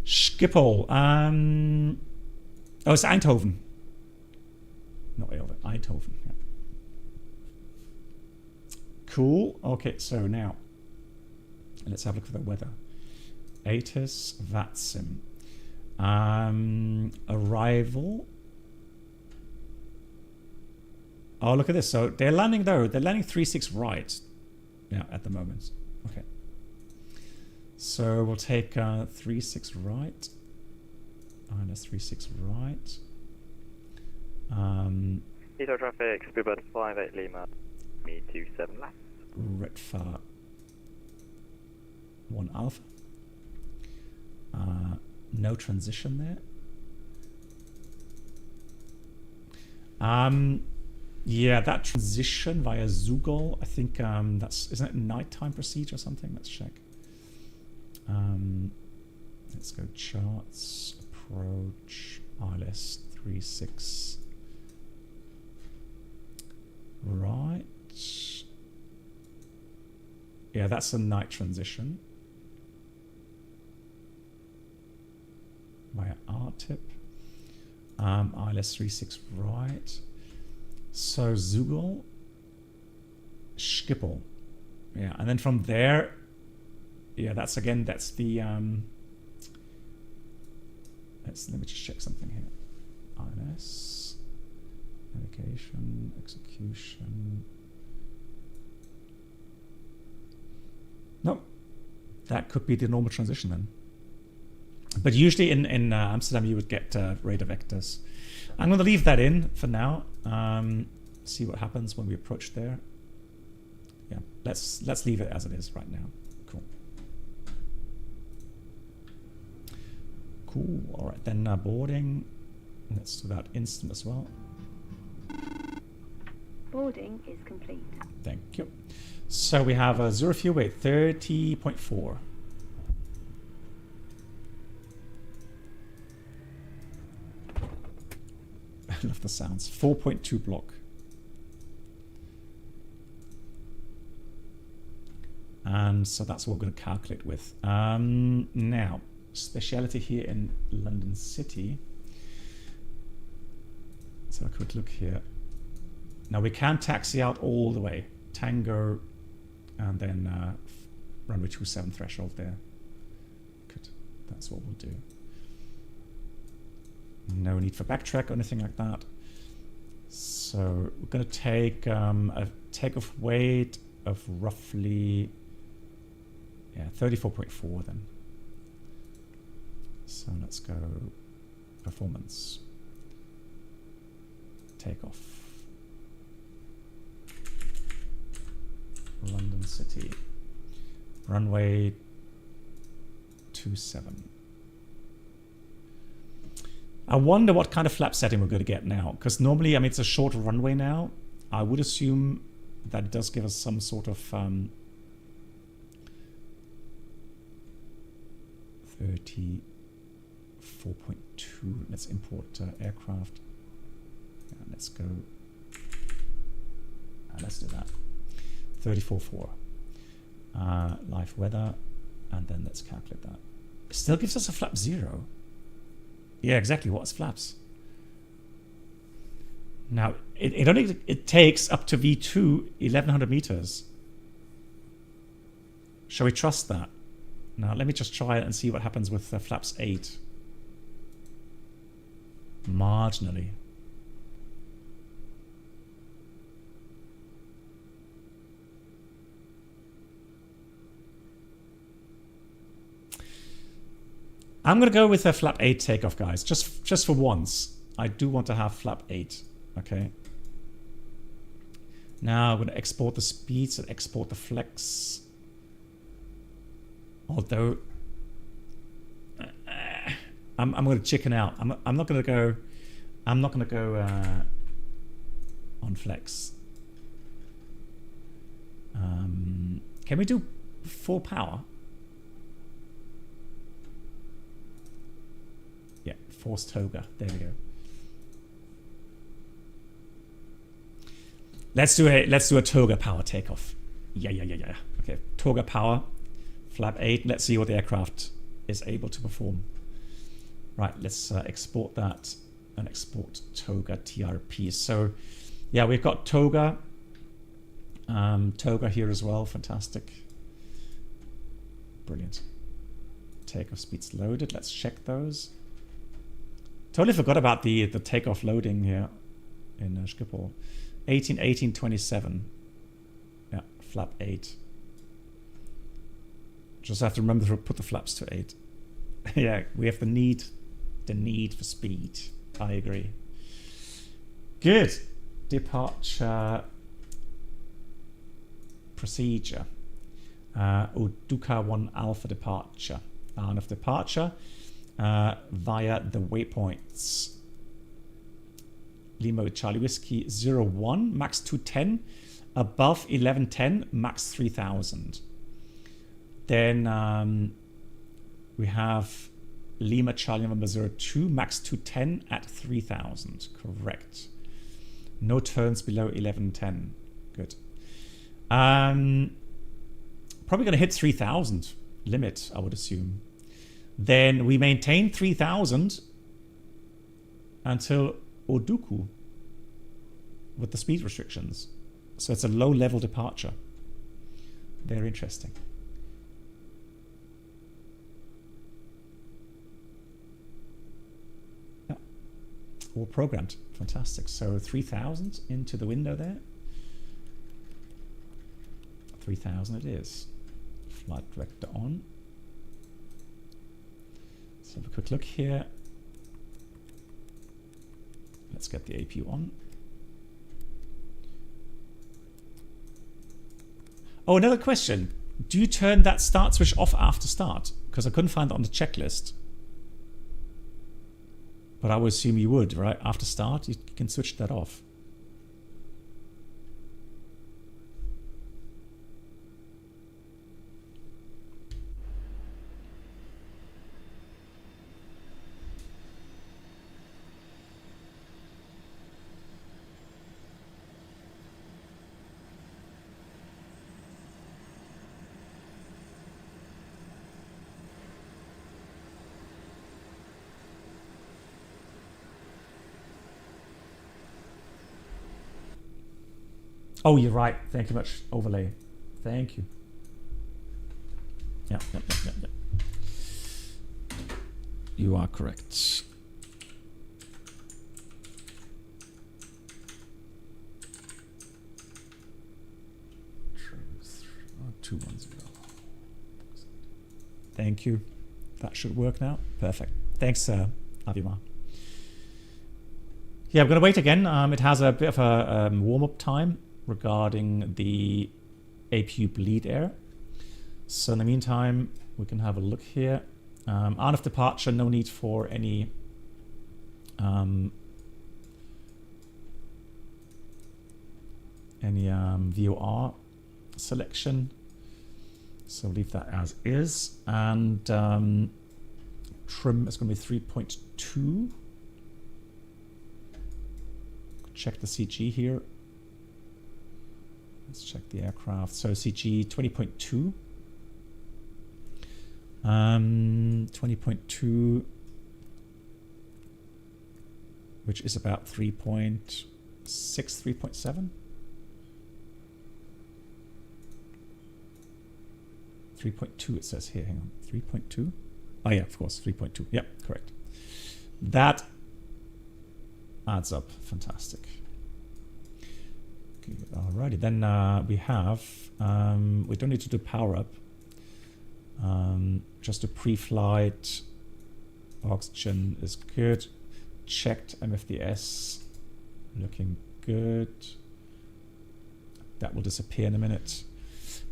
Schiphol. Oh, it's Eindhoven. Not Elde, Eindhoven. Yeah. Cool. Okay, so now let's have a look for the weather. ATIS VATSIM. Arrival. Oh, look at this. So they're landing though. They're landing 3-6 right. Yeah, at the moment. Okay. So we'll take 3-6 right. That's 3-6 right. Eco traffic, Speedbird 58 Lima, me 27 left. Redfar 1 Alpha. No transition there. Yeah, that transition via Zugol, I think that's, isn't it nighttime procedure or something? Let's check. Let's go charts, approach, ILS 3-6. Right. Yeah, that's a night transition. Via R-tip. ILS 3-6 right. So Zugol, Schiphol. Yeah, and then from there, yeah, that's again, that's the, let me just check something here. ILS, navigation, execution. No, that could be the normal transition then. But usually in Amsterdam, you would get radar vectors. I'm going to leave that in for now. See what happens when we approach there. Yeah, let's leave it as it is right now. Cool. Cool. All right, then boarding. Let's do that instant as well. Boarding is complete. Thank you. So we have a zero fuel weight, 30.4. I love the sounds. 4.2 block. And so that's what we're going to calculate with. Now, speciality here in London City. Let's have a quick look here. Now we can taxi out all the way. Tango, and then runway 27 threshold there. Good. That's what we'll do. No need for backtrack or anything like that. So we're going to take a takeoff weight of roughly 34.4 then. So let's go performance. Takeoff. London City. Runway 27. I wonder what kind of flap setting we're going to get now, because normally, I mean, it's a short runway now. I would assume that it does give us some sort of 34.2. Let's import aircraft. Yeah, let's go. Let's do that. 34.4. Live weather, and then let's calculate that. It still gives us a flap 0. Yeah, exactly. What's flaps? Now, it takes up to V2 1100 meters. Shall we trust that? Now, let me just try it and see what happens with flaps 8. Marginally. I'm going to go with a flap 8 takeoff, guys. Just for once. I do want to have flap 8. Okay. Now I'm going to export the speeds and export the flex. Although I'm going to chicken out. I'm not going to go. I'm not going to go on flex. Can we do full power? Yeah, forced toga. There we go. Let's do a toga power takeoff. Yeah. Okay, toga power, flap 8. Let's see what the aircraft is able to perform. Right, let's export that and export toga TRP. So, yeah, we've got toga. Toga here as well. Fantastic. Brilliant. Takeoff speeds loaded. Let's check those. Totally forgot about the takeoff loading here in Schiphol. 18, 18, 27. Yeah, flap 8. Just have to remember to put the flaps to 8. Yeah, we have the need for speed. I agree. Good. Departure procedure. Uduka 1 Alpha departure. Of departure via the waypoints. Limo Charlie Whiskey 01, max 210, above 1110, max 3000. Then we have Lima Charlie November 02, max 210 at 3000. Correct. No turns below 1110. Good. Probably going to hit 3000 limit, I would assume. Then we maintain 3000 until Oduku with the speed restrictions. So it's a low level departure. Very interesting. Yeah. All programmed. Fantastic. So 3000 into the window there. 3000 it is. Flight director on. Let's have a quick look here. Let's get the APU on. Oh, another question. Do you turn that start switch off after start? Because I couldn't find it on the checklist. But I would assume you would, right? After start, you can switch that off. Oh, you're right. Thank you much. Overlay. Thank you. Yeah. You are correct. 210. Thank you. That should work now. Perfect. Thanks, Avimar. Yeah, I'm going to wait again. It has a bit of a warm-up time regarding the APU bleed air. So in the meantime, we can have a look here. Out of departure, no need for any VOR selection. So leave that as is. And trim is going to be 3.2. Check the CG here. Let's check the aircraft. So CG 20.2. 20.2, which is about 3.6, 3.7. 3.2 it says here, hang on, 3.2? Oh yeah, of course, 3.2, yep, correct. That adds up, fantastic. Good. Alrighty, then we have, we don't need to do power up. Just a pre-flight, oxygen is good. Checked MFDS, looking good. That will disappear in a minute.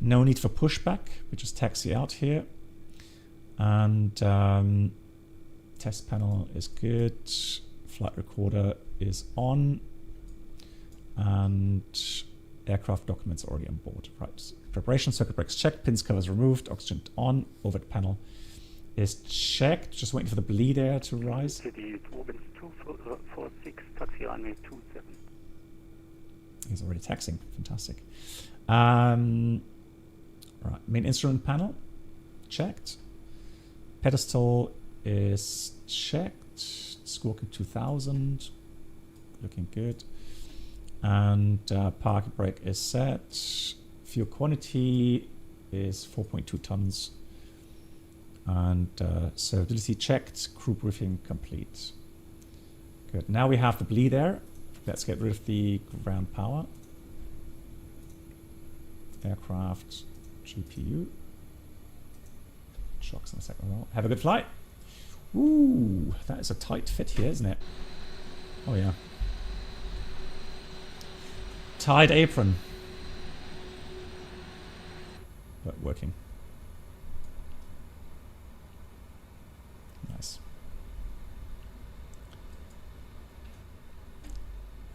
No need for pushback, we just taxi out here. And test panel is good. Flight recorder is on. And aircraft documents already on board. Right. Preparation, circuit breaks checked, pins covers removed, oxygen on, overhead panel is checked. Just waiting for the bleed air to rise. City 246, taxi runway 27. He's already taxiing, fantastic. Right, main instrument panel, checked. Pedestal is checked. Squawking 2000, looking good. And parking brake is set. Fuel quantity is 4.2 tons. And servability checked. Crew briefing complete. Good. Now we have the bleed air. Let's get rid of the ground power. Aircraft GPU. Shocks in a second. Well, have a good flight. Ooh, that is a tight fit here, isn't it? Oh yeah. Tied apron. But working. Nice.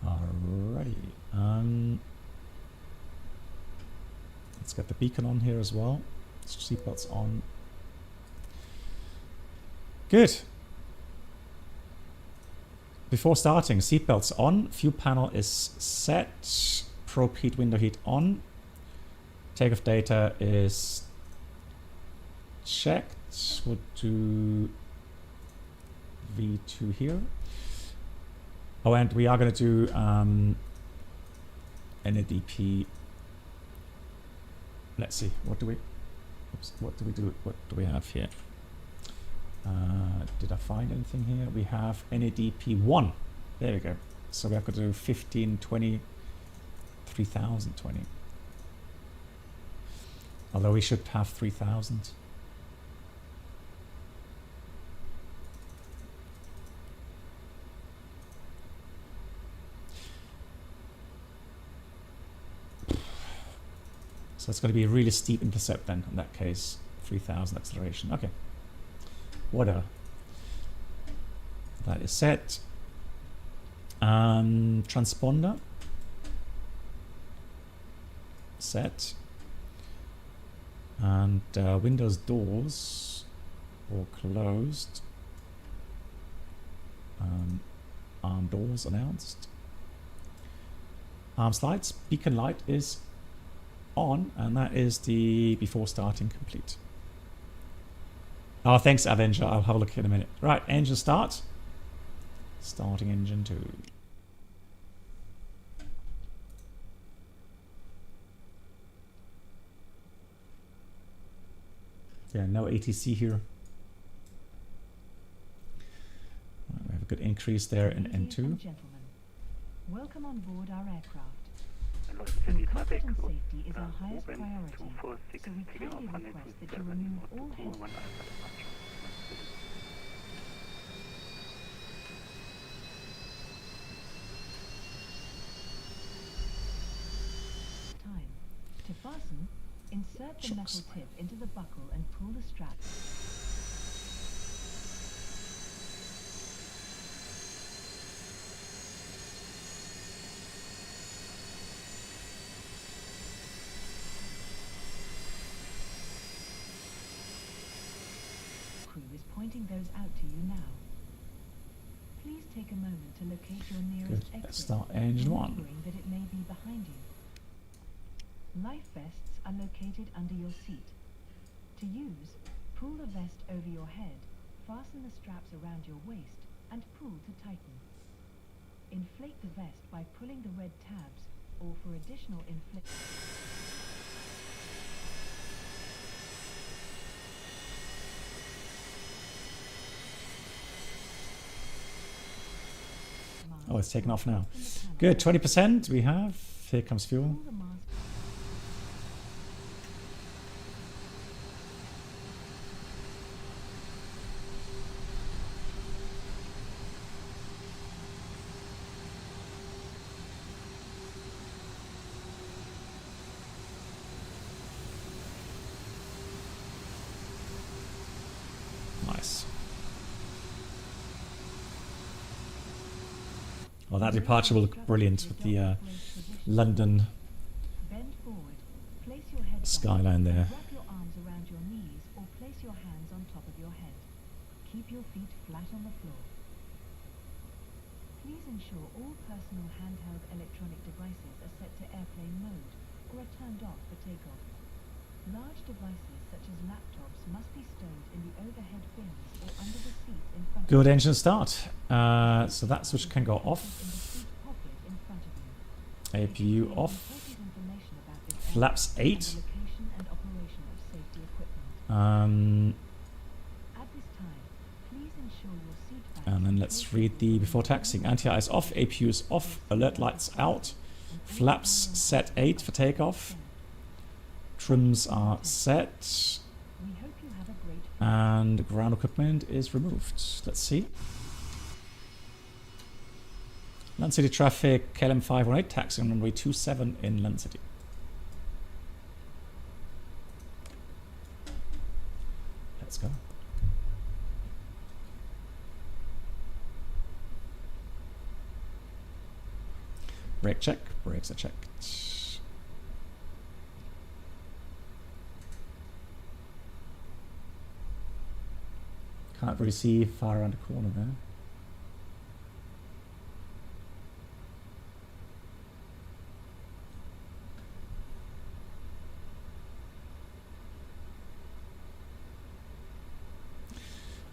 Alrighty. Let's get the beacon on here as well. Seatbelts on. Good. Before starting, seatbelts on. Fuel panel is set. Probe heat, window heat on. Takeoff data is checked. We'll do V2 here. Oh, and we are going to do NADP. Let's see. What do we? Oops, what do we do? What do we have here? Did I find anything here? We have NADP 1. There we go. So we have to do 1520, 3020. Although we should have 3000. So it's going to be a really steep intercept then, in that case. 3000 acceleration. Okay. Whatever. That is set. Transponder. Set. And windows, doors, all closed. Arm doors announced. Arms lights. Beacon light is on, and that is the before starting complete. Oh, thanks, Avenger. I'll have a look in a minute. Right, engine start. Starting engine 2. Yeah, no ATC here. We have a good increase there in Ladies N2. and gentlemen, welcome on board our aircraft. London Your City comfort traffic and route safety is our highest moving priority, 246 so we taking kindly off runway request that you 27 remove to all head. 21 Alpha departure. Time. To fasten, insert the metal tip into the buckle and pull the strap. Crew is pointing those out to you now. Please take a moment to locate your nearest Good. Let's exit, start engine 1. remembering that it may be behind you. Life vests are located under your seat. To use, pull the vest over your head, fasten the straps around your waist, and pull to tighten. Inflate the vest by pulling the red tabs, or for additional inflation. Oh, it's taken off now. Good, 20% we have. Here comes fuel. Nice. Well, that departure will look brilliant with the London Bend forward, place your head skyline there. Wrap your arms around your knees or place your hands on top of your head. Keep your feet flat on the floor. Please ensure all personal handheld electronic devices are set to airplane mode or are turned off for takeoff. Large devices such as laptops must be stowed in the overhead bins or under the seat in front of you. Good engine start. So that switch can go off. APU off. Flaps 8. And then let's read the before taxiing. Anti-air is off. APU is off. Alert lights out. Flaps set 8 for takeoff. Trims are set. And ground equipment is removed. Let's see. London City traffic, KLM 518, taxi on runway 27 in London City. Let's go. Brake check, brakes are checked. Can't really see far around the corner there.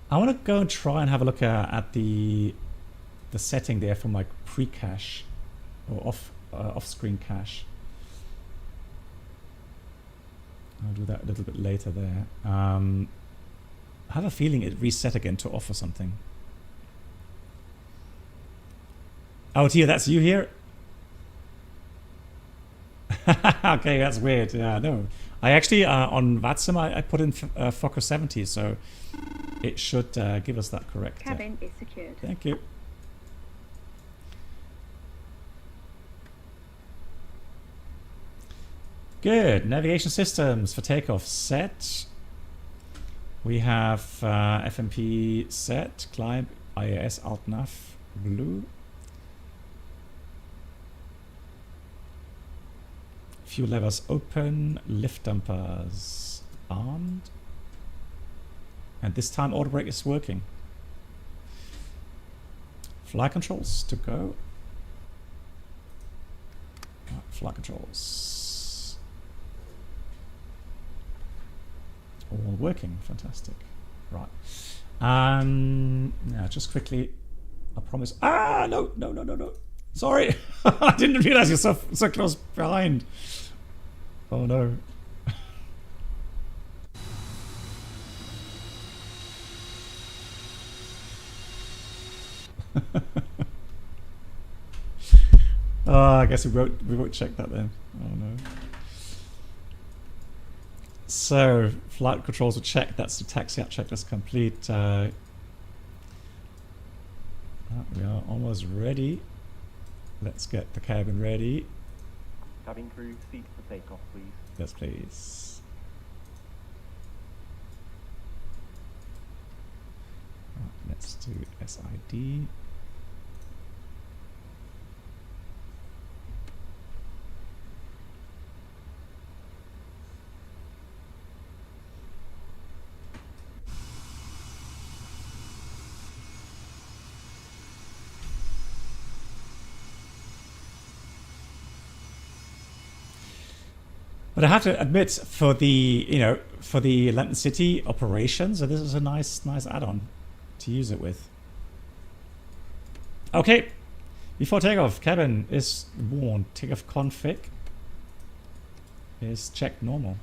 I want to go and try and have a look at the setting there for my pre-cache or off-screen cache. I'll do that a little bit later there. I have a feeling it reset again to off or something. Oh, Tia, that's you here? Okay, that's weird. Yeah, no. I actually, on VATSIM, I put in Fokker 70, so it should give us that correct. Cabin is secured. Thank you. Good. Navigation systems for takeoff set. We have FMP set, climb, IAS, alt nav, blue. Fuel levers open, lift dampers armed. And this time auto brake is working. Flight controls to go. Flight controls. All working, fantastic. Right. Now just quickly, I promise. Ah, no. Sorry, I didn't realize you're so close behind. Oh no. I guess we won't check that then. Oh no. So flight controls are checked. That's the taxi out checklist complete. We are almost ready. Let's get the cabin ready. Cabin crew, seats for takeoff, please. Yes, please. Right, let's do SID. But I have to admit, for the London City operations, this is a nice add-on to use it with. Okay, before takeoff, cabin is warned. Takeoff config is checked normal.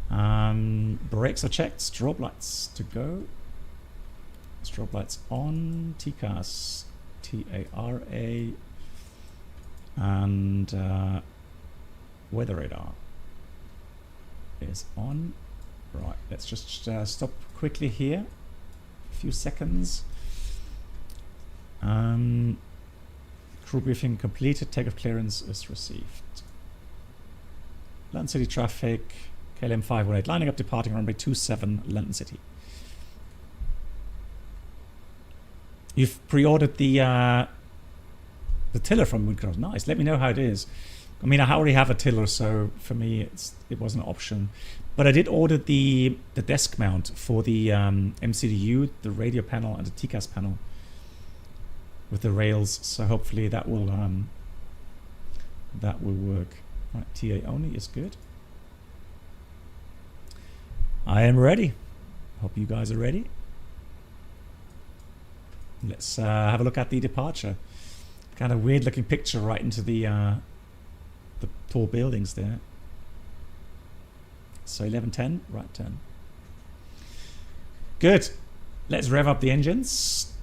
Brakes are checked. Strobe lights to go. Strobe lights on. TCAS, TARA, and weather radar is on. Right, let's just stop quickly here. A few seconds. Crew briefing completed. Takeoff clearance is received. London City traffic. KLM 518 lining up, departing runway 27, London City. You've pre-ordered the tiller from Woodcross. Nice. Let me know how it is. I mean, I already have a tiller, so for me it was an option. But I did order the desk mount for the MCDU, the radio panel, and the TCAS panel with the rails. So hopefully that will work. Right, TA only is good. I am ready. Hope you guys are ready. Let's have a look at the departure. Kind of weird looking picture right into the tall buildings there. So 11:10, right turn. Good. Let's rev up the engines.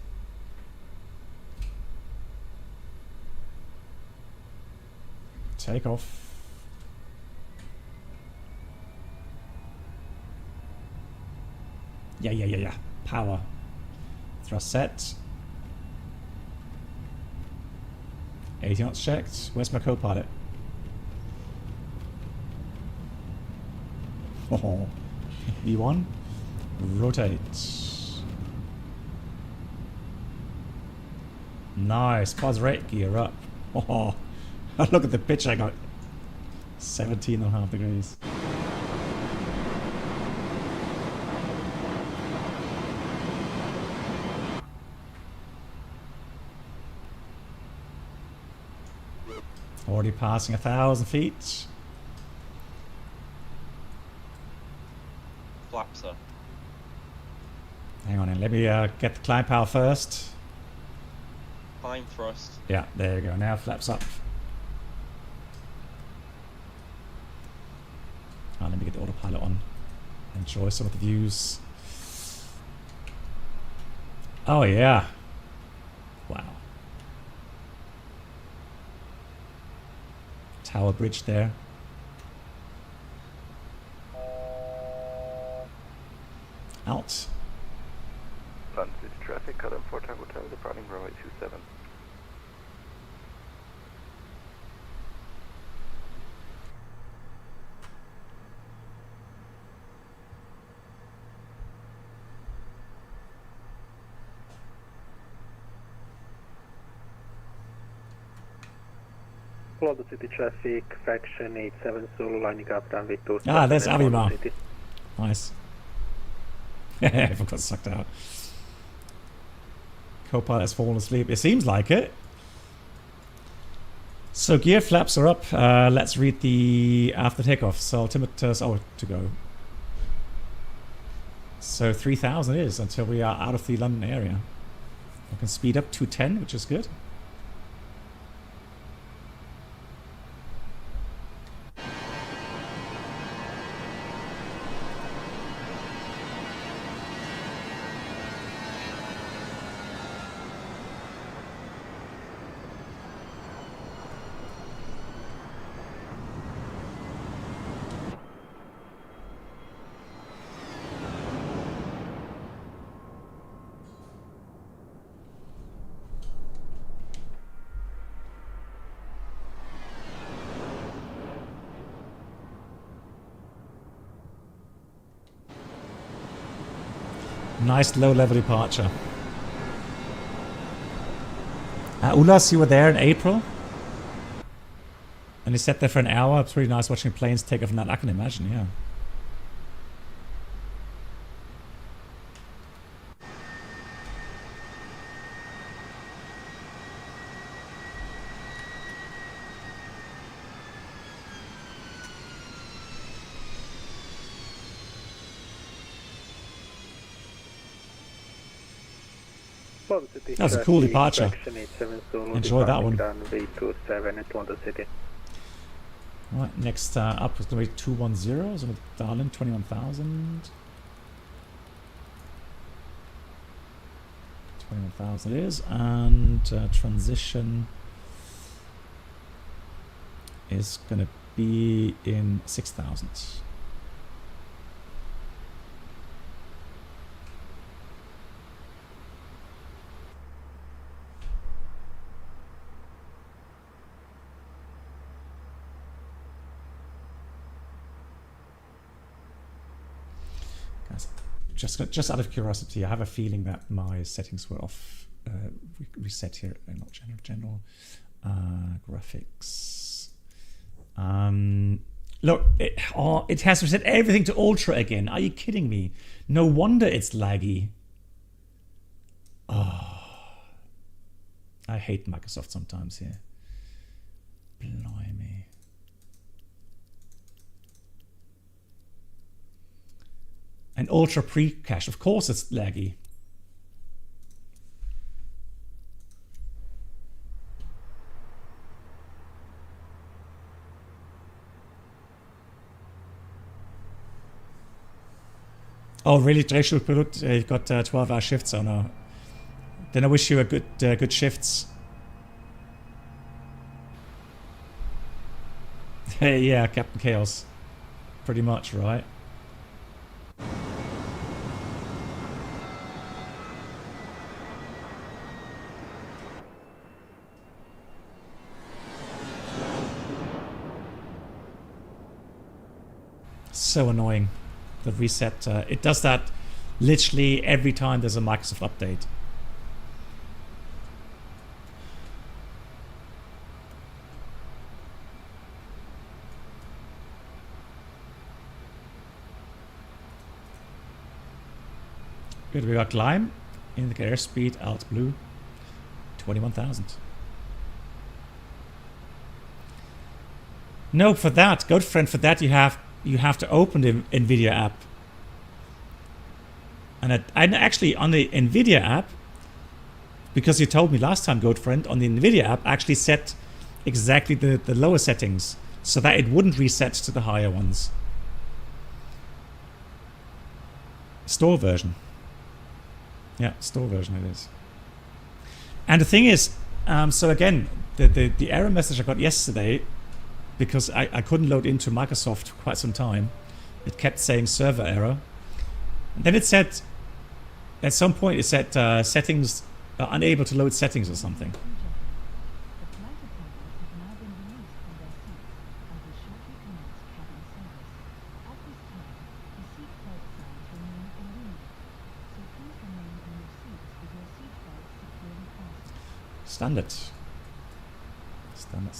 Take off. Yeah. Power. Thrust set. 80 knots checked. Where's my co-pilot? Oh, E1. Rotate. Nice. Pause rate. Gear up. Oh, look at the pitch I got. 17.5 degrees. Already passing 1,000 feet. Flaps up. Hang on, let me get the climb power first. Climb thrust. Yeah, there you go. Now flaps up. Let me get the autopilot on. Enjoy some of the views. Oh yeah. Wow. Tower Bridge there. Out. London City traffic, cut up for Tango Hotel, departing runway 27. London City traffic, faction 87 Zulu lining up runway 27. Ah, there's Avima. Nice. I forgot to suck out. Co-pilot has fallen asleep. It seems like it. So gear flaps are up. Let's read the after takeoff. So altimeters to go. So 3,000 is until we are out of the London area. I can speed up to 10, which is good. Nice low-level departure. Ulas, you were there in April? And you sat there for an hour. It's pretty nice watching planes take off in that. I can imagine, yeah. That was a cool departure. Enjoy that one. Right, next up is going to be 210. So Darlin, 21,000. 21,000 it is. And transition is going to be in 6,000. Just out of curiosity, I have a feeling that my settings were off. Reset here, not general. Graphics. Look, it has reset everything to ultra again. Are you kidding me? No wonder it's laggy. Oh, I hate Microsoft sometimes here. Blimey. And ultra pre-cache, of course it's laggy. Oh really, Drehschul Produkt, you've got 12-hour shifts, oh no. Then I wish you a good shifts. Hey, yeah, Captain Chaos. Pretty much, right? So annoying, the reset. It does that literally every time there's a Microsoft update. Good, we got climb, indicate airspeed, alt blue, 21,000. No, for that, Godfriend, for that you have to open the NVIDIA app. And actually on the NVIDIA app, because you told me last time, Godfriend, on the NVIDIA app actually set exactly the lower settings so that it wouldn't reset to the higher ones. Store version. Yeah, store version it is. And the thing is, so again, the error message I got yesterday, because I couldn't load into Microsoft for quite some time. It kept saying server error. And then it said, at some point it said settings, unable to load settings or something. Standard. Standard.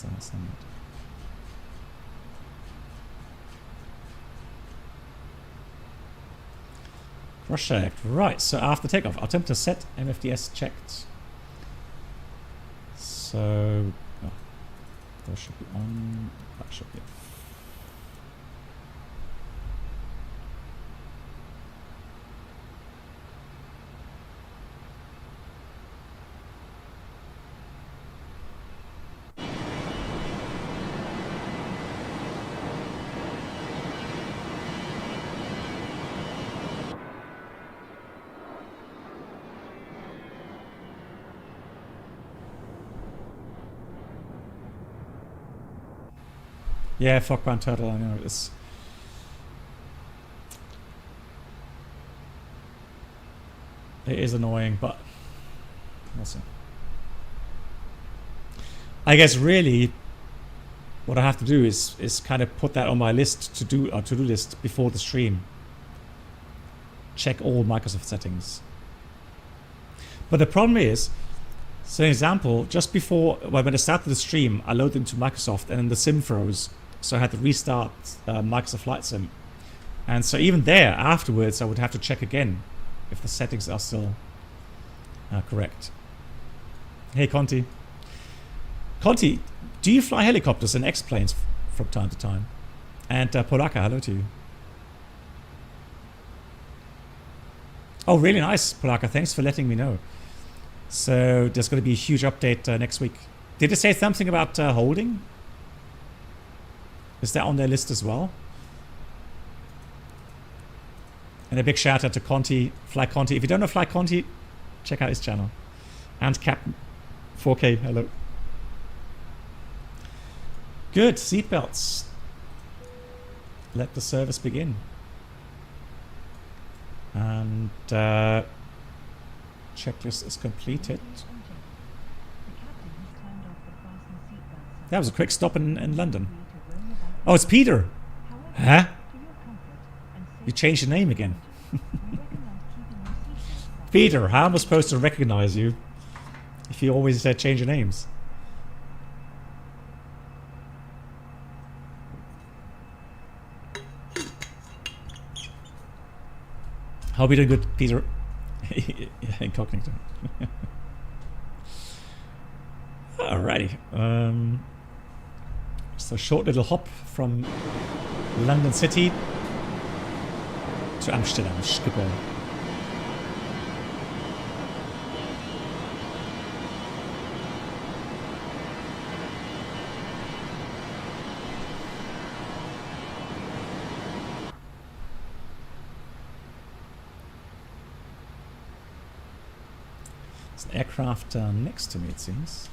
Cross checked. Right, so after takeoff, our temperature set, MFDS checked. So, that should be on, that should be off. Yeah, Fokker turtle, I know it is. It is annoying, but we'll see. I guess really what I have to do is kind of put that on my list to do list before the stream. check all Microsoft settings. But the problem is, so an example, just before, when I started the stream, I loaded into Microsoft and then the sim froze. So I had to restart Microsoft Flight Sim. And so even there, afterwards, I would have to check again if the settings are still correct. Hey, Conti. Conti, do you fly helicopters and X-planes from time to time? And Polaka, hello to you. Oh, really nice, Polaka. Thanks for letting me know. So there's going to be a huge update next week. Did it say something about holding? Is that on their list as well? And a big shout out to Conti, Fly Conti. If you don't know Fly Conti, check out his channel. And Captain 4K, hello. Good, seatbelts. Let the service begin. And checklist is completed. That was a quick stop in London. Oh, it's Peter. Huh? You changed your name again. Peter, how am I supposed to recognize you if you always change your names? Hope you're doing good, Peter. Incognito. Alrighty. Just a short little hop from London City to Amsterdam, Schiphol. There's an aircraft next to me, it seems.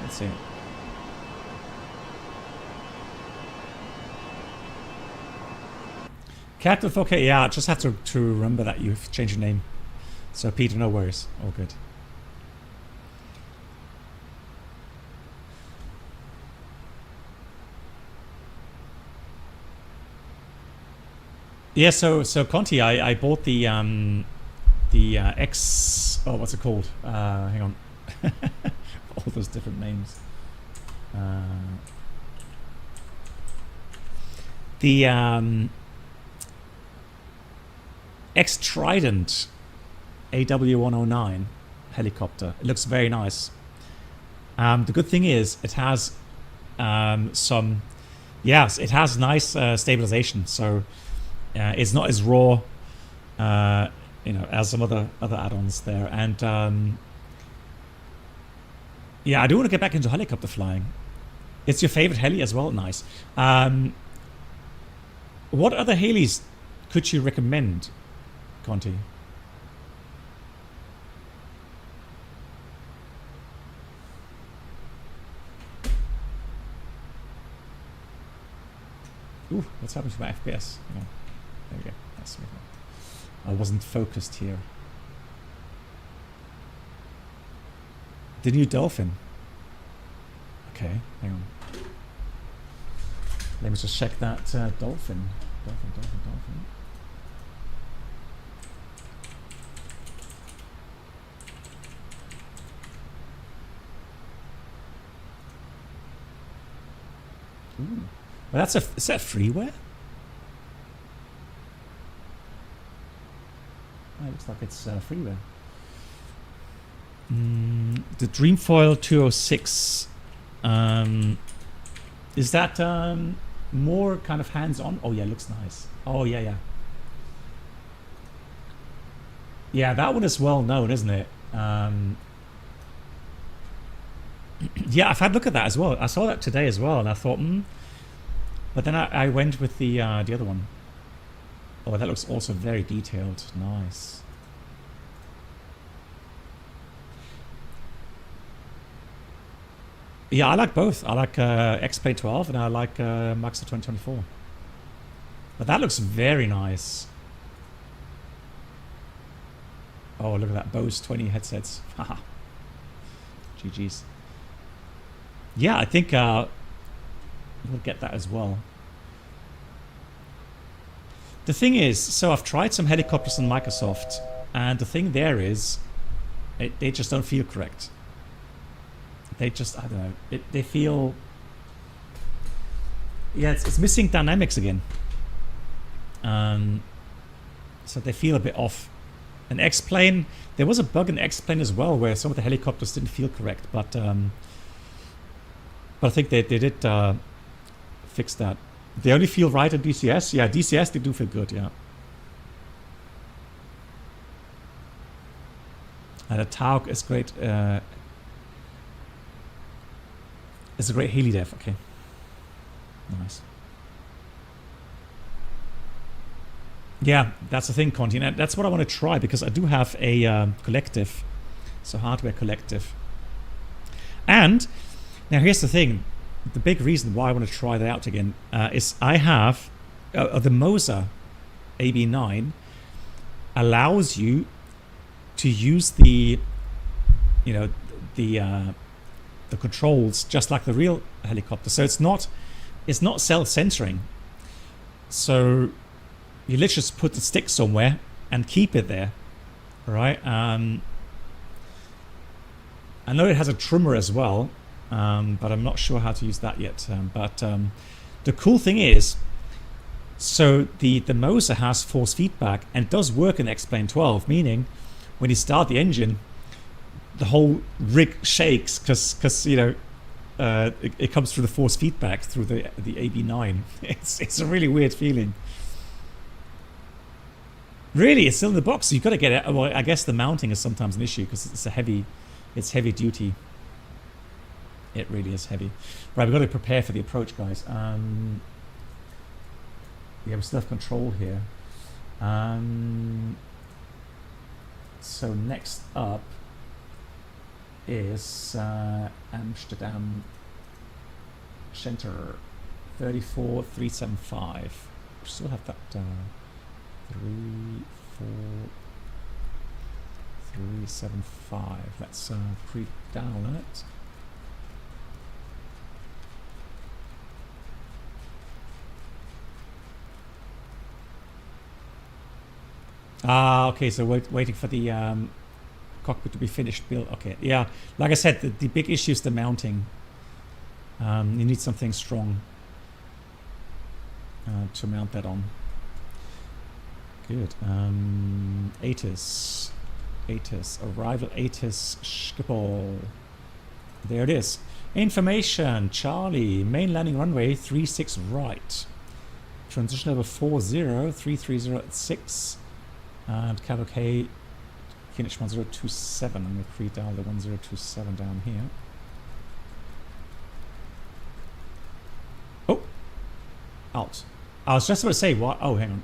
Let's see. Captain Fokker, yeah, I just have to remember that you've changed your name. So Peter, no worries. All good. Yeah, so Conti, I bought the X. Oh, what's it called? Hang on, all those different names. The X Trident AW109 helicopter. It looks very nice. The good thing is it has some. Yes, it has nice stabilization. So. It's not as raw, you know, as some other add-ons there, and yeah, I do want to get back into helicopter flying. It's your favorite heli as well, nice. What other helis could you recommend, Conti? Ooh, what's happened to my FPS? Hang on. There we go. That's me. I wasn't focused here. The new Dolphin. Okay, hang on. Let me just check that Dolphin. Dolphin. Ooh. Well, is that freeware? Oh, it looks like it's freeware. The Dreamfoil 206. Is that more kind of hands-on? Oh yeah, it looks nice. Oh yeah. Yeah, that one is well known, isn't it? Yeah, I've had a look at that as well. I saw that today as well, and I thought, But then I went with the other one. Oh, that looks also very detailed. Nice. Yeah, I like both. I like X-Plane 12 and I like Max 2024. But that looks very nice. Oh, look at that. Bose 20 headsets. Haha. GG's. Yeah, I think we'll get that as well. The thing is, so I've tried some helicopters on Microsoft, and the thing there is, they just don't feel correct. They just, I don't know, they feel... Yeah, it's missing dynamics again. So they feel a bit off. An X-plane, there was a bug in X-plane as well where some of the helicopters didn't feel correct, but I think they did fix that. They only feel right at DCS. Yeah, DCS they do feel good. Yeah. And a Tauk is great. It's a great heli dev. Okay. Nice. Yeah, that's the thing, Conti. And that's what I want to try because I do have a collective, so hardware collective. And now here's the thing. The big reason why I want to try that out again is I have the Moser AB9 allows you to use the controls just like the real helicopter. So it's not self-censoring. So you literally just put the stick somewhere and keep it there, right? I know it has a trimmer as well, but I'm not sure how to use that yet. But the cool thing is, so the Moser has force feedback and does work in X-Plane 12, meaning when you start the engine, the whole rig shakes because it comes through the force feedback through the AB9. It's a really weird feeling. Really, it's still in the box. So you've got to get it. Well, I guess the mounting is sometimes an issue because it's heavy duty. It really is heavy. Right, we've got to prepare for the approach, guys. Yeah, we still have control here. So next up is Amsterdam Center 34375. We still have that 34375. Let's pre-down it. Okay, so waiting for the cockpit to be finished built. Okay, yeah, like I said, the big issue is the mounting. You need something strong to mount that on. Good. ATIS, arrival ATIS Schiphol. There it is. Information, Charlie, main landing runway 36 right. Transition over 40, 330 and cavalcade Phoenix 1027. I'm going to pre-dial the 1027 down here. Oh! Out. I was just about to say, what? Oh, hang on.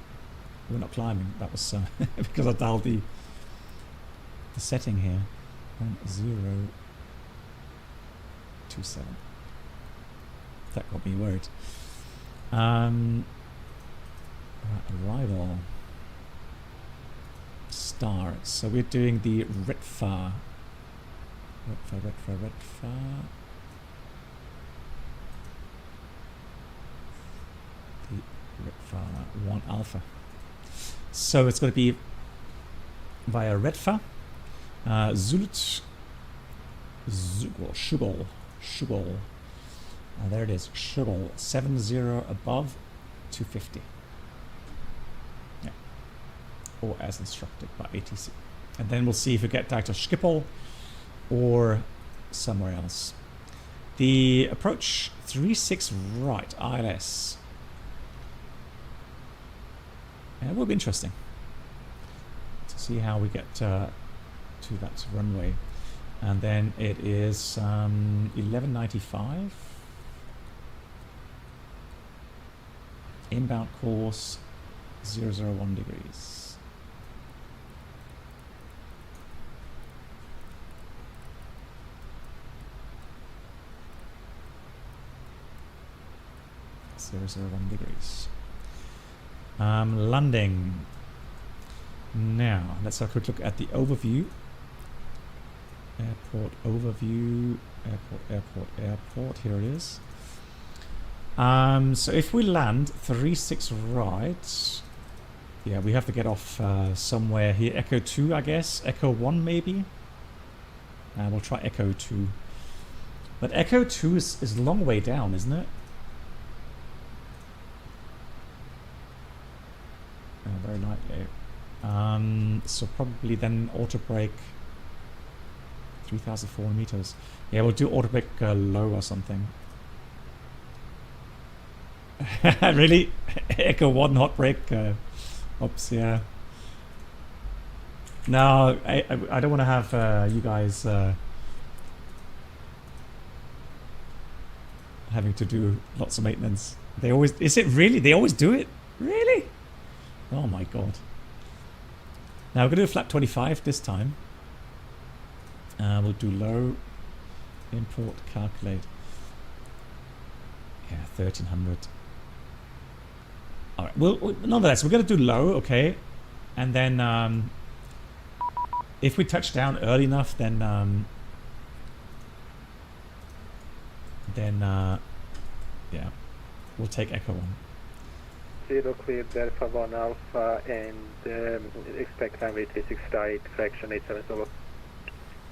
We're not climbing. That was because I dialed the setting here. 1027. That got me worried. Right, arrival. Start. So we're doing the Redfar. Redfar. The Redfar 1 Alpha. So it's going to be via Redfar, Zult, Schiphol. There it is, Schiphol 70 above 250. Yeah, or as instructed by ATC. And then we'll see if we get back to Schiphol or somewhere else. The approach 36 right, ILS. And it will be interesting to see how we get to that runway. And then it is 1195. Inbound course 001 degrees. .001 degrees. Landing Now, let's have a quick look at the overview. Airport overview. Airport. Here it is. So if we land 36 right, yeah, we have to get off somewhere here. Echo 2, I guess. Echo 1, maybe. We'll try Echo 2. But Echo 2 is a long way down, isn't it? Very lightly. So probably then auto brake 3,400 meters. Yeah, we'll do auto brake low or something. Really? Echo 1 hot brake. Oops, yeah. No, I don't want to have you guys having to do lots of maintenance. They always, is it really? They always do it? Really? Oh my god. Now we're going to do flap 25 this time. We'll do low, import, calculate. Yeah, 1300. Alright, well, nonetheless, we're going to do low, okay? And then, if we touch down early enough, then, yeah, we'll take Echo 1. 0 cleared Delta 1 Alpha and expect runway 36 right, fraction 870.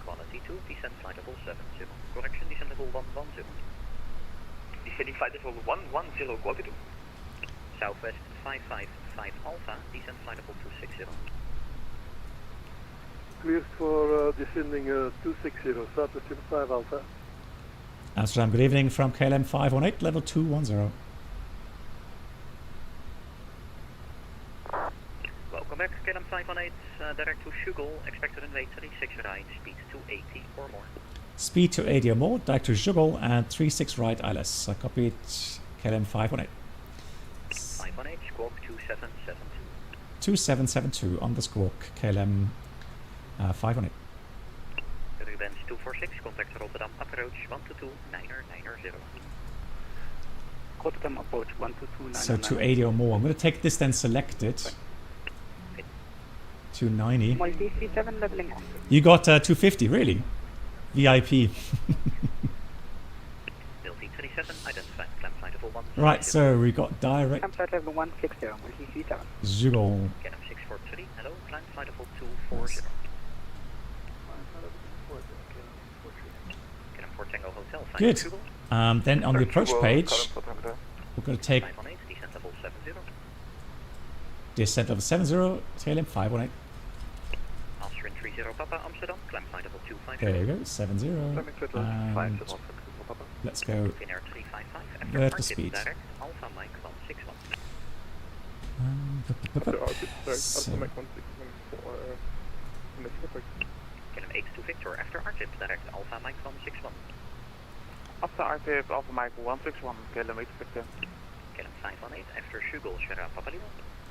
Quality 2, descent flight level 70. Correction, descent level 110. Descending flight level 110, quality 2. Southwest 555 Alpha, descent flight level 260. Cleared for descending 260, Southwest 5 Alpha. Amsterdam, good evening from KLM 518, level 210. Welcome back, KLM 518, direct to Schugal, expected runway 36 right, speed 280 or more. Speed 280 or more, direct to Schugal and 36 right ILS. I copied KLM 518. 518, squawk 2772. 2772 on the squawk, KLM 518. Rubens 246, contact Rotterdam approach 122-990. Rotterdam approach 122-990. So 280 or more. I'm going to take this then selected. 290. Multi-37 leveling off. You got 250, really? VIP. Right, so we got direct. Flight level 160, multi-37. Zhugal. KLM 643, hello, climb flight level 240. Good. Then on the approach page, we're going to take descent level 70, KLM 518. Austrian 30 Papa, Amsterdam, climb flight level 250. There you go, 70. And let's go vertical speed. Alpha Mike 161. KLM 82 Victor, after RTIP, direct Alpha Mike 161. After RTIP, Alpha Mike 161, KLM 8 Victor. KLM 518, after Schugal, Sierra Papa Lima.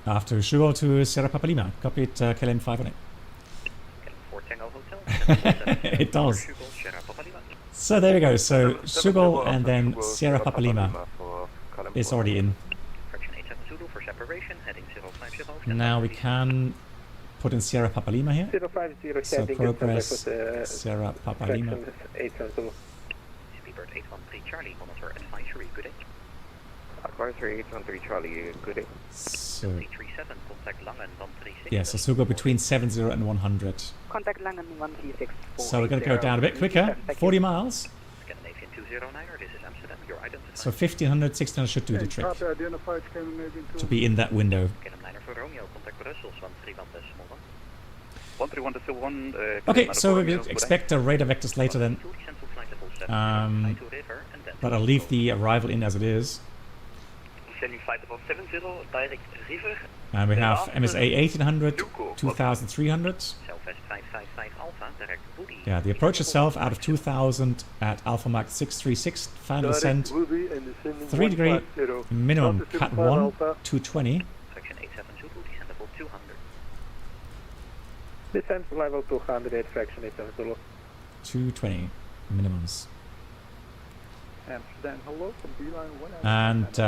After Schugal to Sierra Papa Lima, copied KLM 518. KLM 4 Tango Hotel. It does. So there we go, so Schugal and then Sierra Papa Lima is already in. Fraction 87 Zulu for separation, heading 050. Now we can put in Sierra Papa Lima here. 050 So progress Sierra Papa Lima. Speedbird 813 Charlie, monitor advisory, good day. Advisory 813 Charlie, good day. So, 337, contact Langen 136. yeah, so we'll go between 70 and 100. Contact Langen 136. So we're going to go down a bit quicker, 40 miles. Scandinavian 209, this is Amsterdam, you're identified. So 1500, 1600 should do the trick. Identified, To be in that window. KLM 9 for Romeo, contact Brussels 131.1. 131.1. Okay, so we expect radar vectors later then. But I'll leave the arrival in as it is. Descending flight level 70, direct river. And we have MSA 1800, 2300. Southwest 555 Alpha, direct Woody. Yeah, the approach itself out of 2000 at Alpha Mach 636, final descent, 3 degree, minimum cat 1, 220. Section 87 Zulu, descent level 200. Descent level 200, fraction 87 Zulu. 220 minimums. Amsterdam, hello from Beeline 1. And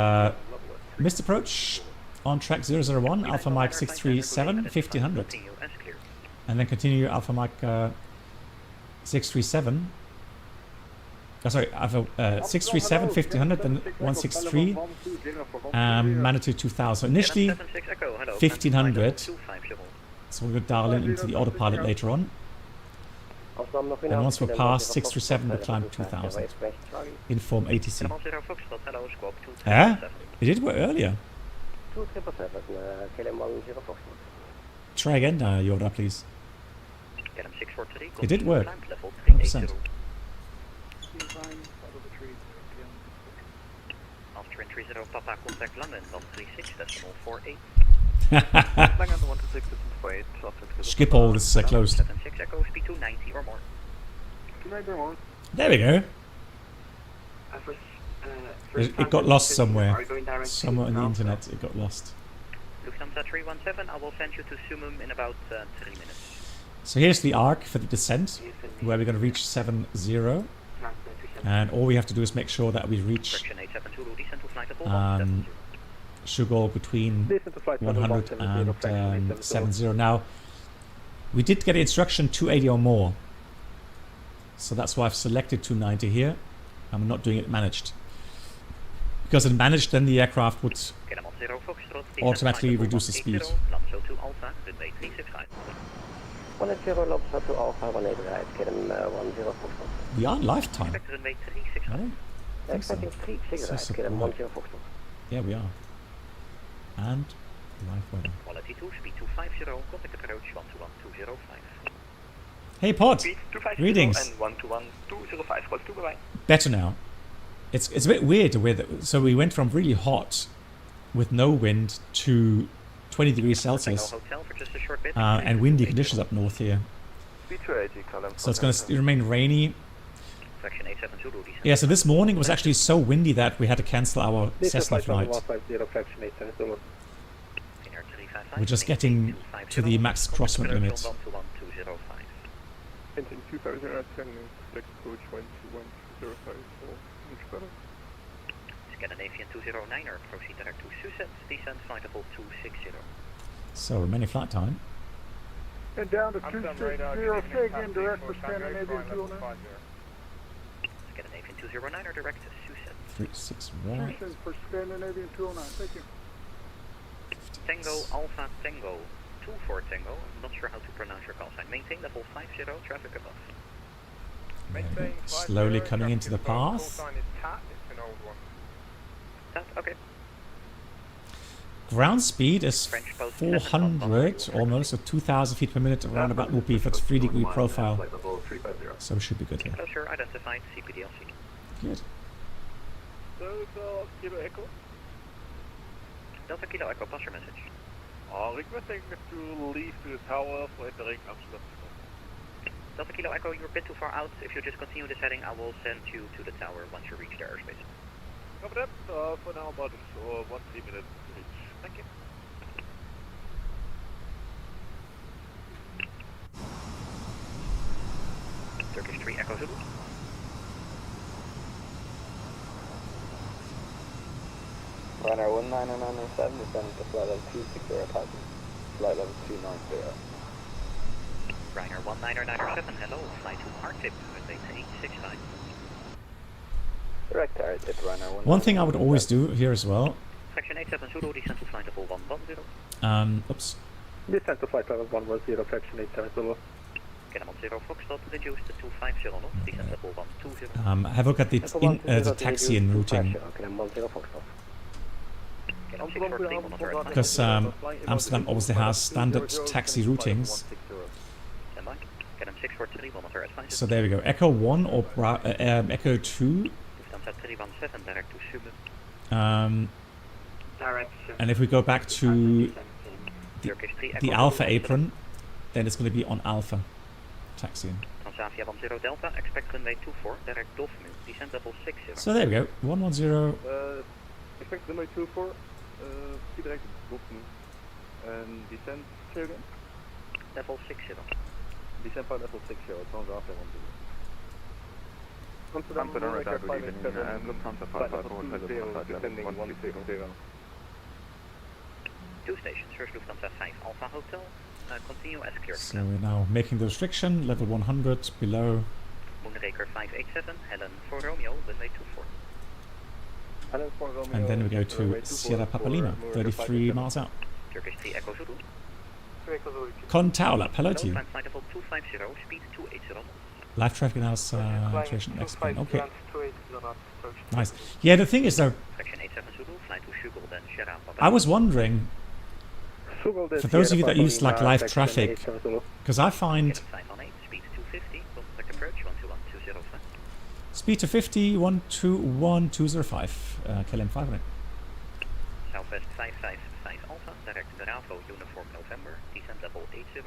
missed approach on track 001, Alpha Mike 637, 1500. and then continue Alpha Mike 637. Sorry, Alpha 637, 1500, then 163, Manitou 2000. Initially 1500, so we'll go dial into the autopilot later on. And once we're past 637, we'll climb 2000. Inform ATC. Yeah? It did work earlier. Try again, Yoda, please. It did work. 100%. After entry 0 Papa, contact London 136.48. Schiphol is closed. 76 Echo, speed 290 or more. There we go. It got lost somewhere. Somewhere on the internet it got lost. Lufthansa 317, I will send you to Sumum in about 3 minutes. So here's the arc for the descent, where we're going to reach 70. And all we have to do is make sure that we reach Schugal between 100 and 70. Now, we did get instruction 280 or more. So that's why I've selected 290 here. I'm not doing it managed. Because in managed, then the aircraft would automatically reduce the speed. We are in lifetime. Yeah, we are. And live weather. Quality 2, speed 250, contact approach 121-205. Hey Pod, greetings. And 121-205, better now. It's a bit weird the way that, so we went from really hot with no wind to 20 degrees Celsius and windy conditions up north here. So it's going to remain rainy. Yeah, so this morning was actually so windy that we had to cancel our Cessna flight. We're just getting to the max crosswind limit. Engine 2000 select approach 121-205 Scandinavian 209er, proceed direct to Sussex, descent flight level 260. So remaining flight time. And down to 260, indirect for Scandinavian 209. Scandinavian 209er, direct to Sussex. 36 right. Sussex for Scandinavian 209, thank you. Tango, Alpha, Tango. 24 Tango, I'm not sure how to pronounce your call sign. Maintain level 50, traffic above. Slowly coming into the path. Okay. Ground speed is 400 almost, so 2,000 feet per minute around about will be if it's 3-degree profile. So we should be good here. Closer identified CPDLC. Good. Delta Kilo Echo, pass your message. Requesting to leave to the tower for entering Amsterdam. Delta Kilo Echo, you're a bit too far out. If you just continue this heading, I will send you to the tower once you reach the airspace. Copy that. For now, about 1-3 minutes to reach. Thank you. Turkish 3 Echo Zulu. Runner 19907, descending to flight level 260, flight level 290. Ryanair 19907, hello, flight to RTIP, runway 865. Direct RTIP, Ryanair 1. One thing I would always do here as well. Section 87 Zulu, descent to flight level 110. Oops. Descent to flight level 110, section 87 Zulu. Get 10 Foxtrot, reduce to 250 knots, descent level 120. Have a look at the taxi and routing. Because Amsterdam obviously has standard taxi routings. So there we go. Echo 1 or Echo 2. And if we go back to the Alpha apron, then it's going to be on Alpha taxiing. Transavia 10 Delta, expect runway 24, direct Dolphin, descent level 60. So there we go. 110. Expect runway 24. Direct Dolphin. And descent, say again? Level 60. Descent by level 60, Transavia 10. Amsterdam, Radar, good evening, and Lufthansa 554, descending 160. 2 stations, first Lufthansa 5 Alpha Hotel. Continue as cleared. So we're now making the restriction, level 100, below. Moonraker 587, Helen for Romeo, runway 24. Helen for Romeo. And then we go to Sierra Papa Lima, 33 miles out. Turkish 3 Echo Zulu. Contaulap, hello to you. Climb flight level 250, speed 280. Live traffic analysis situation explain. Okay. Nice. Yeah, the thing is though, I was wondering, for those of you that use like live traffic, because I find speed to 50, 121, 205, KLM 500. Southwest 555 Alpha, direct Bravo, uniform November, descent level 80.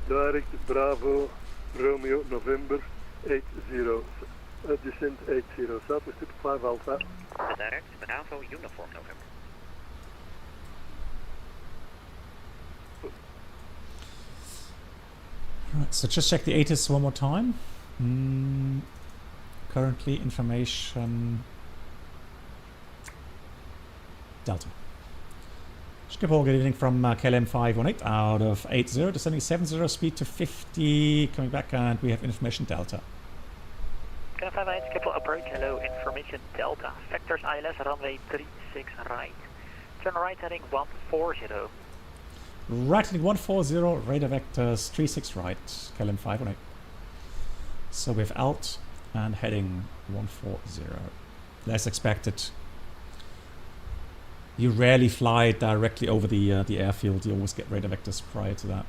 Direct Bravo, Romeo, November, 80. Descent 80. Southwest 5 Alpha. Direct Bravo, uniform November. Right, so just check the ATIS one more time. Currently information Delta. Schiphol, good evening from KLM 518 out of 80, descending 70, speed to 50, coming back, and we have information Delta. KLM 518, Schiphol approach, hello, information Delta, vectors ILS, runway 36 right, turn right heading 140. Right heading 140, radar vectors 36 right, KLM 518. So we have alt and heading 140, as expected. You rarely fly directly over the airfield. You always get radar vectors prior to that.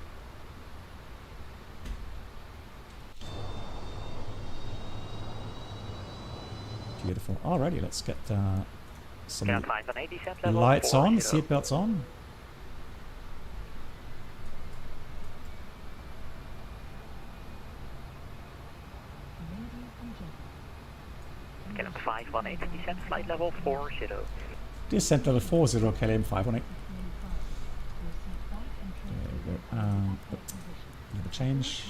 Beautiful. Alrighty, let's get some lights on, seatbelts on. KLM 518, descent flight level 40. Descent level 40, KLM 518. There we go. Another change.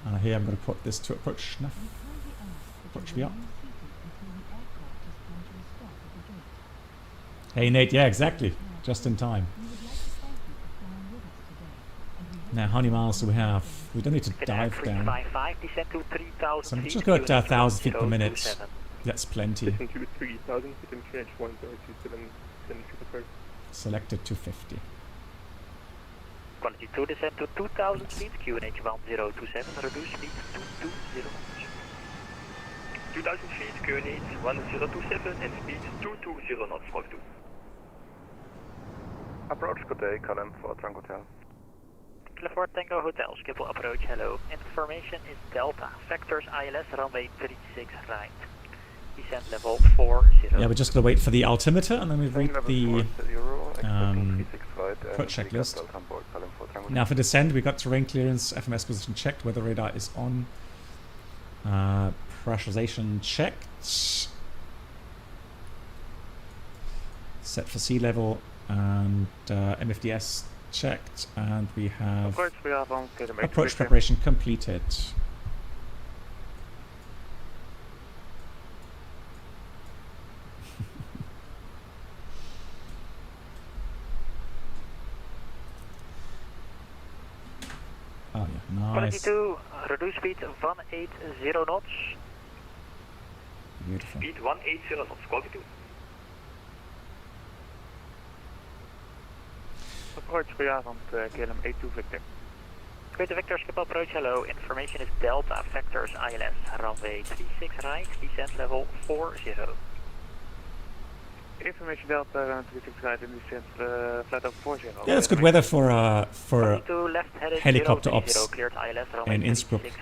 And here I'm going to put this to approach nav. Approach VR. Hey Nate, yeah, exactly. Just in time. Now, how many miles do we have? We don't need to dive down. So I'm just going at 1,000 feet per minute. That's plenty. Selected 250. Quality 2 descent to 2,000 feet, QNH 1027, reduce speed 220. 2,000 feet, QNH 1027 and speed 220 knots, Frog 2. Approach, good day, KLM for Tango Hotel. KLM Tango Hotel, Schiphol approach, hello. Information is Delta, vectors ILS, runway 36 right. Descent level 40. Yeah, we're just going to wait for the altimeter and then we read the approach checklist. Now for descent, we got terrain clearance, FMS position checked, weather radar is on. Pressurization checked. Set for sea level and MFDS checked, and we have approach preparation completed. Oh yeah, nice. Quality 2, reduce speed 180 knots. Beautiful. Speed 180 knots, quality 2. Approach goedenavond, KLM A2 Victor. Greater Victor, Schiphol approach, hello. Information is Delta, vectors ILS, runway 36 right, descent level 40. Information Delta, 36 right, and descent flight over 40. Yeah, that's good weather for helicopter ops in Innsbruck. Left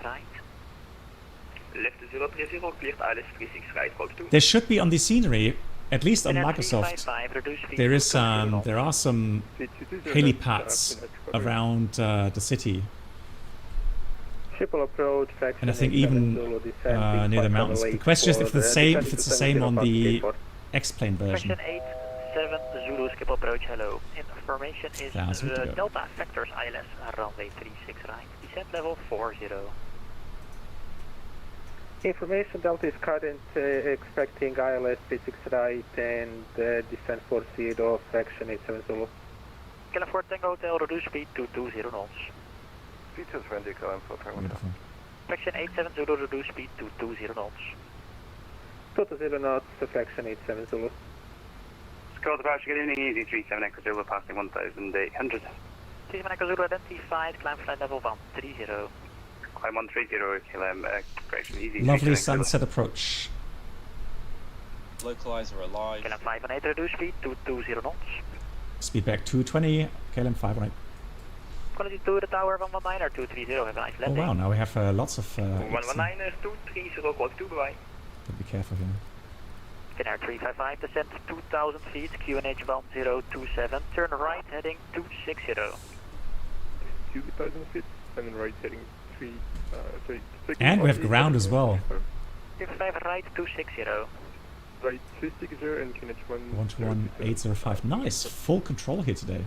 030, cleared ILS 36 right, code 2. There should be on the scenery, at least on Microsoft, there are some helipads around the city. And I think even near the mountains. The question is if it's the same on the X-plane version. 87 Zulu Schiphol approach, hello. Information is Delta vectors ILS, runway 36 right, descent level 40. Information Delta is current expecting ILS 36 right and descent 40 of fraction 87 Zulu. California Tango Hotel, reduce speed to 20 knots. Speed 220, KLM 4 Tango Hotel. Fraction 870, reduce speed to 20 knots. Total 0 knots, fraction 870. Squad departure, good evening, easy 37 Echo Zulu, passing 1,800. 37 Echo Zulu identified, climb flight level 130. Climb 130, KLM, correction, easy. Lovely sunset approach. Localizer alive. KLM 518, reduce speed to 20 knots. Speedback 220, KLM 518. Quality 2 the tower 119 or 230, have a nice Oh landing. wow, now we have lots of... 119 is 230, quality 2, bye-bye. Be careful here. Finnair 355, descent 2,000 feet, QNH 1027, turn right heading 260. 2,000 feet, and right heading 3, And we have ground as well. 55 right 260. Right 260 and QNH 121-805. Nice, full control here today.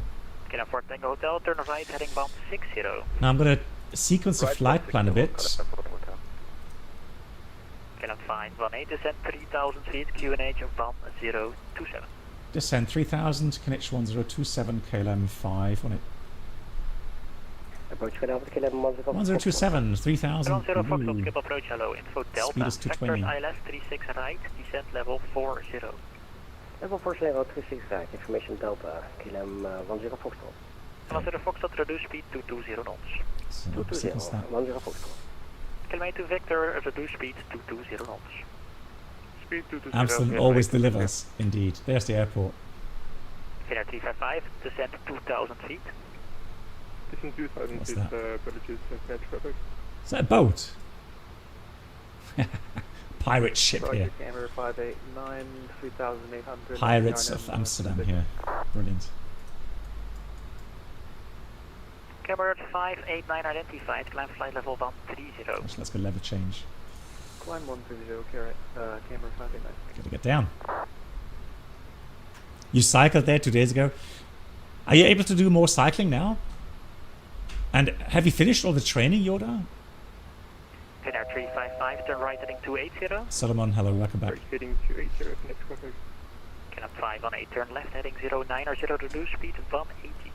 Kilo Fort Tango Hotel, turn right heading 160. Now I'm going to sequence the flight plan a bit. Kilo 518, descent 3,000 feet, QNH 1027. Descend 3000, Connection 1027, KLM 518. Approach Philadelphia, KLM 1027, 3000. 10 Foxtrot, skip approach, hello, info Delta. Speed is 220. Vectors ILS 36 right, descent level 40. Level 40 level 36 right, information Delta, KLM 10 Foxtrot. 10 Foxtrot, reduce speed to 20 knots. So 220, 10 Foxtrot. KLM 2 Victor, reduce speed to 20 knots. Speed 220. Amsterdam always delivers, indeed. There's the airport. Finnair 355, descent 2,000 feet. Descent 2,000 What's feet, that? approaches net traffic. Is that a boat? Pirate ship here. Camera 589, 3,800. Pirates of Amsterdam here. Brilliant. Camera 589 identified, climb flight level 130. Gosh, let's go level change. Climb 130, camera 589. Gotta get down. You cycled there 2 days ago. Are you able to do more cycling now? And have you finished all the training, Yoda? Finnair 355, turn right heading 280. Solomon, hello, welcome back. Right heading 280, next traffic. KLM 518, turn left heading 090, reduce speed 180.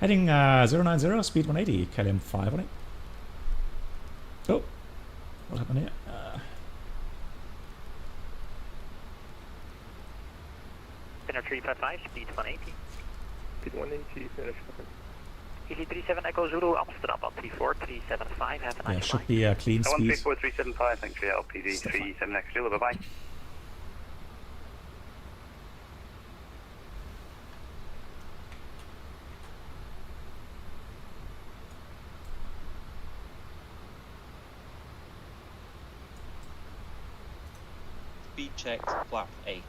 Heading 090, speed 180, KLM 518. Oh, what happened here? Finnair 355, speed 180. Speed 180, finish traffic. Easy 37 Echo Zulu, Amsterdam 134,375, have a Yeah, nice should flight. be a clean speed. 134,375, thanks for your LPD 37 Echo Zulu, bye-bye. Speed checked, flap 8.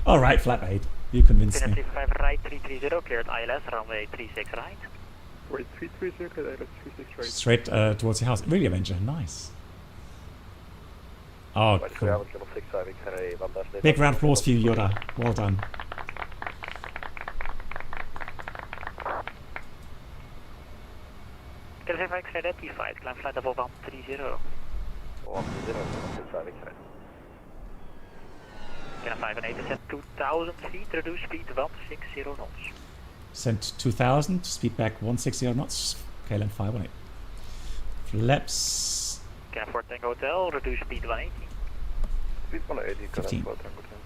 Alright, flap 8. You convinced Finnair me. 355 right 330, cleared ILS, runway 36 right. Right 330, cleared ILS 36 right. Straight towards your house. Really, Avenger. Nice. Oh, cool. Big round of applause for you, Yoda. Well done. KLM 5 identified, climb flight level 130. 130, KLM 518, descent 2,000 feet, reduce speed 160 knots. Sent 2000, speed back 160 knots, KLM 518. Flaps KLM 4 Tango Hotel, reduce speed 180. Speed 180, 15. 4 Tango Hotel.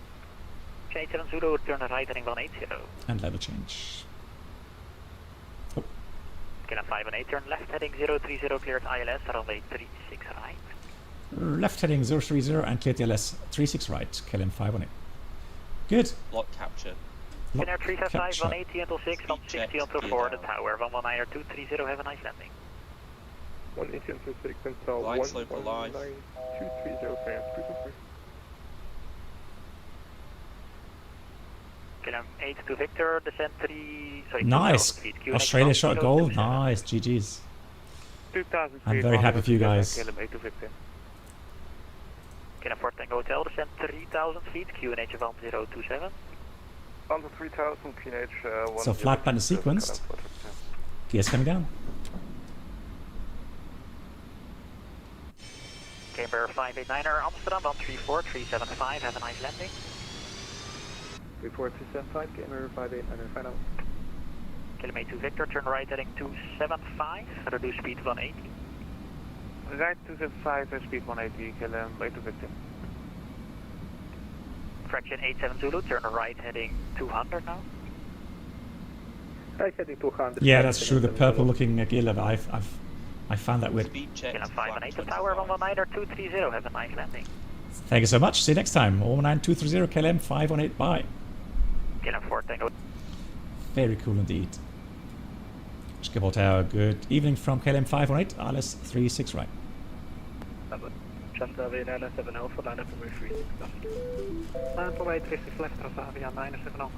87 Zulu, turn right heading 180. and level change. KLM 518, turn left heading 030, cleared ILS, runway 36 right. Left heading 030 and cleared LS 36 right, KLM 518. Good. Lock capture. Finnair 355, capture. 180 until 6, 160 until 4, the tower, 119 or 230, have a nice landing. 180 until 6, until Line slope alive. 230, clear. KLM 8 to Victor, descent 3, sorry, Nice. 2,000 feet. QNH Australia shot 1027. goal. Nice. GG's. 2,000 I'm very happy for you guys. KLM 8 to Victor. KLM 4 Tango Hotel, descent 3,000 feet, QNH 1027. Under 3,000, QNH So flight plan is sequenced. Gears coming down. Camber 589er, Amsterdam 134375, have a nice landing. 34275, gamer 58 final. KLM A2 Victor, turn right heading 275, reduce speed 180. Right 275, speed 180, KLM A2 Victor. Fraction 87 Zulu, turn right heading 200 now. Right heading 200. Yeah, that's true. The purple looking gear lever, I found that weird. Speed check. KLM 518 tower 119.230, have a nice landing. Thank you so much. See you next time. 19230 KLM 518. Bye. KLM 4 Tango. Very cool indeed. Schiphol Tower, good evening from KLM 518, ILS 36 right. Transavia 97 Alpha, line up and move 36 left. Line up away 36 left, Transavia 97 Alpha.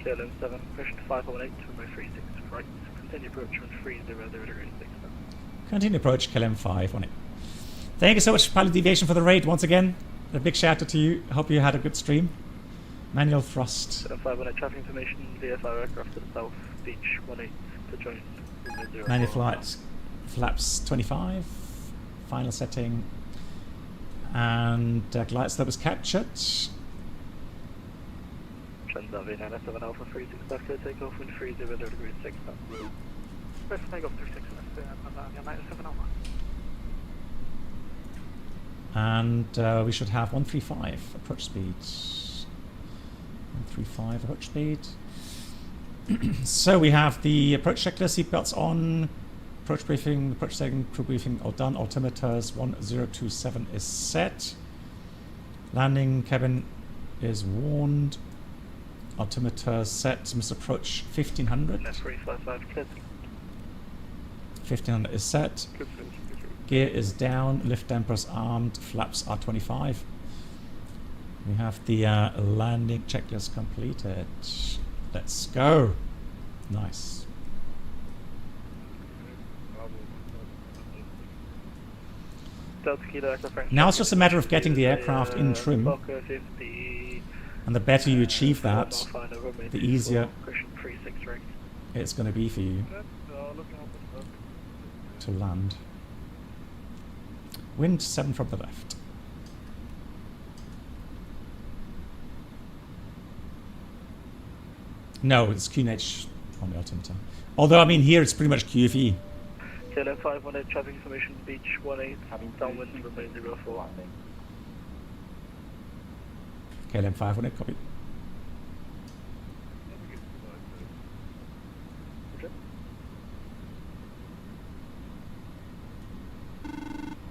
KLM 7, push to 518 to move 36 right. Continue approach on 30 degrees 6 left. Continue approach KLM 518. Thank you so much, Pilot Deviation, for the raid once again. A big shout out to you. I hope you had a good stream. Manual thrust. KLM 518, traffic information, VFR aircraft to the south, beach 18 to join. Manual flights, flaps 25, final setting, and glide slope was captured. Transavia 97 Alpha 36 left, clear takeoff wind 30 degrees 6 left. First takeoff 36 left, Transavia 97 Alpha. And we should have 135 approach speed. 135 approach speed. So we have the approach checklist, seatbelts on, approach briefing, approach setting, crew briefing all done, altimeters 1027 is set, landing cabin is warned, altimeter set, missed approach 1500, 1500 is set, gear is down, lift dampers armed, flaps are 25. We have the landing checklist completed. Let's go. Nice. Now it's just a matter of getting the aircraft in trim. And the better you achieve that, the easier it's going to be for you to land. Wind 7 from the left. No, it's QNH on the altimeter. Although, I mean, here it's pretty much QFE. KLM 518, traffic information, beach 18, downwind remain 04. KLM 518, copy.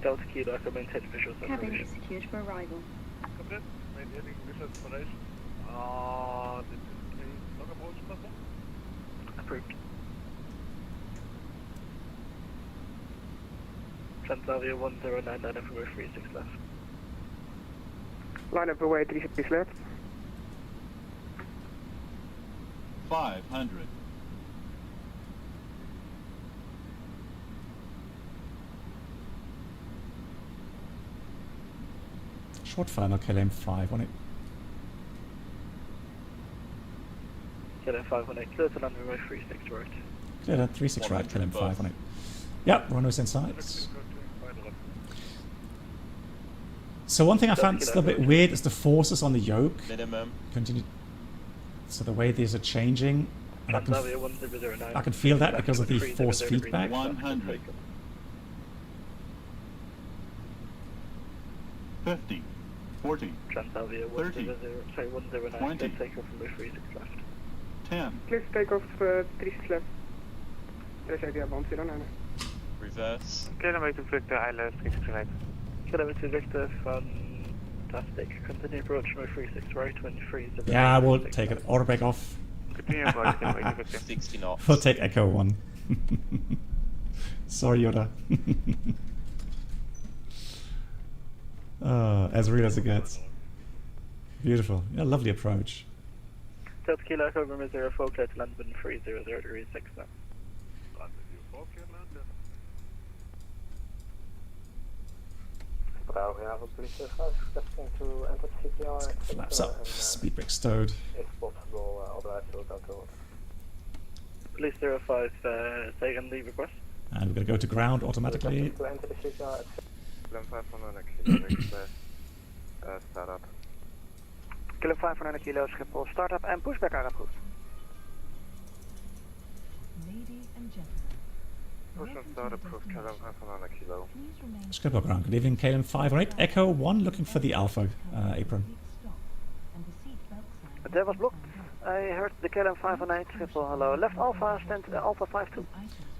Delta Kilo, I can maintain visual separation. Cabin is secured for arrival. Maintaining visual separation. Approved. Transavia 1099 from 36 left. Line up away 36 left. 500. Short final KLM 518. KLM 518, clear to land runway 36 right. Clear to 36 right, KLM 518. Yep, runway's inside. So one thing I found a little bit weird is the forces on the yoke. Minimum. Continue. So the way these are changing, and I can feel that because of the force feedback. 100. 50. 40. Transavia 30. 109, 20. takeoff from 36 left. 10. Please take off 36 left. Transavia 109. Reverse. KLM 2 Victor, ILS 36 right. KLM 2 Victor, fantastic. Continue approach from 36 right, 23. Yeah, we'll take an auto brake off. Continue approach, KLM 2 Victor. 60 knots. We'll take Echo 1. Sorry, Yoda. As real as it gets. Beautiful. Yeah, lovely approach. Delta Kilo, Cobra 04, clear to land wind 300 degrees 6 now. Flaps up, speed brake stowed. If possible, otherwise we'll go to Police 05, second leave request. And we're going to go to ground automatically. To enter the shipyard. KLM 518, start up. KLM 5 kilo, Schiphol, startup and pushback are approved. Ladies and gentlemen, Push and start approved, KLM 5 kilo. Schiphol ground. Good evening, KLM 518 Echo 1, looking for the Alpha apron. That was blocked. I heard the KLM 518 Schiphol, hello. Left Alpha, stand Alpha 52.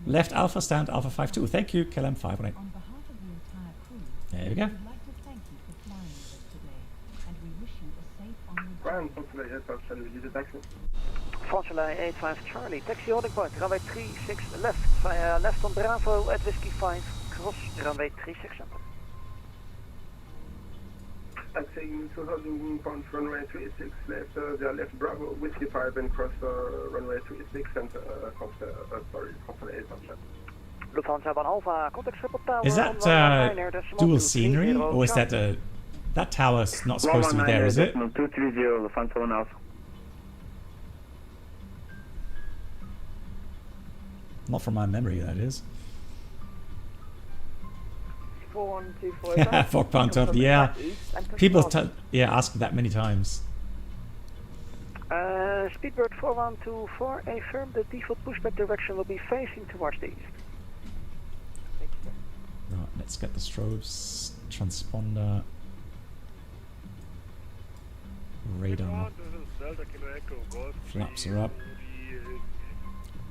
Left Alpha, stand Alpha 52. Thank you, KLM 518. on behalf of the entire crew, There we go. we'd like to thank you for flying with us today, and we wish you a safe onward Ground, Fokker 85 Charlie, you the taxi. Fokker 85 Charlie, taxi holding point, runway 36 left, via left on Bravo at Whiskey 5, cross runway 36 center. Taxiing to holding point runway 36 left, via left Bravo, Whiskey 5 and cross runway 36 center, Fokker 85 Charlie. Lufthansa 1 Alpha, contact Schiphol Tower. Is that dual scenery, or is that that tower's not supposed to be there, is it? 230, Lufthansa 1 Alpha. Not from my memory, that is. 4124. Fog Panther, yeah. People ask that many times. Speedbird 4124, affirm the default pushback direction will be facing towards the east. Right, let's get the strobes, transponder, radar, flaps are up.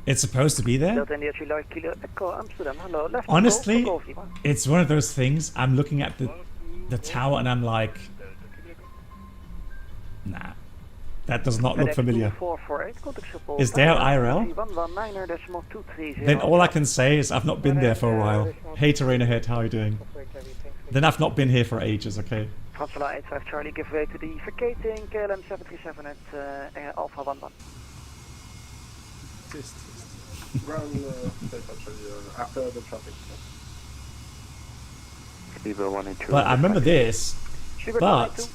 It's supposed to be there. Honestly, it's one of those things, I'm looking at the tower and I'm like, nah, that does not look familiar. Is there IRL? Then all I can say is I've not been there for a while. Hey Terrain Ahead, how are you doing? Then I've not been here for ages, okay? Fransula 85 Charlie, give way to the vacating KLM 737 at Alpha 11. Ground, after the traffic. But I remember this, but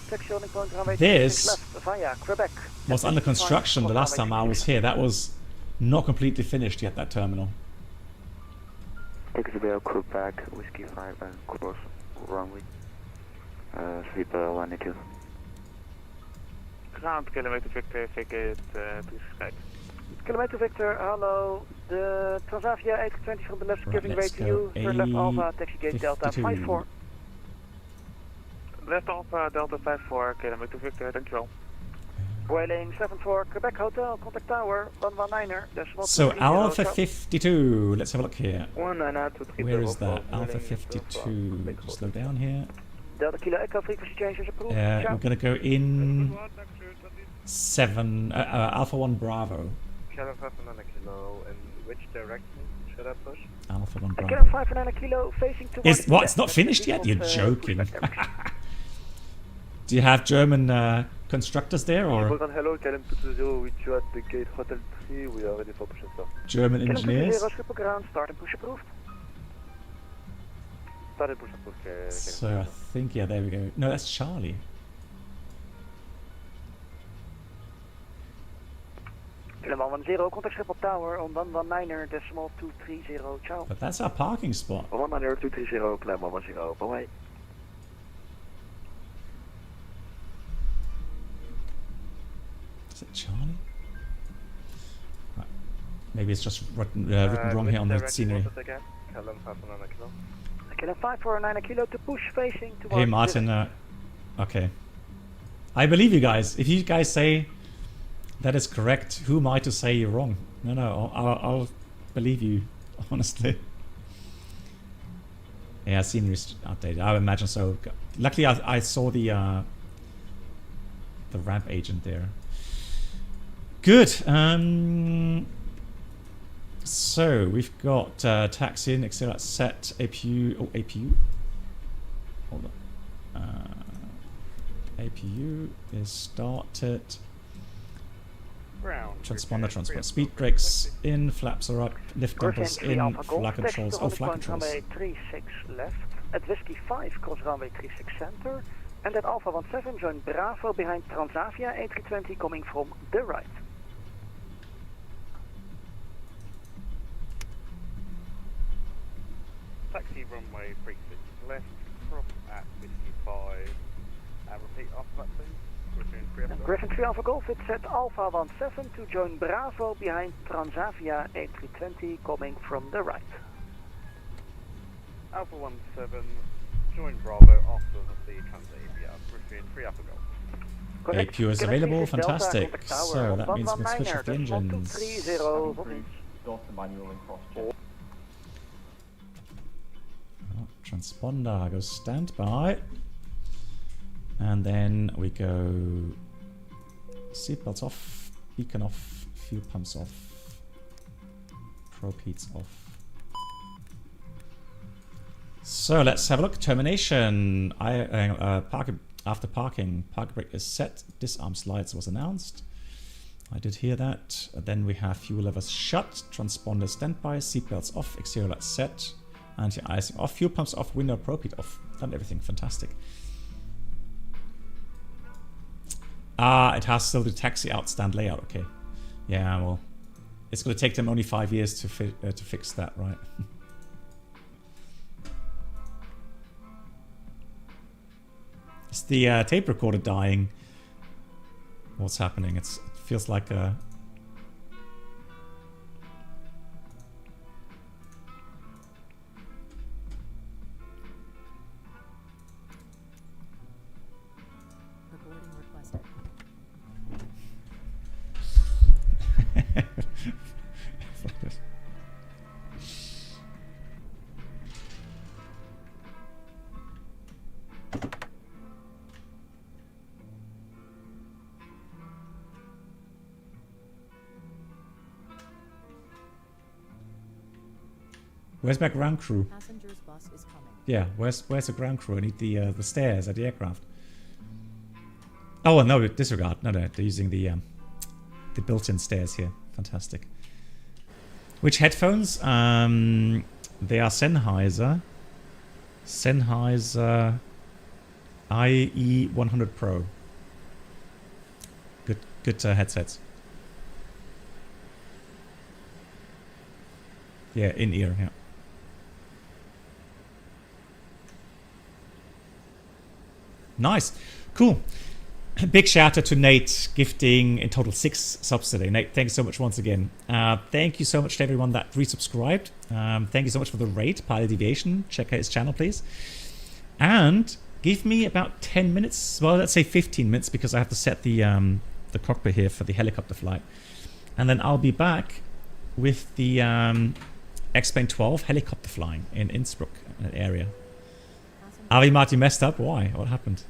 this was under construction the last time I was here. That was not completely finished yet, that terminal. XBL crew back, Whiskey 5 and cross runway. Sweep 182. Ground, kilometer Victor, vacate, please Skype. Kilometer Victor, hello. The Transavia A320 from the left Right, giving way to you. Turn left Alpha, taxi gate Delta 54. Left Alpha, Delta 54, kilometer Victor, dankjewel. Whaling 74, Quebec Hotel, contact tower, 119er, decimal So 230, Alpha ciao. 52, let's have a look here. 19230. Where is that? Alpha 52, just slow down here. Delta Kilo Echo frequency change is approved. We're gonna go in 7, Alpha 1 Bravo. KLM 5 kilo, in which direction should I push? Alpha 1 KLM Bravo. 5 kilo facing towards Is what? the It's not left. finished yet? You're joking. Do you have German constructors there, or Hello, KLM 220, with you at the gate Hotel 3, we are ready for push and start. German KLM engineers? 220, Schiphol ground, start and push approved. Start and push approved. So I think, yeah, there we go. No, that's Charlie. KLM 110, contact Schiphol Tower on 119er, decimal 230, ciao. But that's our parking spot. 190 230, climb 110, bye-bye. Is it Charlie? Right. Maybe it's just written wrong here on the scenery. KLM 5 kilo. KLM 549 kilo to push facing towards Hey Martin, okay. I believe you guys. If you guys say that is correct, who am I to say you're wrong? No, I'll believe you, honestly. Yeah, scenery's updated. I would imagine so. Luckily, I saw the ramp agent there. Good. So we've got taxi in, etc. Set APU. Oh, APU. Hold on. APU is started. Transponder. Speed brakes in, flaps are up, lift dampers in, flight controls. Oh, flight controls. Runway 36 left, at Whiskey 5 cross runway 36 center, and at Alpha 17 join Bravo behind Transavia A320 coming from the right. Taxi runway 36 left, cross at Whiskey 5, and repeat after that please. Griffin 3 Alpha Golf, it's at Alpha 17 to join Bravo behind Transavia A320 coming from the right. Alpha 17, join Bravo after the Transavia, Griffin 3 Alpha Golf. AQ is available, fantastic. So that means we can switch off the engines. Delta manual and cross check. Transponder goes standby. And then we go seatbelts off, beacon off, fuel pumps off, probe heats off. So let's have a look. Termination. After parking, park brake is set. Disarm slides was announced. I did hear that. Then we have fuel levers shut, transponder standby, seatbelts off, exterior lights set, anti-icing off, fuel pumps off, window probe heat off. Done everything. Fantastic. It has still the taxi outstand layout. Okay. Yeah, well, it's going to take them only 5 years to fix that, right? Is the tape recorder dying? What's happening? It feels like a... Recording requested. Where's my ground crew? Passenger's bus is coming. Yeah, where's the ground crew? I need the stairs at the aircraft. Oh no, disregard. No, they're using the built-in stairs here. Fantastic. Which headphones? They are Sennheiser. Sennheiser IE100 Pro. Good headsets. Yeah, in ear. Yeah. Nice. Cool. Big shout out to Nate gifting in total 6 subs today. Nate, thanks so much once again. Thank you so much to everyone that resubscribed. Thank you so much for the rate, Pilot Deviation. Check out his channel, please. And give me about 10 minutes. Well, let's say 15 minutes because I have to set the cockpit here for the helicopter flight. And then I'll be back with the X-Plane 12 helicopter flying in Innsbruck area. Avi Martin messed up. Why? What happened?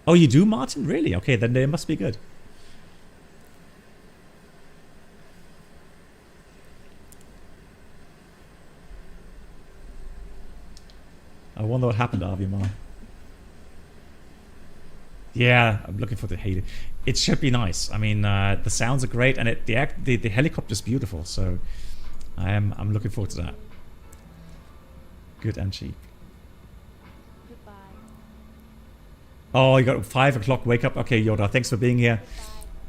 Oh, you do, Martin? Really? Okay, then they must be good. I wonder what happened to Avi Mar. Yeah, I'm looking for the hate. It should be nice. I mean, the sounds are great, and the helicopter's beautiful. So, I'm looking forward to that. Good and cheap. Goodbye. Oh, you got 5 o'clock wake up. Okay, Yoda, thanks for being here.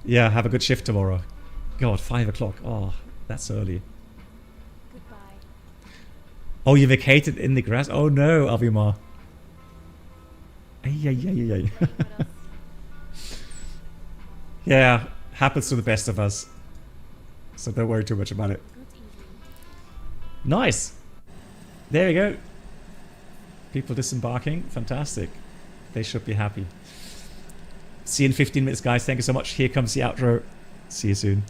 Yeah, have a good shift tomorrow. God, 5 o'clock. Oh, that's early. Goodbye. Oh, you vacated in the grass. Oh no, Avimar. Ay. Yeah, happens to the best of us. So don't worry too much about it. Nice. There we go. People disembarking. Fantastic. They should be happy. See you in 15 minutes, guys. Thank you so much. Here comes the outro. See you soon.